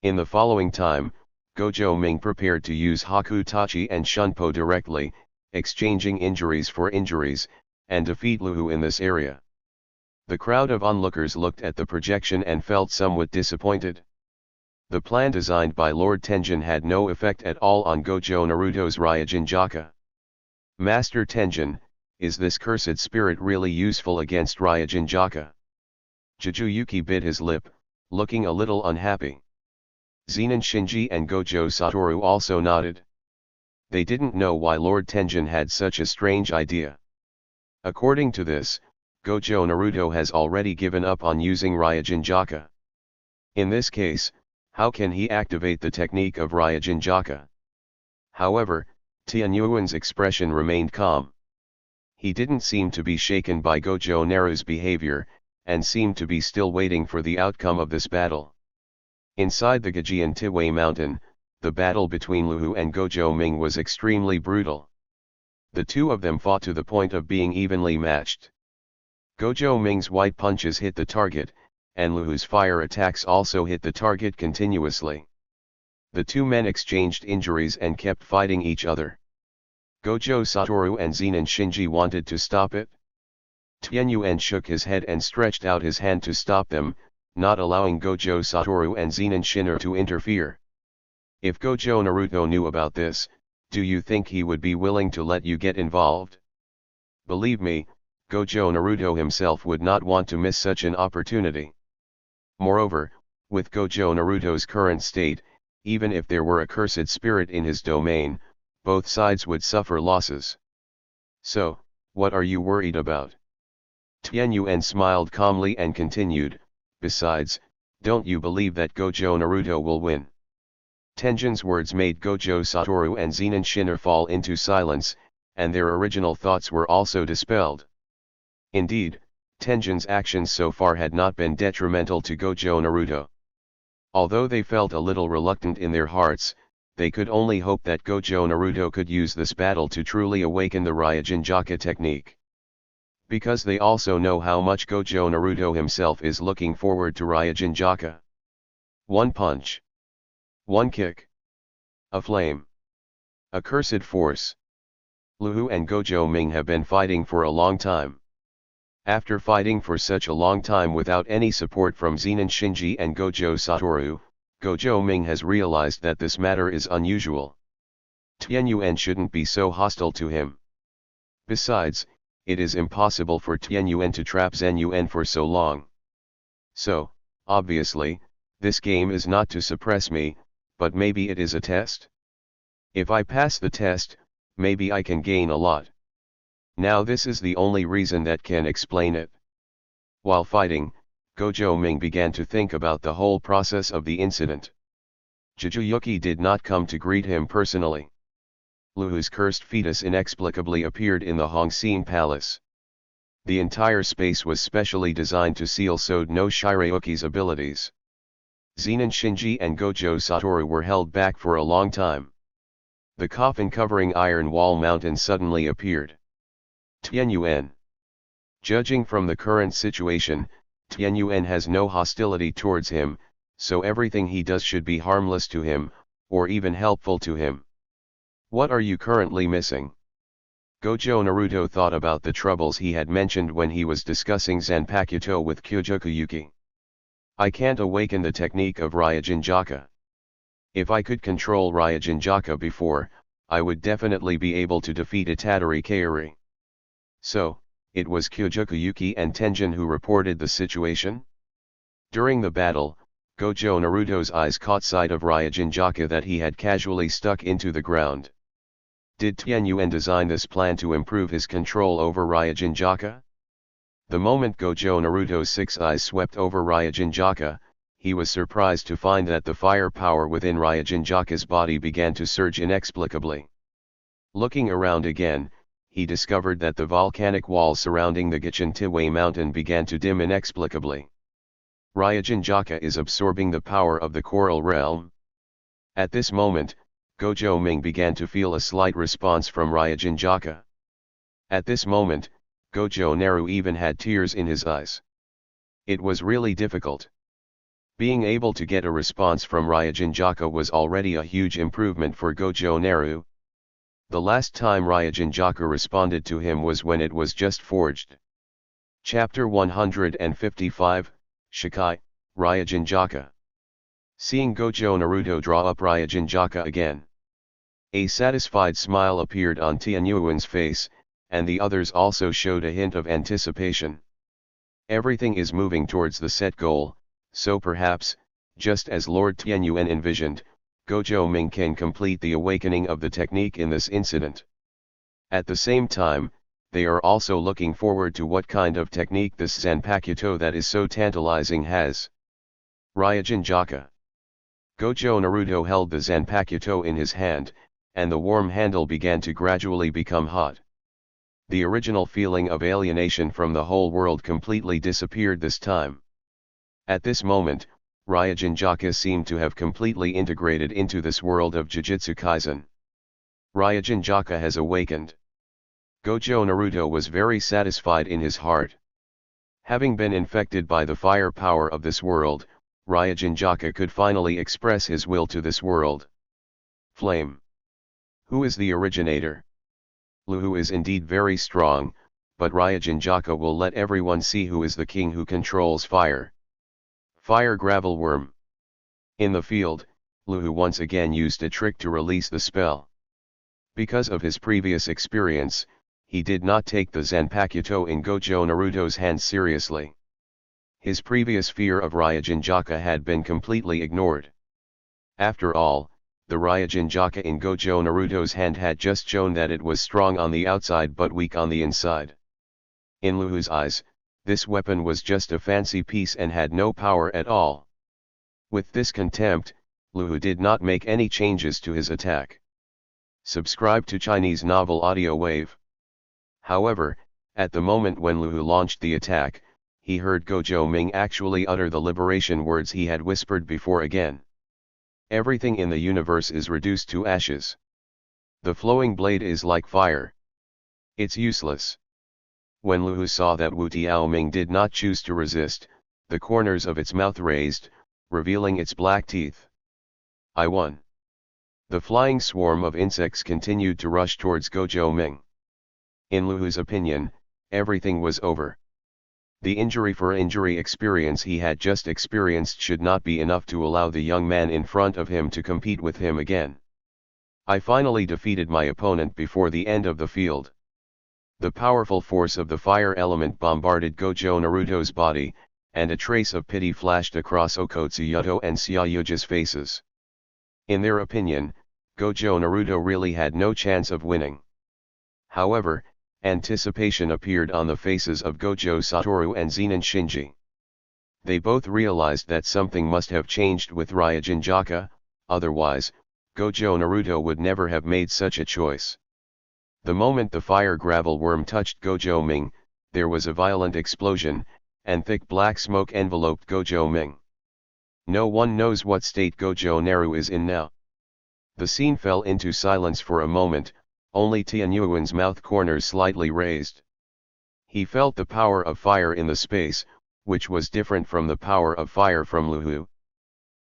In the following time, Gojo Ming prepared to use Hakutachi and Shunpo directly, exchanging injuries for injuries, and defeat Luhu in this area. The crowd of onlookers looked at the projection and felt somewhat disappointed. The plan designed by Lord Tenjin had no effect at all on Gojo Naruto's Ryujinjaka. Master Tenjin, is this cursed spirit really useful against Ryujinjaka? Jujuyuki bit his lip, looking a little unhappy. Zenin Shinji and Gojo Satoru also nodded. They didn't know why Lord Tenjin had such a strange idea. According to this, Gojo Naruto has already given up on using Ryujinjaka. In this case, how can he activate the technique of Ryujinjaka? However, Tianyuan's expression remained calm. He didn't seem to be shaken by Gojo Naru's behavior, and seemed to be still waiting for the outcome of this battle. Inside the Gajian Tiwei mountain, the battle between Luhu and Gojo Ming was extremely brutal. The two of them fought to the point of being evenly matched. Gojo Ming's white punches hit the target, and Luhu's fire attacks also hit the target continuously. The two men exchanged injuries and kept fighting each other. Gojo Satoru and Zenin Shinji wanted to stop it. Tianyuan shook his head and stretched out his hand to stop them, not allowing Gojo Satoru and Zenin Shinji to interfere. If Gojo Naruto knew about this, do you think he would be willing to let you get involved? Believe me, Gojo Naruto himself would not want to miss such an opportunity. Moreover, with Gojo Naruto's current state, even if there were a cursed spirit in his domain, both sides would suffer losses. So, what are you worried about? Tianyuan smiled calmly and continued, besides, don't you believe that Gojo Naruto will win? Tenjin's words made Gojo Satoru and Zenin Shinji fall into silence, and their original thoughts were also dispelled. Indeed, Tenjin's actions so far had not been detrimental to Gojo Naruto. Although they felt a little reluctant in their hearts, they could only hope that Gojo Naruto could use this battle to truly awaken the Ryujinjaka technique. Because they also know how much Gojo Naruto himself is looking forward to Ryujinjaka. One punch. One kick. A flame. A cursed force. Luhu and Gojo Ming have been fighting for a long time. After fighting for such a long time without any support from Zenin Shinji and Gojo Satoru, Gojo Ming has realized that this matter is unusual. Tianyuan shouldn't be so hostile to him. Besides, it is impossible for Tianyuan to trap Zenyuan for so long. So, obviously, this game is not to suppress me, but maybe it is a test? If I pass the test, maybe I can gain a lot. Now this is the only reason that can explain it. While fighting, Gojo Ming began to think about the whole process of the incident. Jujuyuki did not come to greet him personally. Luhu's cursed fetus inexplicably appeared in the Hongxin Palace. The entire space was specially designed to seal Sode no Shirayuki's abilities. Zenin Shinji and Gojo Satoru were held back for a long time. The coffin-covering iron wall mountain suddenly appeared. Tianyuan. Judging from the current situation, Tianyuan has no hostility towards him, so everything he does should be harmless to him, or even helpful to him. What are you currently missing? Gojo Naruto thought about the troubles he had mentioned when he was discussing Zanpakuto with Kyojukuyuki. I can't awaken the technique of Ryujinjaka. If I could control Ryujinjaka before, I would definitely be able to defeat Itadori Kaori. So, it was Kyojukuyuki and Tenjin who reported the situation? During the battle, Gojo Naruto's eyes caught sight of Ryujinjaka that he had casually stuck into the ground. Did Tianyuan design this plan to improve his control over Ryujinjaka? The moment Gojo Naruto's six eyes swept over Ryujinjaka, he was surprised to find that the fire power within Ryujinjaka's body began to surge inexplicably. Looking around again, he discovered that the volcanic walls surrounding the Gichintiwei mountain began to dim inexplicably. Ryujinjaka is absorbing the power of the Coral Realm. At this moment, Gojo Ming began to feel a slight response from Ryujinjaka. At this moment, Gojo Naru even had tears in his eyes. It was really difficult. Being able to get a response from Ryujinjaka was already a huge improvement for Gojo Naru. The last time Ryujinjaka responded to him was when it was just forged. Chapter 155, Shikai, Ryujinjaka. Seeing Gojo Naruto draw up Ryujinjaka again. A satisfied smile appeared on Tianyuan's face, and the others also showed a hint of anticipation. Everything is moving towards the set goal, so perhaps, just as Lord Tianyuan envisioned, Gojo Ming can complete the awakening of the technique in this incident. At the same time, they are also looking forward to what kind of technique this Zanpakuto that is so tantalizing has. Ryujinjaka. Gojo Naruto held the Zanpakuto in his hand, and the warm handle began to gradually become hot. The original feeling of alienation from the whole world completely disappeared this time. At this moment, Ryujinjaka seemed to have completely integrated into this world of Jujutsu Kaisen. Ryujinjaka has awakened. Gojo Naruto was very satisfied in his heart. Having been infected by the fire power of this world, Ryujinjaka could finally express his will to this world. Flame. Who is the originator? Luhu is indeed very strong, but Ryujinjaka will let everyone see who is the king who controls fire. Fire Gravel Worm. In the field, Luhu once again used a trick to release the spell. Because of his previous experience, he did not take the Zanpakuto in Gojo Naruto's hands seriously. His previous fear of Ryujinjaka had been completely ignored. After all, the Ryujinjaka in Gojo Naruto's hand had just shown that it was strong on the outside but weak on the inside. In Luhu's eyes, this weapon was just a fancy piece and had no power at all. With this contempt, Luhu did not make any changes to his attack. Subscribe to Chinese Novel Audio Wave. However, at the moment when Luhu launched the attack, he heard Gojo Ming actually utter the liberation words he had whispered before again. Everything in the universe is reduced to ashes. The flowing blade is like fire. It's useless. When Luhu saw that Wu Tiaoming did not choose to resist, the corners of its mouth raised, revealing its black teeth. I won. The flying swarm of insects continued to rush towards Gojo Ming. In Luhu's opinion, everything was over. The injury-for-injury experience he had just experienced should not be enough to allow the young man in front of him to compete with him again. I finally defeated my opponent before the end of the field. The powerful force of the fire element bombarded Gojo Naruto's body, and a trace of pity flashed across Okotsuyoto and Saiyuja's faces. In their opinion, Gojo Naruto really had no chance of winning. However, anticipation appeared on the faces of Gojo Satoru and Zenin Shinji. They both realized that something must have changed with Ryujinjaka, otherwise, Gojo Naruto would never have made such a choice. The moment the fire gravel worm touched Gojo Ming, there was a violent explosion, and thick black smoke enveloped Gojo Ming. No one knows what state Gojo Naru is in now. The scene fell into silence for a moment, only Tianyuan's mouth corners slightly raised. He felt the power of fire in the space, which was different from the power of fire from Luhu.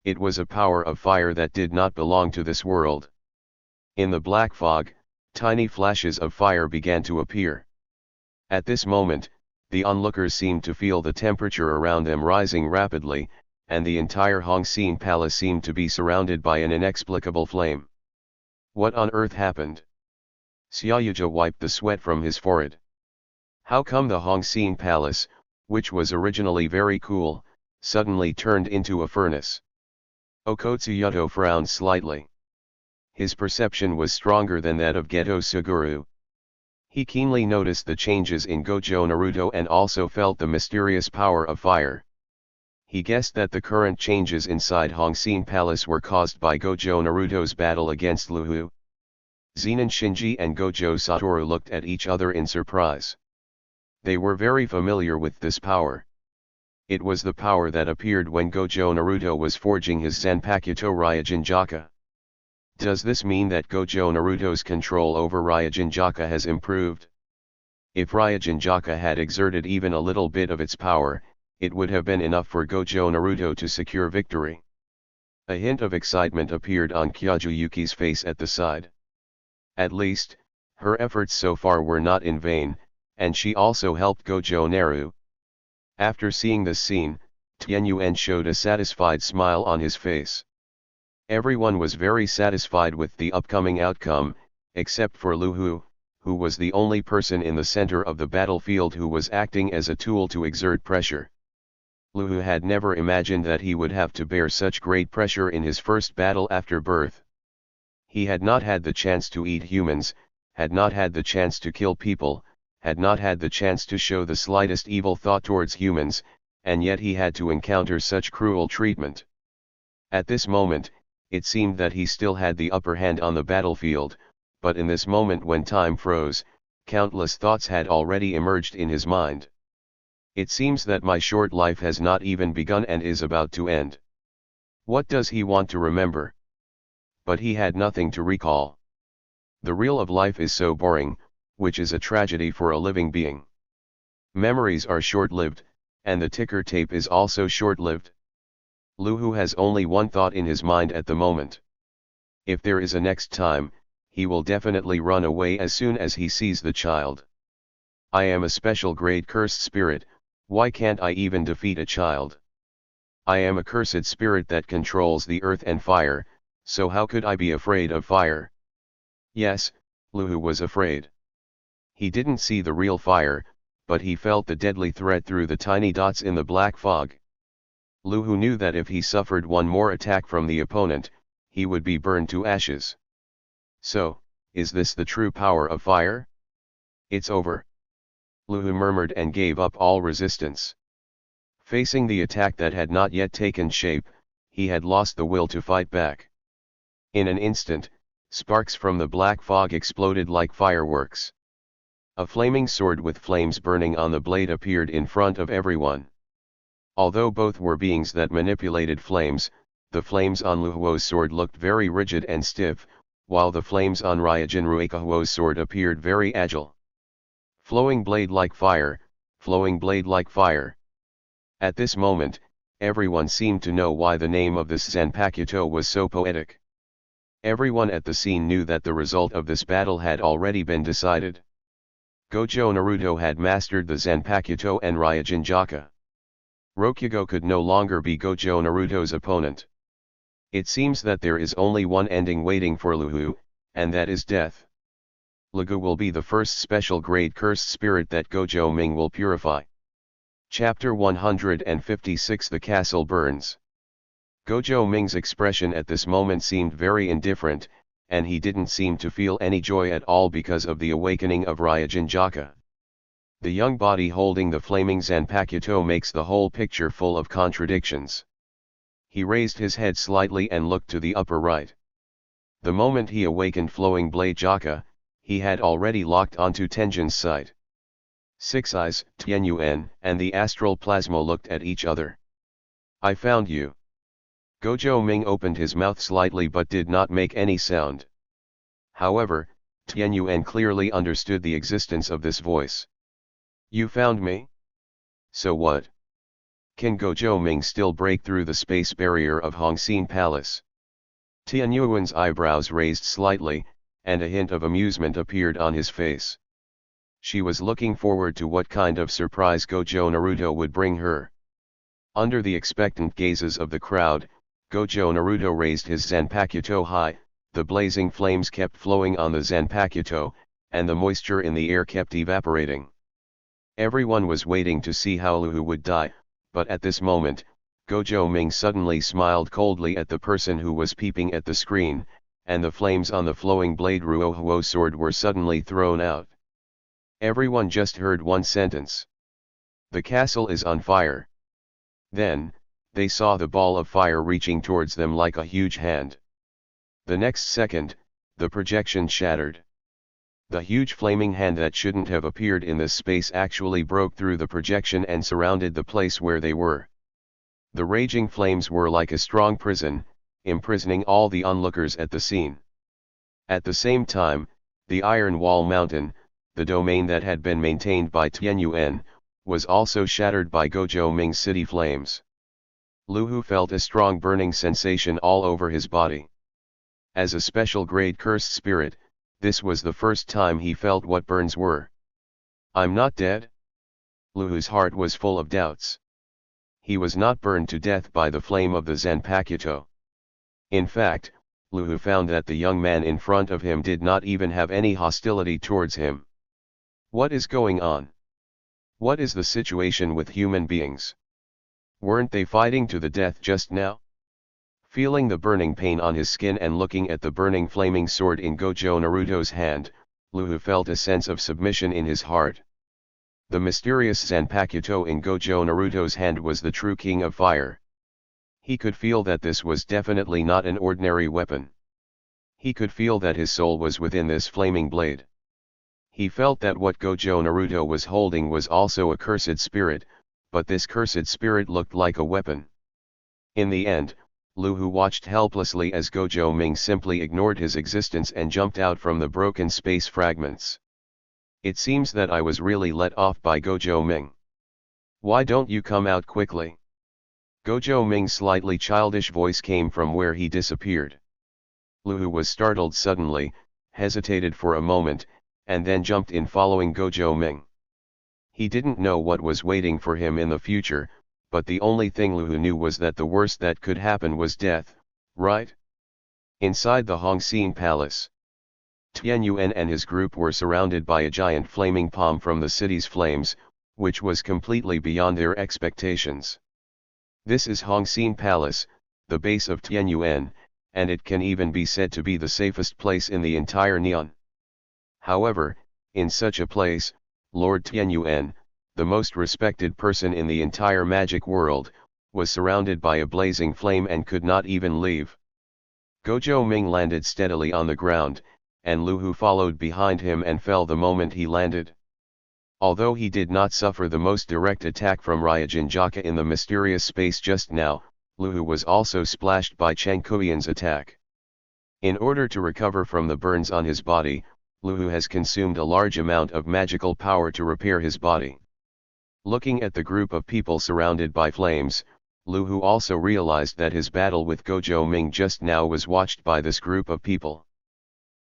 It was a power of fire that did not belong to this world. In the black fog, tiny flashes of fire began to appear. At this moment, the onlookers seemed to feel the temperature around them rising rapidly, and the entire Hongxin Palace seemed to be surrounded by an inexplicable flame. What on earth happened? Xiaoyuja wiped the sweat from his forehead. How come the Hongxin Palace, which was originally very cool, suddenly turned into a furnace? Okotsuyoto frowned slightly. His perception was stronger than that of Geto Suguru. He keenly noticed the changes in Gojo Naruto and also felt the mysterious power of fire. He guessed that the current changes inside Hongxin Palace were caused by Gojo Naruto's battle against Luhu. Zenin Shinji and Gojo Satoru looked at each other in surprise. They were very familiar with this power. It was the power that appeared when Gojo Naruto was forging his Zanpakuto Ryujinjaka. Does this mean that Gojo Naruto's control over Ryujinjaka has improved? If Ryujinjaka had exerted even a little bit of its power, it would have been enough for Gojo Naruto to secure victory. A hint of excitement appeared on Kyaju Yuki's face at the side. At least, her efforts so far were not in vain, and she also helped Gojo Naru. After seeing this scene, Tianyuan showed a satisfied smile on his face. Everyone was very satisfied with the upcoming outcome, except for Luhu, who was the only person in the center of the battlefield who was acting as a tool to exert pressure. Luhu had never imagined that he would have to bear such great pressure in his first battle after birth. He had not had the chance to eat humans, had not had the chance to kill people, had not had the chance to show the slightest evil thought towards humans, and yet he had to encounter such cruel treatment. At this moment, it seemed that he still had the upper hand on the battlefield, but in this moment when time froze, countless thoughts had already emerged in his mind. It seems that my short life has not even begun and is about to end. What does he want to remember? But he had nothing to recall. The real of life is so boring, which is a tragedy for a living being. Memories are short-lived, and the ticker tape is also short-lived. Luhu has only one thought in his mind at the moment. If there is a next time, he will definitely run away as soon as he sees the child. I am a special grade cursed spirit, why can't I even defeat a child? I am a cursed spirit that controls the earth and fire, so how could I be afraid of fire? Yes, Luhu was afraid. He didn't see the real fire, but he felt the deadly threat through the tiny dots in the black fog. Luhu knew that if he suffered one more attack from the opponent, he would be burned to ashes. So, is this the true power of fire? It's over. Luhu murmured and gave up all resistance. Facing the attack that had not yet taken shape, he had lost the will to fight back. In an instant, sparks from the black fog exploded like fireworks. A flaming sword with flames burning on the blade appeared in front of everyone. Although both were beings that manipulated flames, the flames on Luhuo's sword looked very rigid and stiff, while the flames on Ryujin Ruikahuo's sword appeared very agile. Flowing blade like fire, flowing blade like fire. At this moment, everyone seemed to know why the name of this Zanpakuto was so poetic. Everyone at the scene knew that the result of this battle had already been decided. Gojo Naruto had mastered the Zanpakuto and Ryujinjaka. Rokugo could no longer be Gojo Naruto's opponent. It seems that there is only one ending waiting for Luhu, and that is death. Luhu will be the first special grade cursed spirit that Gojo Ming will purify. Chapter 156 The Castle Burns. Gojo Ming's expression at this moment seemed very indifferent, and he didn't seem to feel any joy at all because of the awakening of Ryujinjaka. The young body holding the flaming Zanpakuto makes the whole picture full of contradictions. He raised his head slightly and looked to the upper right. The moment he awakened Flowing Blade Jaka, he had already locked onto Tenjin's sight. Six Eyes, Tianyuan, and the astral plasma looked at each other. I found you. Gojo Ming opened his mouth slightly but did not make any sound. However, Tianyuan clearly understood the existence of this voice. You found me? So what? Can Gojo Ming still break through the space barrier of Hongxin Palace? Tianyuan's eyebrows raised slightly, and a hint of amusement appeared on his face. She was looking forward to what kind of surprise Gojo Naruto would bring her. Under the expectant gazes of the crowd, Gojo Naruto raised his Zanpakuto high, the blazing flames kept flowing on the Zanpakuto, and the moisture in the air kept evaporating. Everyone was waiting to see how Luhu would die, but at this moment, Gojo Ming suddenly smiled coldly at the person who was peeping at the screen, and the flames on the flowing blade Ruohuo sword were suddenly thrown out. Everyone just heard one sentence. The castle is on fire. Then, they saw the ball of fire reaching towards them like a huge hand. The next second, the projection shattered. The huge flaming hand that shouldn't have appeared in this space actually broke through the projection and surrounded the place where they were. The raging flames were like a strong prison, imprisoning all the onlookers at the scene. At the same time, the Iron Wall Mountain, the domain that had been maintained by Tianyuan, was also shattered by Gojo Ming's city flames. Luhu felt a strong burning sensation all over his body. As a special grade cursed spirit, this was the first time he felt what burns were. I'm not dead? Luhu's heart was full of doubts. He was not burned to death by the flame of the Zanpakuto. In fact, Luhu found that the young man in front of him did not even have any hostility towards him. What is going on? What is the situation with human beings? Weren't they fighting to the death just now? Feeling the burning pain on his skin and looking at the burning flaming sword in Gojo Naruto's hand, Luhu felt a sense of submission in his heart. The mysterious Zanpakuto in Gojo Naruto's hand was the true king of fire. He could feel that this was definitely not an ordinary weapon. He could feel that his soul was within this flaming blade. He felt that what Gojo Naruto was holding was also a cursed spirit, but this cursed spirit looked like a weapon. In the end, Luhu watched helplessly as Gojo Ming simply ignored his existence and jumped out from the broken space fragments. It seems that I was really let off by Gojo Ming. Why don't you come out quickly? Gojo Ming's slightly childish voice came from where he disappeared. Luhu was startled suddenly, hesitated for a moment, and then jumped in following Gojo Ming. He didn't know what was waiting for him in the future, but the only thing Luhu knew was that the worst that could happen was death, right? Inside the Hongxin Palace, Tianyuan and his group were surrounded by a giant flaming palm from the city's flames, which was completely beyond their expectations. This is Hongxin Palace, the base of Tianyuan, and it can even be said to be the safest place in the entire Neon. However, in such a place, Lord Tianyuan, the most respected person in the entire magic world, was surrounded by a blazing flame and could not even leave. Gojo Ming landed steadily on the ground, and Luhu followed behind him and fell the moment he landed. Although he did not suffer the most direct attack from Ryujin Jaka in the mysterious space just now, Luhu was also splashed by Cheng Kuian's attack. In order to recover from the burns on his body, Luhu has consumed a large amount of magical power to repair his body. Looking at the group of people surrounded by flames, Luhu also realized that his battle with Gojo Ming just now was watched by this group of people.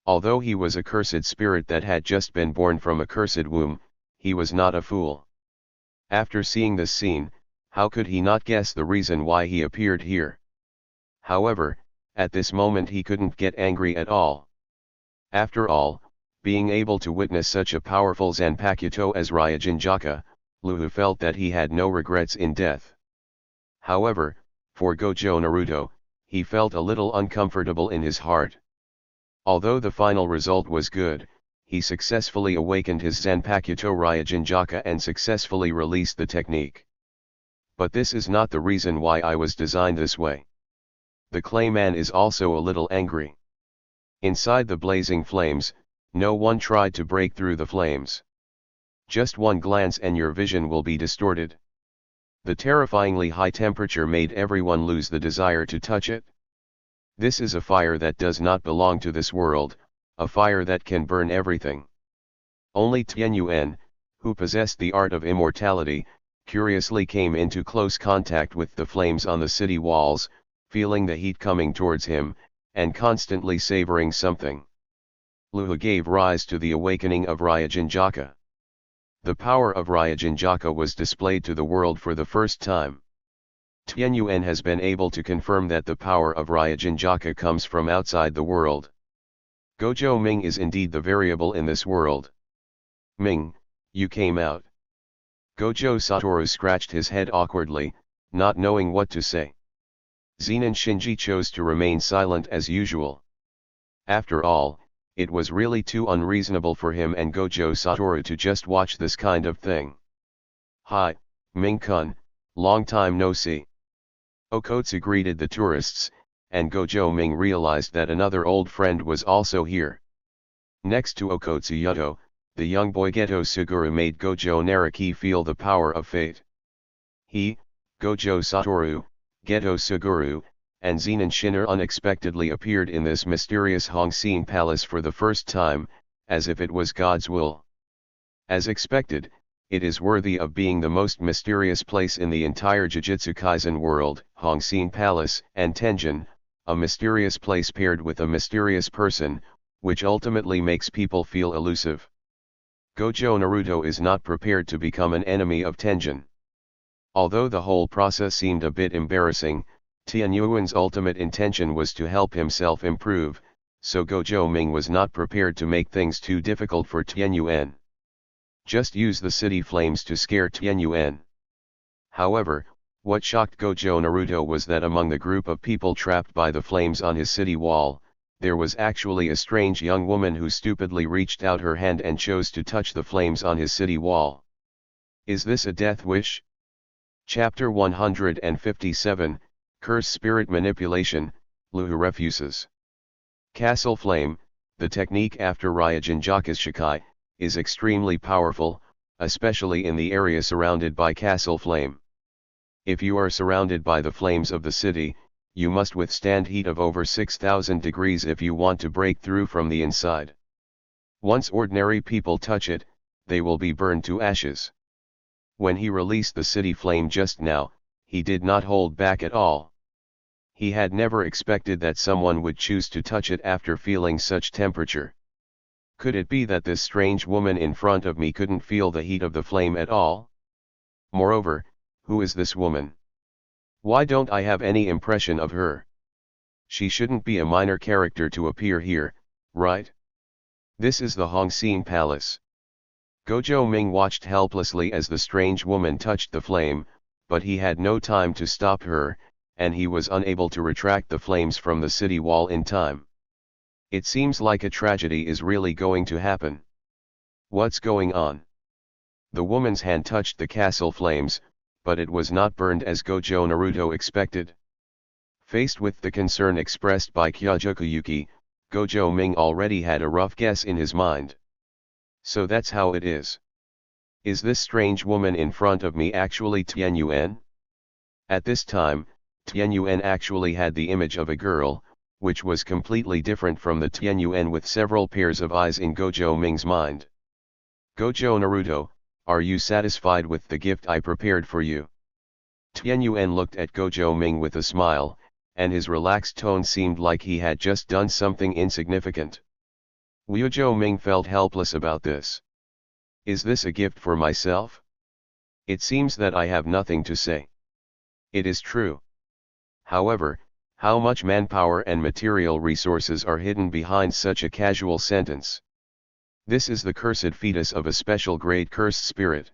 Although he was a cursed spirit that had just been born from a cursed womb, he was not a fool. After seeing this scene, how could he not guess the reason why he appeared here? However, at this moment he couldn't get angry at all. After all, being able to witness such a powerful Zanpakuto as Ryujin Jaka, Luhu felt that he had no regrets in death. However, for Gojo Naruto, he felt a little uncomfortable in his heart. Although the final result was good, he successfully awakened his Zanpakuto Ryujin Jaka and successfully released the technique. But this is not the reason why I was designed this way. The Clayman is also a little angry. Inside the blazing flames, no one tried to break through the flames. Just one glance and your vision will be distorted. The terrifyingly high temperature made everyone lose the desire to touch it. This is a fire that does not belong to this world, a fire that can burn everything. Only Tianyuan, who possessed the art of immortality, curiously came into close contact with the flames on the city walls, feeling the heat coming towards him, and constantly savoring something. Luhu gave rise to the awakening of Ryujinjaka. The power of Ryujinjaka was displayed to the world for the first time. Tianyuan has been able to confirm that the power of Ryujinjaka comes from outside the world. Gojo Ming is indeed the variable in this world. Ming, you came out. Gojo Satoru scratched his head awkwardly, not knowing what to say. Zenin Shinji chose to remain silent as usual. After all, it was really too unreasonable for him and Gojo Satoru to just watch this kind of thing. Hi, Ming-kun, long time no see. Okotsu greeted the tourists, and Gojo Ming realized that another old friend was also here. Next to Okotsu Yuto, the young boy Geto Suguru made Gojo Naruki feel the power of fate. He, Gojo Satoru, Geto Suguru, and Zenin Shinner unexpectedly appeared in this mysterious Hongxin palace for the first time, as if it was God's will. As expected, it is worthy of being the most mysterious place in the entire Jujutsu Kaisen world. Hongxin Palace and Tenjin, a mysterious place paired with a mysterious person, which ultimately makes people feel elusive. Gojo Naruto is not prepared to become an enemy of Tenjin. Although the whole process seemed a bit embarrassing, Tianyuan's ultimate intention was to help himself improve, so Gojo Ming was not prepared to make things too difficult for Tianyuan. Just use the city flames to scare Tianyuan. However, what shocked Gojo Naruto was that among the group of people trapped by the flames on his city wall, there was actually a strange young woman who stupidly reached out her hand and chose to touch the flames on his city wall. Is this a death wish? Chapter 157, Curse Spirit Manipulation, Luhu refuses. Castle Flame, the technique after Ryujinjaka's Shikai, is extremely powerful, especially in the area surrounded by Castle Flame. If you are surrounded by the flames of the city, you must withstand heat of over 6,000 degrees if you want to break through from the inside. Once ordinary people touch it, they will be burned to ashes. When he released the city flame just now, he did not hold back at all. He had never expected that someone would choose to touch it after feeling such temperature. Could it be that this strange woman in front of me couldn't feel the heat of the flame at all? Moreover, who is this woman? Why don't I have any impression of her? She shouldn't be a minor character to appear here, right? This is the Hongxin Palace. Gojo Ming watched helplessly as the strange woman touched the flame, but he had no time to stop her, and he was unable to retract the flames from the city wall in time. It seems like a tragedy is really going to happen. What's going on? The woman's hand touched the castle flames, but it was not burned as Gojo Naruto expected. Faced with the concern expressed by Kyojukuyuki, Gojo Ming already had a rough guess in his mind. So that's how it is. Is this strange woman in front of me actually Tianyuan? At this time, Tianyuan actually had the image of a girl, which was completely different from the Tianyuan with several pairs of eyes in Gojo Ming's mind. Gojo Naruto, are you satisfied with the gift I prepared for you? Tianyuan looked at Gojo Ming with a smile, and his relaxed tone seemed like he had just done something insignificant. Gojo Ming felt helpless about this. Is this a gift for myself? It seems that I have nothing to say. It is true. However, how much manpower and material resources are hidden behind such a casual sentence? This is the cursed fetus of a special grade cursed spirit.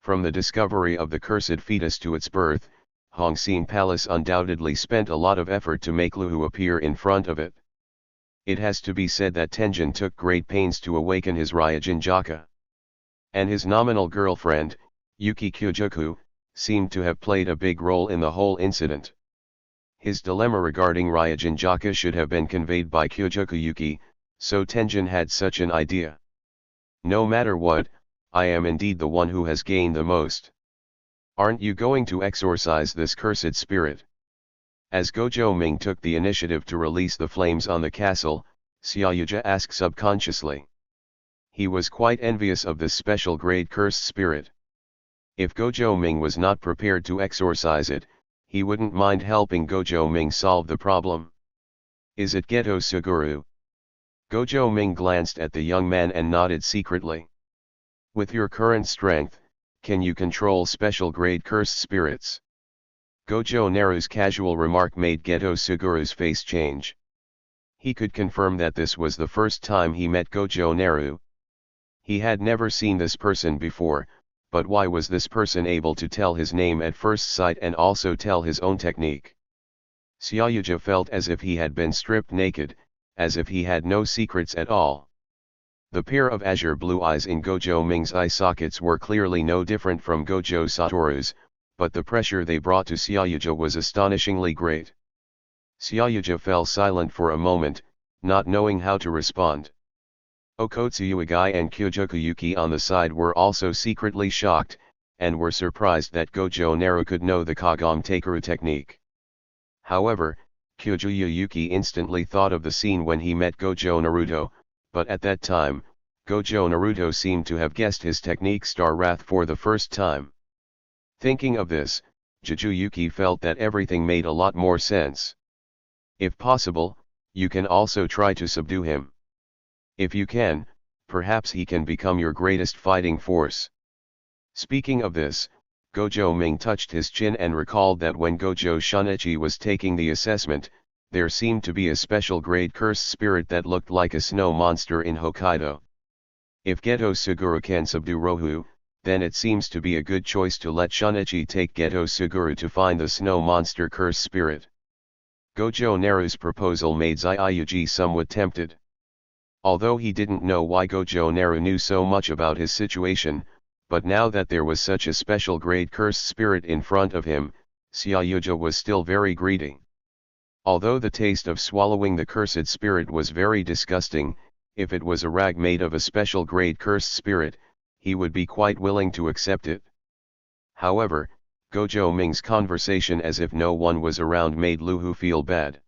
From the discovery of the cursed fetus to its birth, Hongxin Palace undoubtedly spent a lot of effort to make Luhu appear in front of it. It has to be said that Tenjin took great pains to awaken his Ryujinjaka. And his nominal girlfriend, Yuki Kyojoku, seemed to have played a big role in the whole incident. His dilemma regarding Ryujinjaka should have been conveyed by Kyojokuyuki, so Tenjin had such an idea. No matter what, I am indeed the one who has gained the most. Aren't you going to exorcise this cursed spirit? As Gojo Ming took the initiative to release the flames on the castle, Xiaoyuja asked subconsciously. He was quite envious of this special grade cursed spirit. If Gojo Ming was not prepared to exorcise it, he wouldn't mind helping Gojo Ming solve the problem. Is it Gojo Satoru? Gojo Ming glanced at the young man and nodded secretly. With your current strength, can you control special grade cursed spirits? Gojo Naru's casual remark made Gojo Satoru's face change. He could confirm that this was the first time he met Gojo Naru. He had never seen this person before, but why was this person able to tell his name at first sight and also tell his own technique? Xiaoyuja felt as if he had been stripped naked, as if he had no secrets at all. The pair of azure blue eyes in Gojo Ming's eye sockets were clearly no different from Gojo Satoru's, but the pressure they brought to Xiaoyuja was astonishingly great. Xiaoyuja fell silent for a moment, not knowing how to respond. Okotsuyuigai and Kyojokuyuki on the side were also secretly shocked, and were surprised that Gojo Naru could know the Kagome Takeru technique. However, Kyojokuyuki instantly thought of the scene when he met Gojo Naruto, but at that time, Gojo Naruto seemed to have guessed his technique Star Wrath for the first time. Thinking of this, Jujutsu felt that everything made a lot more sense. If possible, you can also try to subdue him. If you can, perhaps he can become your greatest fighting force. Speaking of this, Gojo Ming touched his chin and recalled that when Gojo Shunichi was taking the assessment, there seemed to be a special grade cursed spirit that looked like a snow monster in Hokkaido. If Gojo Satoru can subdue Rohu, then it seems to be a good choice to let Shunichi take Gojo Satoru to find the snow monster curse spirit. Gojo Naru's proposal made Xiaoyuji somewhat tempted. Although he didn't know why Gojo Naru knew so much about his situation, but now that there was such a special grade cursed spirit in front of him, Xiaoyuja was still very greedy. Although the taste of swallowing the cursed spirit was very disgusting, if it was a rag made of a special grade cursed spirit, he would be quite willing to accept it. However, Gojo Ming's conversation as if no one was around made Luhu feel bad.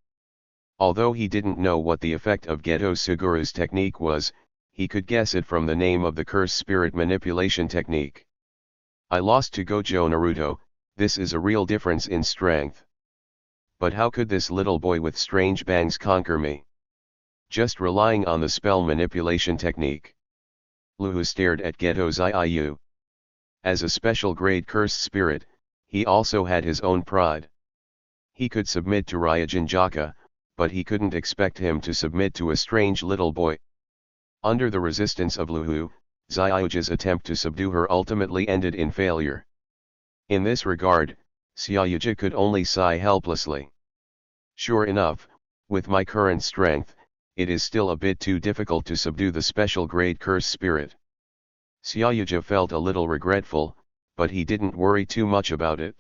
Although he didn't know what the effect of Gojo Satoru's technique was, he could guess it from the name of the curse spirit manipulation technique. I lost to Gojo Naruto, this is a real difference in strength. But how could this little boy with strange bangs conquer me? Just relying on the spell manipulation technique. Luhu stared at Gojo Xiaoyu. As a special grade cursed spirit, he also had his own pride. He could submit to Ryujinjaka, but he couldn't expect him to submit to a strange little boy. Under the resistance of Luhu, Xiaoyuja's attempt to subdue her ultimately ended in failure. In this regard, Xiaoyuja could only sigh helplessly. Sure enough, with my current strength, it is still a bit too difficult to subdue the special grade curse spirit. Xiaoyuja felt a little regretful, but he didn't worry too much about it.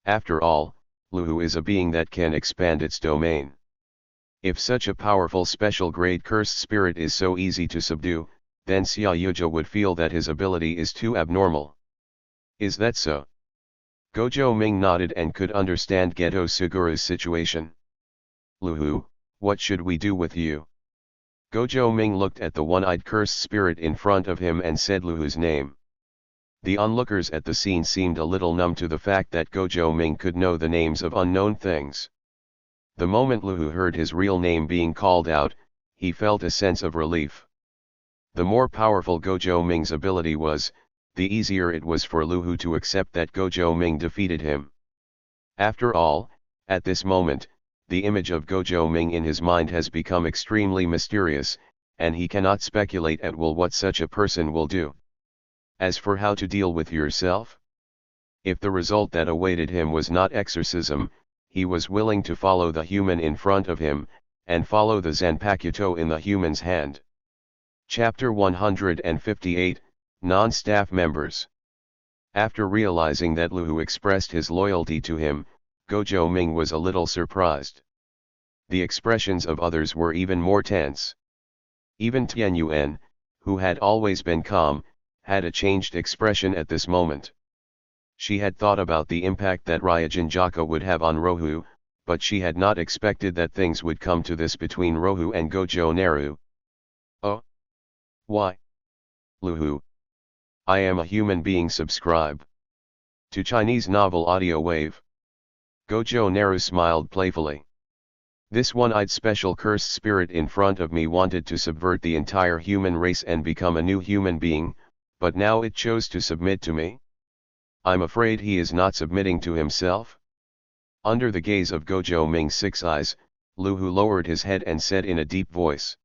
After all, Luhu is a being that can expand its domain. If such a powerful special grade cursed spirit is so easy to subdue, then Xiaoyuja would feel that his ability is too abnormal. Is that so? Gojo Ming nodded and could understand Gojo Satoru's situation. Luhu, what should we do with you? Gojo Ming looked at the one-eyed cursed spirit in front of him and said Luhu's name. The onlookers at the scene seemed a little numb to the fact that Gojo Ming could know the names of unknown things. The moment Luhu heard his real name being called out, he felt a sense of relief. The more powerful Gojo Ming's ability was, the easier it was for Luhu to accept that Gojo Ming defeated him. After all, at this moment, the image of Gojo Ming in his mind has become extremely mysterious, and he cannot speculate at will what such a person will do. As for how to deal with yourself? If the result that awaited him was not exorcism, he was willing to follow the human in front of him, and follow the Zanpakuto in the human's hand. Chapter 158, Non-Staff Members. After realizing that Luhu expressed his loyalty to him, Gojo Ming was a little surprised. The expressions of others were even more tense. Even Tian Yuan, who had always been calm, had a changed expression at this moment. She had thought about the impact that Ryujinjaka would have on Rohu, but she had not expected that things would come to this between Rohu and Gojo Naru. Oh? Why? Luhu. I am a human being. Subscribe to Chinese novel audio wave. Gojo Naru smiled playfully. This one-eyed special cursed spirit in front of me wanted to subvert the entire human race and become a new human being, but now it chose to submit to me? I'm afraid he is not submitting to himself. Under the gaze of Gojo Ming's 6 eyes, Luhu lowered his head and said in a deep voice.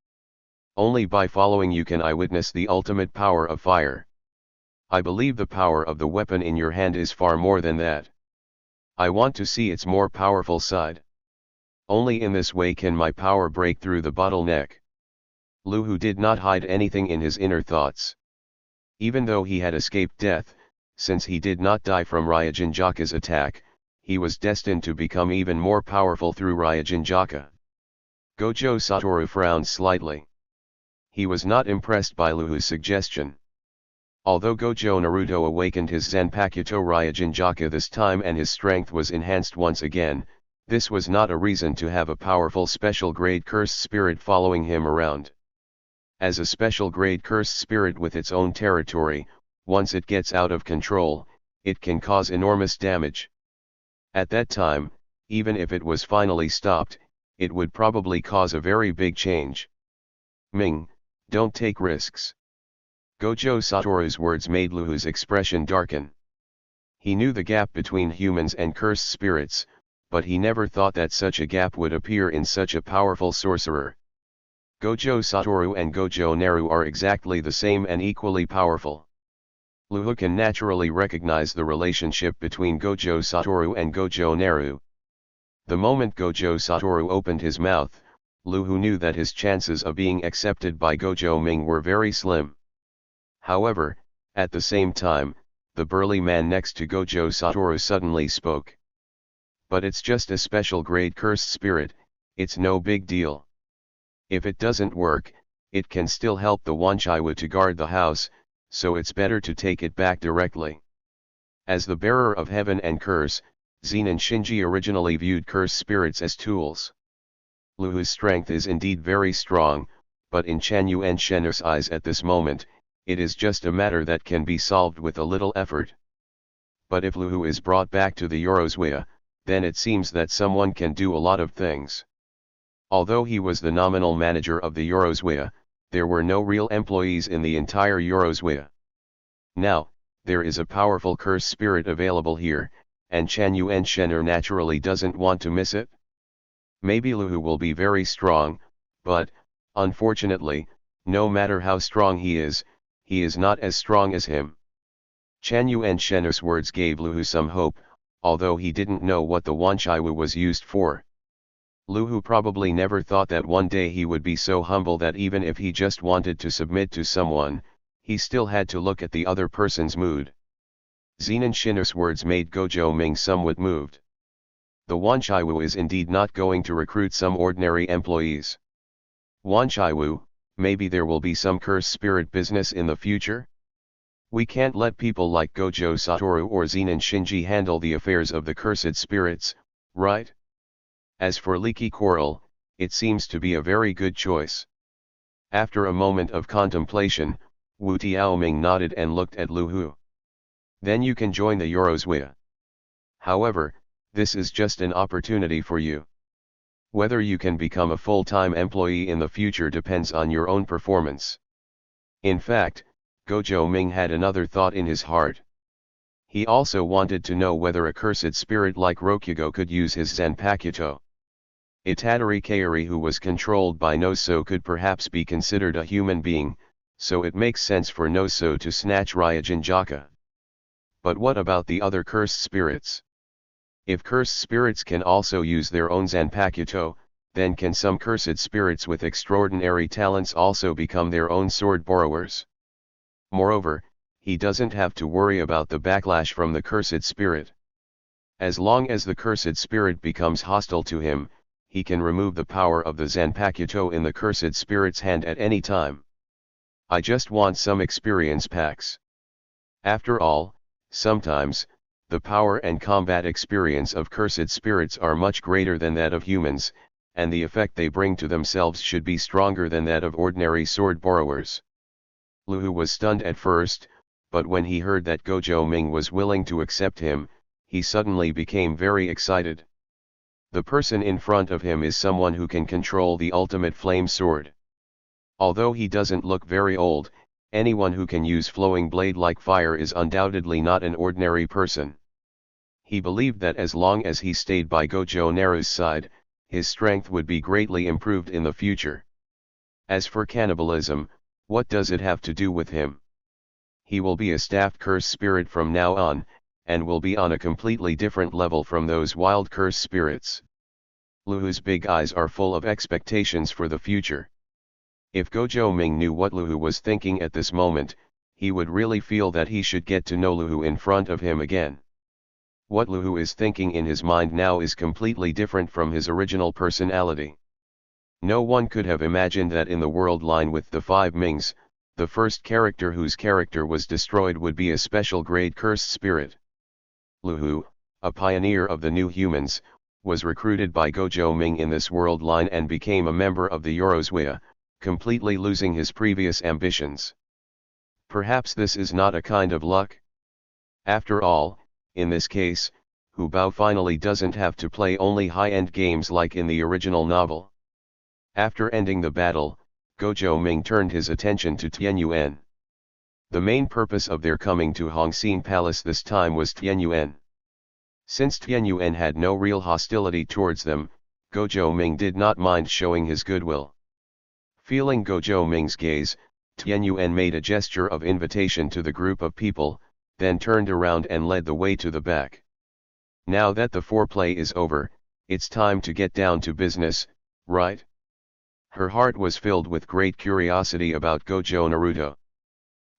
Only by following you can I witness the ultimate power of fire. I believe the power of the weapon in your hand is far more than that. I want to see its more powerful side. Only in this way can my power break through the bottleneck. Luhu did not hide anything in his inner thoughts. Even though he had escaped death, since he did not die from Ryujinjaka's attack, he was destined to become even more powerful through Ryujinjaka. Gojo Satoru frowned slightly. He was not impressed by Luhu's suggestion. Although Gojo Naruto awakened his Zanpakuto Ryujinjaka this time and his strength was enhanced once again, this was not a reason to have a powerful special grade cursed spirit following him around. As a special grade cursed spirit with its own territory, once it gets out of control, it can cause enormous damage. At that time, even if it was finally stopped, it would probably cause a very big change. Ming, don't take risks. Gojo Satoru's words made Luhu's expression darken. He knew the gap between humans and cursed spirits, but he never thought that such a gap would appear in such a powerful sorcerer. Gojo Satoru and Gojo Naru are exactly the same and equally powerful. Luhu can naturally recognize the relationship between Gojo Satoru and Gojo Naru. The moment Gojo Satoru opened his mouth, Luhu knew that his chances of being accepted by Gojo Ming were very slim. However, at the same time, the burly man next to Gojo Satoru suddenly spoke. But it's just a special grade cursed spirit, it's no big deal. If it doesn't work, it can still help the Wanchaiwu to guard the house, so it's better to take it back directly. As the bearer of heaven and curse, Zen and Shinji originally viewed cursed spirits as tools. Luhu's strength is indeed very strong, but in Chanyu and Shen's eyes at this moment, it is just a matter that can be solved with a little effort. But if Luhu is brought back to the Yorozwia, then it seems that someone can do a lot of things. Although he was the nominal manager of the Yorozwia, there were no real employees in the entire Yorozwia. Now, there is a powerful curse spirit available here, and Chanyu and Shen'er naturally doesn't want to miss it. Maybe Luhu will be very strong, but, unfortunately, no matter how strong he is not as strong as him. Chanyu and Shen'er's words gave Luhu some hope, although he didn't know what the Wanchaiwu was used for. Luhu probably never thought that one day he would be so humble that even if he just wanted to submit to someone, he still had to look at the other person's mood. Zenan Shin's words made Gojo Ming somewhat moved. The Wanchaiwu is indeed not going to recruit some ordinary employees. Wanchaiwu, maybe there will be some curse spirit business in the future? We can't let people like Gojo Satoru or Zenan Shinji handle the affairs of the cursed spirits, right? As for Leaky Coral, it seems to be a very good choice. After a moment of contemplation, Wu Tiaoming nodded and looked at Luhu. Then you can join the Yorozwia. However, this is just an opportunity for you. Whether you can become a full-time employee in the future depends on your own performance. In fact, Gojo Ming had another thought in his heart. He also wanted to know whether a cursed spirit like Rokugo could use his Zanpakuto. Itadori Kaori, who was controlled by Noso, could perhaps be considered a human being, so it makes sense for Noso to snatch Ryujinjaka. But what about the other cursed spirits? If cursed spirits can also use their own Zanpakuto, then can some cursed spirits with extraordinary talents also become their own sword borrowers? Moreover, he doesn't have to worry about the backlash from the cursed spirit. As long as the cursed spirit becomes hostile to him, he can remove the power of the Zanpakuto in the cursed spirit's hand at any time. I just want some experience packs. After all, sometimes, the power and combat experience of cursed spirits are much greater than that of humans, and the effect they bring to themselves should be stronger than that of ordinary sword borrowers. Lu Hu was stunned at first, but when he heard that Gojo Ming was willing to accept him, he suddenly became very excited. The person in front of him is someone who can control the ultimate flame sword. Although he doesn't look very old, anyone who can use flowing blade like fire is undoubtedly not an ordinary person. He believed that as long as he stayed by Gojo Naru's side, his strength would be greatly improved in the future. As for cannibalism, what does it have to do with him? He will be a staffed curse spirit from now on, and will be on a completely different level from those wild curse spirits. Lu Hu's big eyes are full of expectations for the future. If Gojo Ming knew what Lu Hu was thinking at this moment, he would really feel that he should get to know Lu Hu in front of him again. What Lu Hu is thinking in his mind now is completely different from his original personality. No one could have imagined that in the world line with the 5 Mings, the first character whose character was destroyed would be a special grade cursed spirit. Lu Hu, a pioneer of the new humans, was recruited by Gojo Ming in this world line and became a member of the Yorozwia, completely losing his previous ambitions. Perhaps this is not a kind of luck? After all, in this case, Hu Bao finally doesn't have to play only high-end games like in the original novel. After ending the battle, Gojo Ming turned his attention to Tianyuan. The main purpose of their coming to Hongxin Palace this time was Tianyuan. Since Tianyuan had no real hostility towards them, Gojo Ming did not mind showing his goodwill. Feeling Gojo Ming's gaze, Tianyuan made a gesture of invitation to the group of people, then turned around and led the way to the back. Now that the foreplay is over, it's time to get down to business, right? Her heart was filled with great curiosity about Gojo Naruto.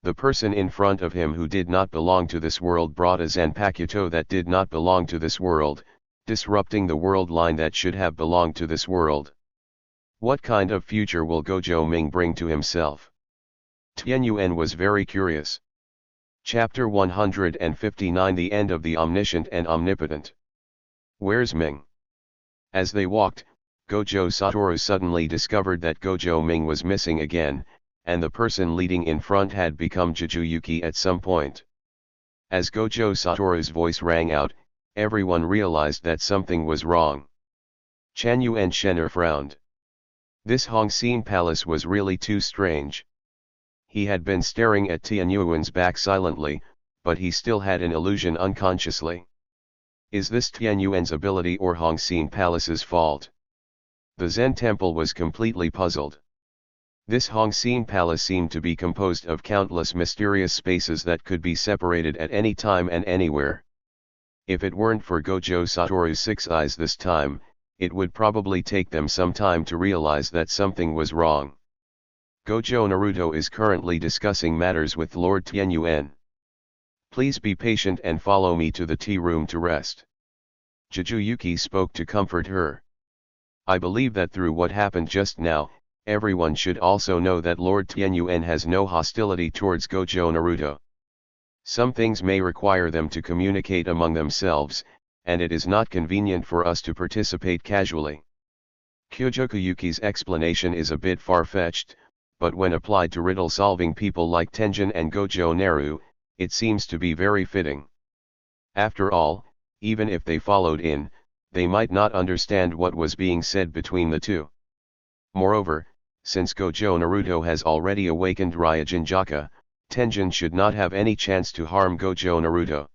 The person in front of him who did not belong to this world brought a Zanpakuto that did not belong to this world, disrupting the world line that should have belonged to this world. What kind of future will Gojo Ming bring to himself? Tianyuan was very curious. Chapter 159 The End of the Omniscient and Omnipotent. Where's Ming? As they walked, Gojo Satoru suddenly discovered that Gojo Ming was missing again, and the person leading in front had become Jujuyuki at some point. As Gojo Satoru's voice rang out, everyone realized that something was wrong. Chanyuan Shen'er frowned. This Hongxin Palace was really too strange. He had been staring at Tianyuan's back silently, but he still had an illusion unconsciously. Is this Tianyuan's ability or Hongxin Palace's fault? The Zen temple was completely puzzled. This Hongxin Palace seemed to be composed of countless mysterious spaces that could be separated at any time and anywhere. If it weren't for Gojo Satoru's 6 eyes this time, it would probably take them some time to realize that something was wrong. Gojo Naruto is currently discussing matters with Lord Tianyuan. Please be patient and follow me to the tea room to rest. Jujuyuki spoke to comfort her. I believe that through what happened just now, everyone should also know that Lord Tianyuan has no hostility towards Gojo Naruto. Some things may require them to communicate among themselves, and it is not convenient for us to participate casually. Kyojokuyuki's explanation is a bit far-fetched, but when applied to riddle-solving people like Tenjin and Gojo Naru, it seems to be very fitting. After all, even if they followed in, they might not understand what was being said between the two. Moreover, since Gojo Naruto has already awakened Ryujinjaka, Tenjin should not have any chance to harm Gojo Naruto.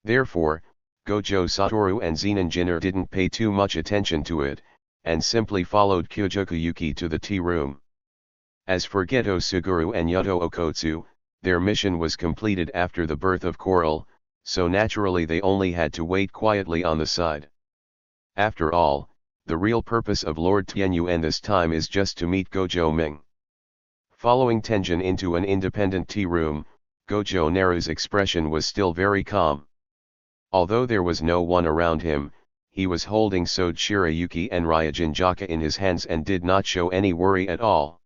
Therefore, Gojo Satoru and Zenonjinner didn't pay too much attention to it, and simply followed Kyojokuyuki to the tea room. As for Geto Suguru and Yuto Okotsu, their mission was completed after the birth of Coral, so naturally they only had to wait quietly on the side. After all, the real purpose of Lord Tianyuan this time is just to meet Gojo Ming. Following Tenjin into an independent tea room, Gojo Naru's expression was still very calm. Although there was no one around him, he was holding Sword Shirayuki and Ryujin Jaka in his hands and did not show any worry at all.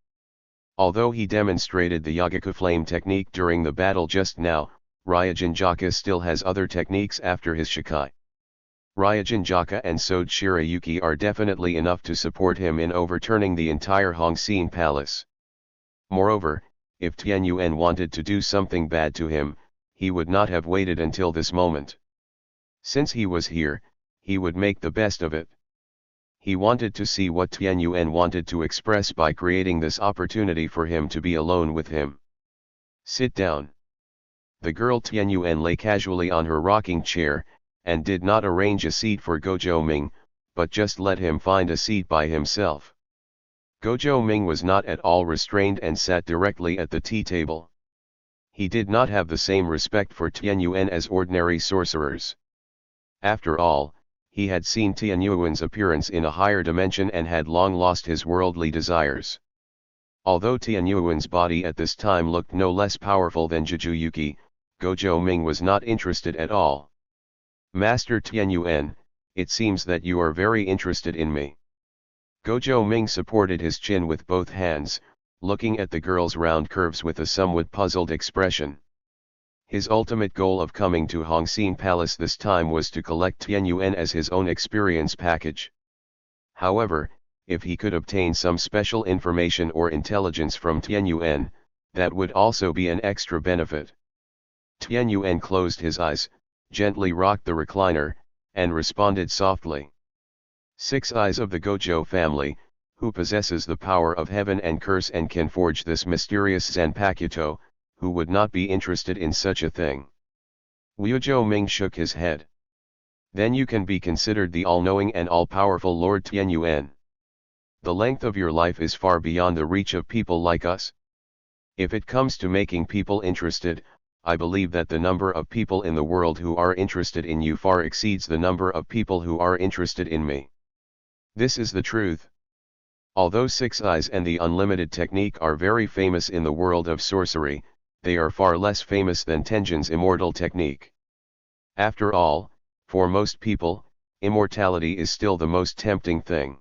Although he demonstrated the Yagaku flame technique during the battle just now, Ryujin Jaka still has other techniques after his Shikai. Ryujin Jaka and Sword Shirayuki are definitely enough to support him in overturning the entire Hongxin Palace. Moreover, if Tianyuan wanted to do something bad to him, he would not have waited until this moment. Since he was here, he would make the best of it. He wanted to see what Tianyuan wanted to express by creating this opportunity for him to be alone with him. Sit down. The girl Tianyuan lay casually on her rocking chair, and did not arrange a seat for Gojo Ming, but just let him find a seat by himself. Gojo Ming was not at all restrained and sat directly at the tea table. He did not have the same respect for Tianyuan as ordinary sorcerers. After all, he had seen Tianyuan's appearance in a higher dimension and had long lost his worldly desires. Although Tianyuan's body at this time looked no less powerful than Jujutsu, Gojo Ming was not interested at all. Master Tianyuan, it seems that you are very interested in me. Gojo Ming supported his chin with both hands, looking at the girl's round curves with a somewhat puzzled expression. His ultimate goal of coming to Hongxin Palace this time was to collect Tianyuan as his own experience package. However, if he could obtain some special information or intelligence from Tianyuan, that would also be an extra benefit. Tianyuan closed his eyes, gently rocked the recliner, and responded softly. 6 eyes of the Gojo family, who possesses the power of heaven and curse and can forge this mysterious Zanpakuto, who would not be interested in such a thing? Gojo Ming shook his head. Then you can be considered the all-knowing and all-powerful Lord Tianyuan. The length of your life is far beyond the reach of people like us. If it comes to making people interested, I believe that the number of people in the world who are interested in you far exceeds the number of people who are interested in me. This is the truth. Although 6 eyes and the unlimited technique are very famous in the world of sorcery, they are far less famous than Tenjin's immortal technique. After all, for most people, immortality is still the most tempting thing.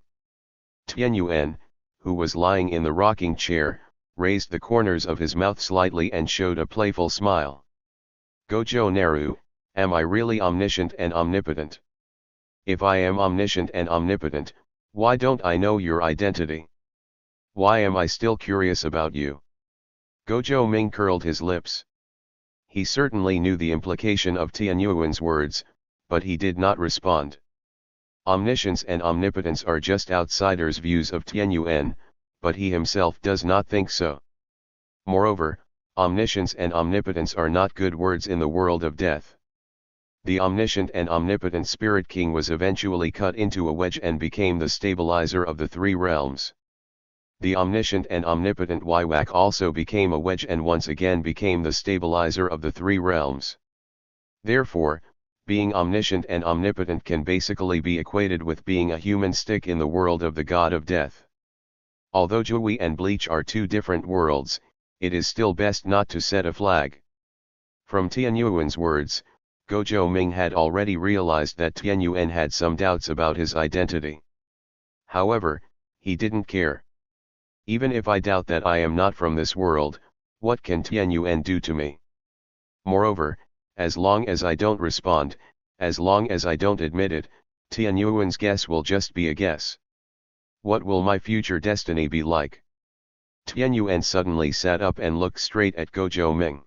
Tianyuan, who was lying in the rocking chair, raised the corners of his mouth slightly and showed a playful smile. Gojo Naru, am I really omniscient and omnipotent? If I am omniscient and omnipotent, why don't I know your identity? Why am I still curious about you? Gojo Ming curled his lips. He certainly knew the implication of Tianyuan's words, but he did not respond. Omniscience and omnipotence are just outsiders' views of Tianyuan, but he himself does not think so. Moreover, omniscience and omnipotence are not good words in the world of death. The omniscient and omnipotent Spirit King was eventually cut into a wedge and became the stabilizer of the 3 realms. The omniscient and omnipotent Wywak also became a wedge and once again became the stabilizer of the 3 realms. Therefore, being omniscient and omnipotent can basically be equated with being a human stick in the world of the god of death. Although Jui and Bleach are 2 different worlds, it is still best not to set a flag. From Tianyuan's words, Gojo Ming had already realized that Tianyuan had some doubts about his identity. However, he didn't care. Even if I doubt that I am not from this world, what can Tianyuan do to me? Moreover, as long as I don't respond, as long as I don't admit it, Tianyuan's guess will just be a guess. What will my future destiny be like? Tianyuan suddenly sat up and looked straight at Gojo Ming.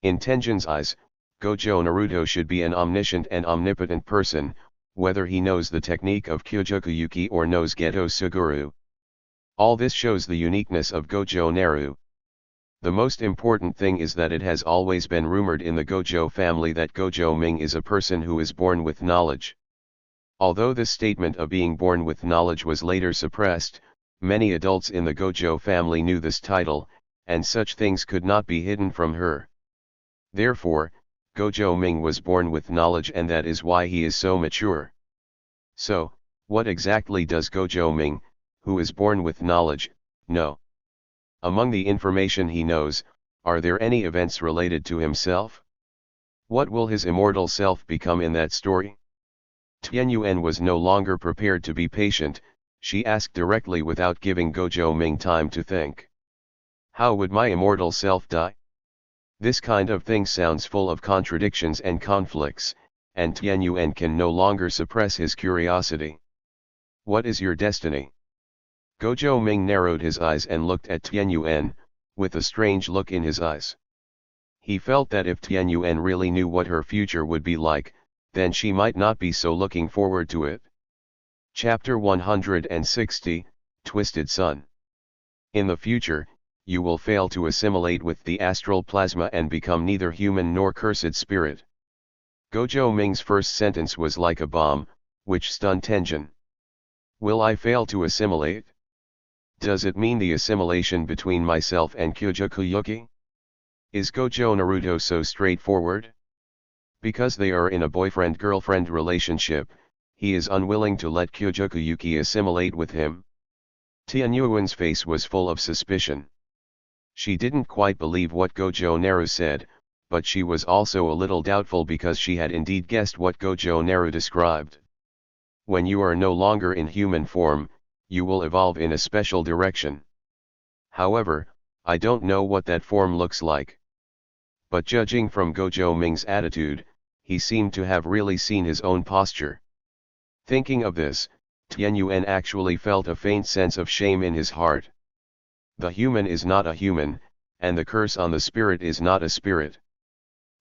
In Tenjin's eyes, Gojo Naruto should be an omniscient and omnipotent person, whether he knows the technique of Kyojukuyuki or knows Geto Suguru. All this shows the uniqueness of Gojo Naru. The most important thing is that it has always been rumored in the Gojo family that Gojo Ming is a person who is born with knowledge. Although this statement of being born with knowledge was later suppressed, many adults in the Gojo family knew this title, and such things could not be hidden from her. Therefore, Gojo Ming was born with knowledge, and that is why he is so mature. So, what exactly does Gojo Ming, who is born with knowledge, know? Among the information he knows, are there any events related to himself? What will his immortal self become in that story? Tianyuan was no longer prepared to be patient, she asked directly without giving Gojo Ming time to think. How would my immortal self die? This kind of thing sounds full of contradictions and conflicts, and Tianyuan can no longer suppress his curiosity. What is your destiny? Gojo Ming narrowed his eyes and looked at Tianyuan, with a strange look in his eyes. He felt that if Tianyuan really knew what her future would be like, then she might not be so looking forward to it. Chapter 160, Twisted Sun. In the future, you will fail to assimilate with the astral plasma and become neither human nor cursed spirit. Gojo Ming's first sentence was like a bomb, which stunned Tenjin. Will I fail to assimilate? Does it mean the assimilation between myself and Kyujuku? Is Gojo Naruto so straightforward? Because they are in a boyfriend-girlfriend relationship, he is unwilling to let Kyujuku assimilate with him. Tianyuan's face was full of suspicion. She didn't quite believe what Gojo Naru said, but she was also a little doubtful because she had indeed guessed what Gojo Naru described. When you are no longer in human form, you will evolve in a special direction. However, I don't know what that form looks like. But judging from Gojo Ming's attitude, he seemed to have really seen his own posture. Thinking of this, Tianyuan actually felt a faint sense of shame in his heart. The human is not a human, and the curse on the spirit is not a spirit.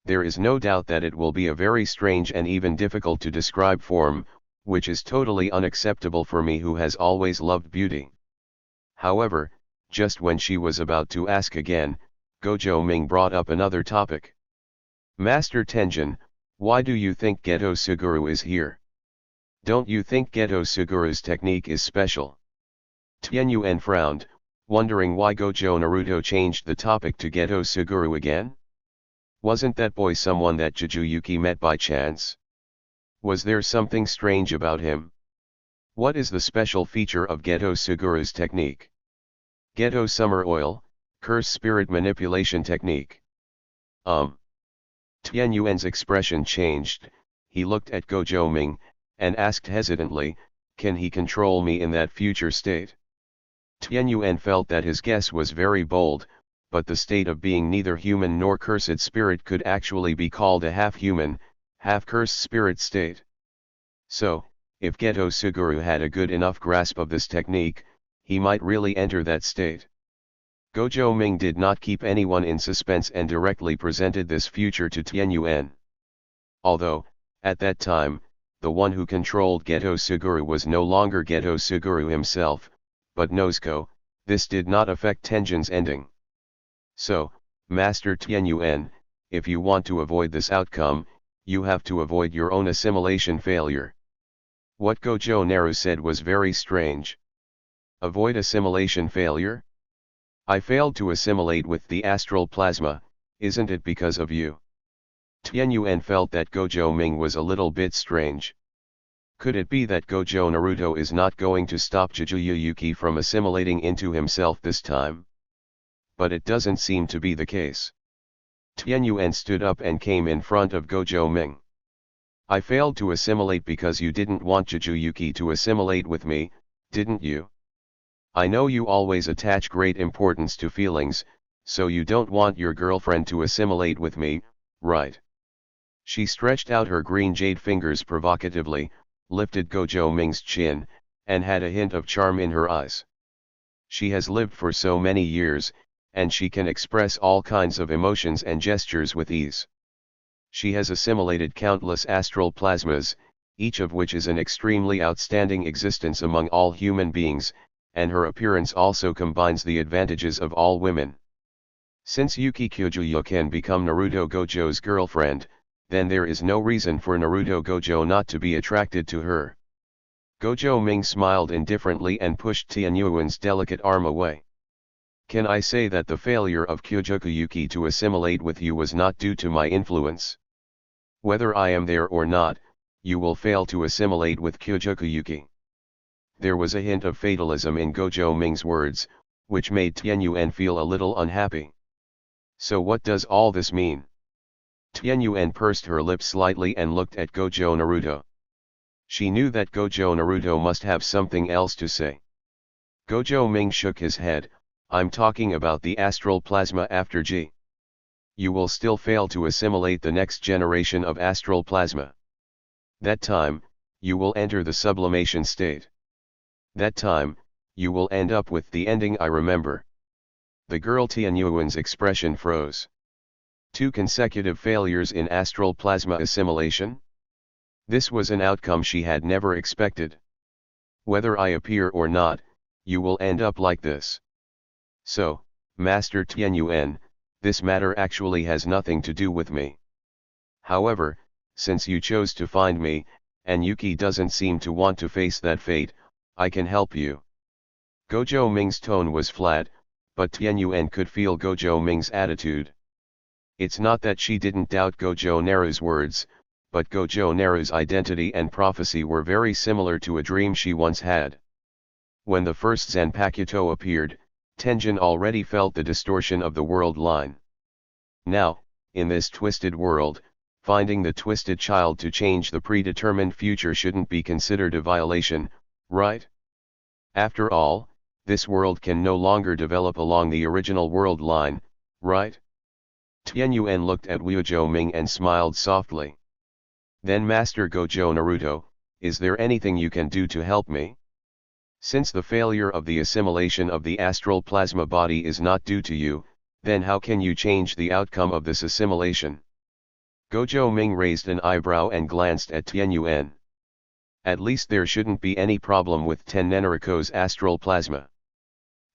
There is no doubt that it will be a very strange and even difficult to describe form, which is totally unacceptable for me who has always loved beauty. However, just when she was about to ask again, Gojo Ming brought up another topic. Master Tenjin, why do you think Gojo Satoru is here? Don't you think Gojo Satoru's technique is special? Tianyuan frowned, wondering why Gojo Naruto changed the topic to Gojo Satoru again. Wasn't that boy someone that Jujutsu met by chance? Was there something strange about him? What is the special feature of Gojo Satoru's technique? Gojo Summer Oil, Curse Spirit Manipulation Technique. Tianyuan's expression changed, he looked at Gojo Ming, and asked hesitantly, can he control me in that future state? Tianyuan felt that his guess was very bold, but the state of being neither human nor cursed spirit could actually be called a half-human, half-cursed spirit state. So, if Gojo Satoru had a good enough grasp of this technique, he might really enter that state. Gojo Ming did not keep anyone in suspense and directly presented this future to Tianyuan. Although, at that time, the one who controlled Gojo Satoru was no longer Gojo Satoru himself, but Nozuko, this did not affect Tenjin's ending. So, Master Tianyuan, if you want to avoid this outcome, you have to avoid your own assimilation failure. What Gojo Naru said was very strange. Avoid assimilation failure? I failed to assimilate with the astral plasma, isn't it because of you? Tianyuan felt that Gojo Ming was a little bit strange. Could it be that Gojo Naruto is not going to stop Jujutsu from assimilating into himself this time? But it doesn't seem to be the case. Tianyuan stood up and came in front of Gojo Ming. I failed to assimilate because you didn't want Jujutsu to assimilate with me, didn't you? I know you always attach great importance to feelings, so you don't want your girlfriend to assimilate with me, right? She stretched out her green jade fingers provocatively, lifted Gojo Ming's chin, and had a hint of charm in her eyes. She has lived for so many years, and she can express all kinds of emotions and gestures with ease. She has assimilated countless astral plasmas, each of which is an extremely outstanding existence among all human beings, and her appearance also combines the advantages of all women. Since Yuki Kyujuyo can become Naruto Gojo's girlfriend, then there is no reason for Naruto Gojo not to be attracted to her. Gojo Ming smiled indifferently and pushed Tianyuan's delicate arm away. Can I say that the failure of Kyujuku to assimilate with you was not due to my influence? Whether I am there or not, you will fail to assimilate with Kyujuku. There was a hint of fatalism in Gojo Ming's words, which made Tianyuan feel a little unhappy. So what does all this mean? Tianyuan pursed her lips slightly and looked at Gojo Naruto. She knew that Gojo Naruto must have something else to say. Gojo Ming shook his head. I'm talking about the astral plasma after G. You will still fail to assimilate the next generation of astral plasma. That time, you will enter the sublimation state. That time, you will end up with the ending I remember. The girl Tianyuan's expression froze. 2 consecutive failures in astral plasma assimilation? This was an outcome she had never expected. Whether I appear or not, you will end up like this. So, Master Tianyuan, this matter actually has nothing to do with me. However, since you chose to find me, and Yuki doesn't seem to want to face that fate, I can help you. Gojo Ming's tone was flat, but Tianyuan could feel Gojo Ming's attitude. It's not that she didn't doubt Gojo Naru's words, but Gojo Naru's identity and prophecy were very similar to a dream she once had. When the first Zanpakuto appeared, Tenjin already felt the distortion of the world line. Now, in this twisted world, finding the twisted child to change the predetermined future shouldn't be considered a violation, right? After all, this world can no longer develop along the original world line, right? Tianyuan looked at Gojo Ming and smiled softly. Then Master Gojo Naruto, is there anything you can do to help me? Since the failure of the assimilation of the astral plasma body is not due to you, then how can you change the outcome of this assimilation? Gojo Ming raised an eyebrow and glanced at Tianyuan. At least there shouldn't be any problem with Tenenriko's astral plasma.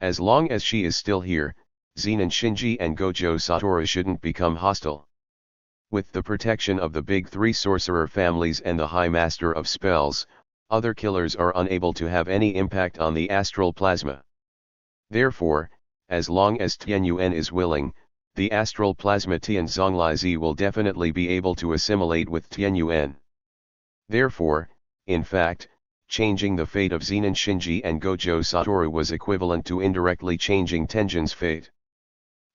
As long as she is still here, Zenin Shinji and Gojo Satoru shouldn't become hostile. With the protection of the big 3 sorcerer families and the High Master of Spells, other killers are unable to have any impact on the astral plasma. Therefore, as long as Tianyuan is willing, the astral plasma Tian Zonglizi will definitely be able to assimilate with Tianyuan. Therefore, in fact, changing the fate of Zenin Shinji and Gojo Satoru was equivalent to indirectly changing Tenjin's fate.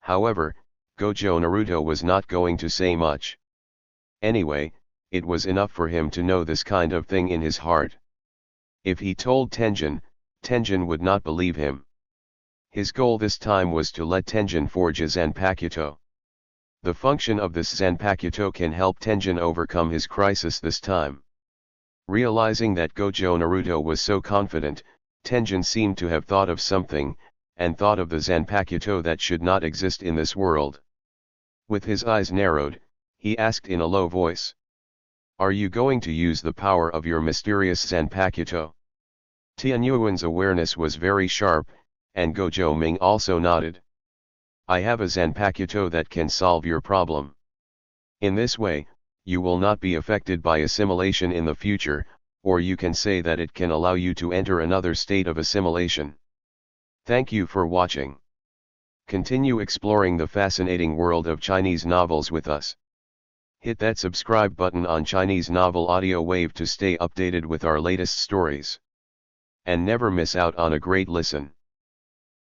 However, Gojo Naruto was not going to say much. Anyway, it was enough for him to know this kind of thing in his heart. If he told Tenjin, Tenjin would not believe him. His goal this time was to let Tenjin forge a Zanpakuto. The function of this Zanpakuto can help Tenjin overcome his crisis this time. Realizing that Gojo Naruto was so confident, Tenjin seemed to have thought of something, and thought of the Zanpakuto that should not exist in this world. With his eyes narrowed, he asked in a low voice. Are you going to use the power of your mysterious Zanpakuto? Tianyuan's awareness was very sharp, and Gojo Ming also nodded. I have a Zanpakuto that can solve your problem. In this way, you will not be affected by assimilation in the future, or you can say that it can allow you to enter another state of assimilation. Thank you for watching. Continue exploring the fascinating world of Chinese novels with us. Hit that subscribe button on Chinese Novel Audio Wave to stay updated with our latest stories. And never miss out on a great listen.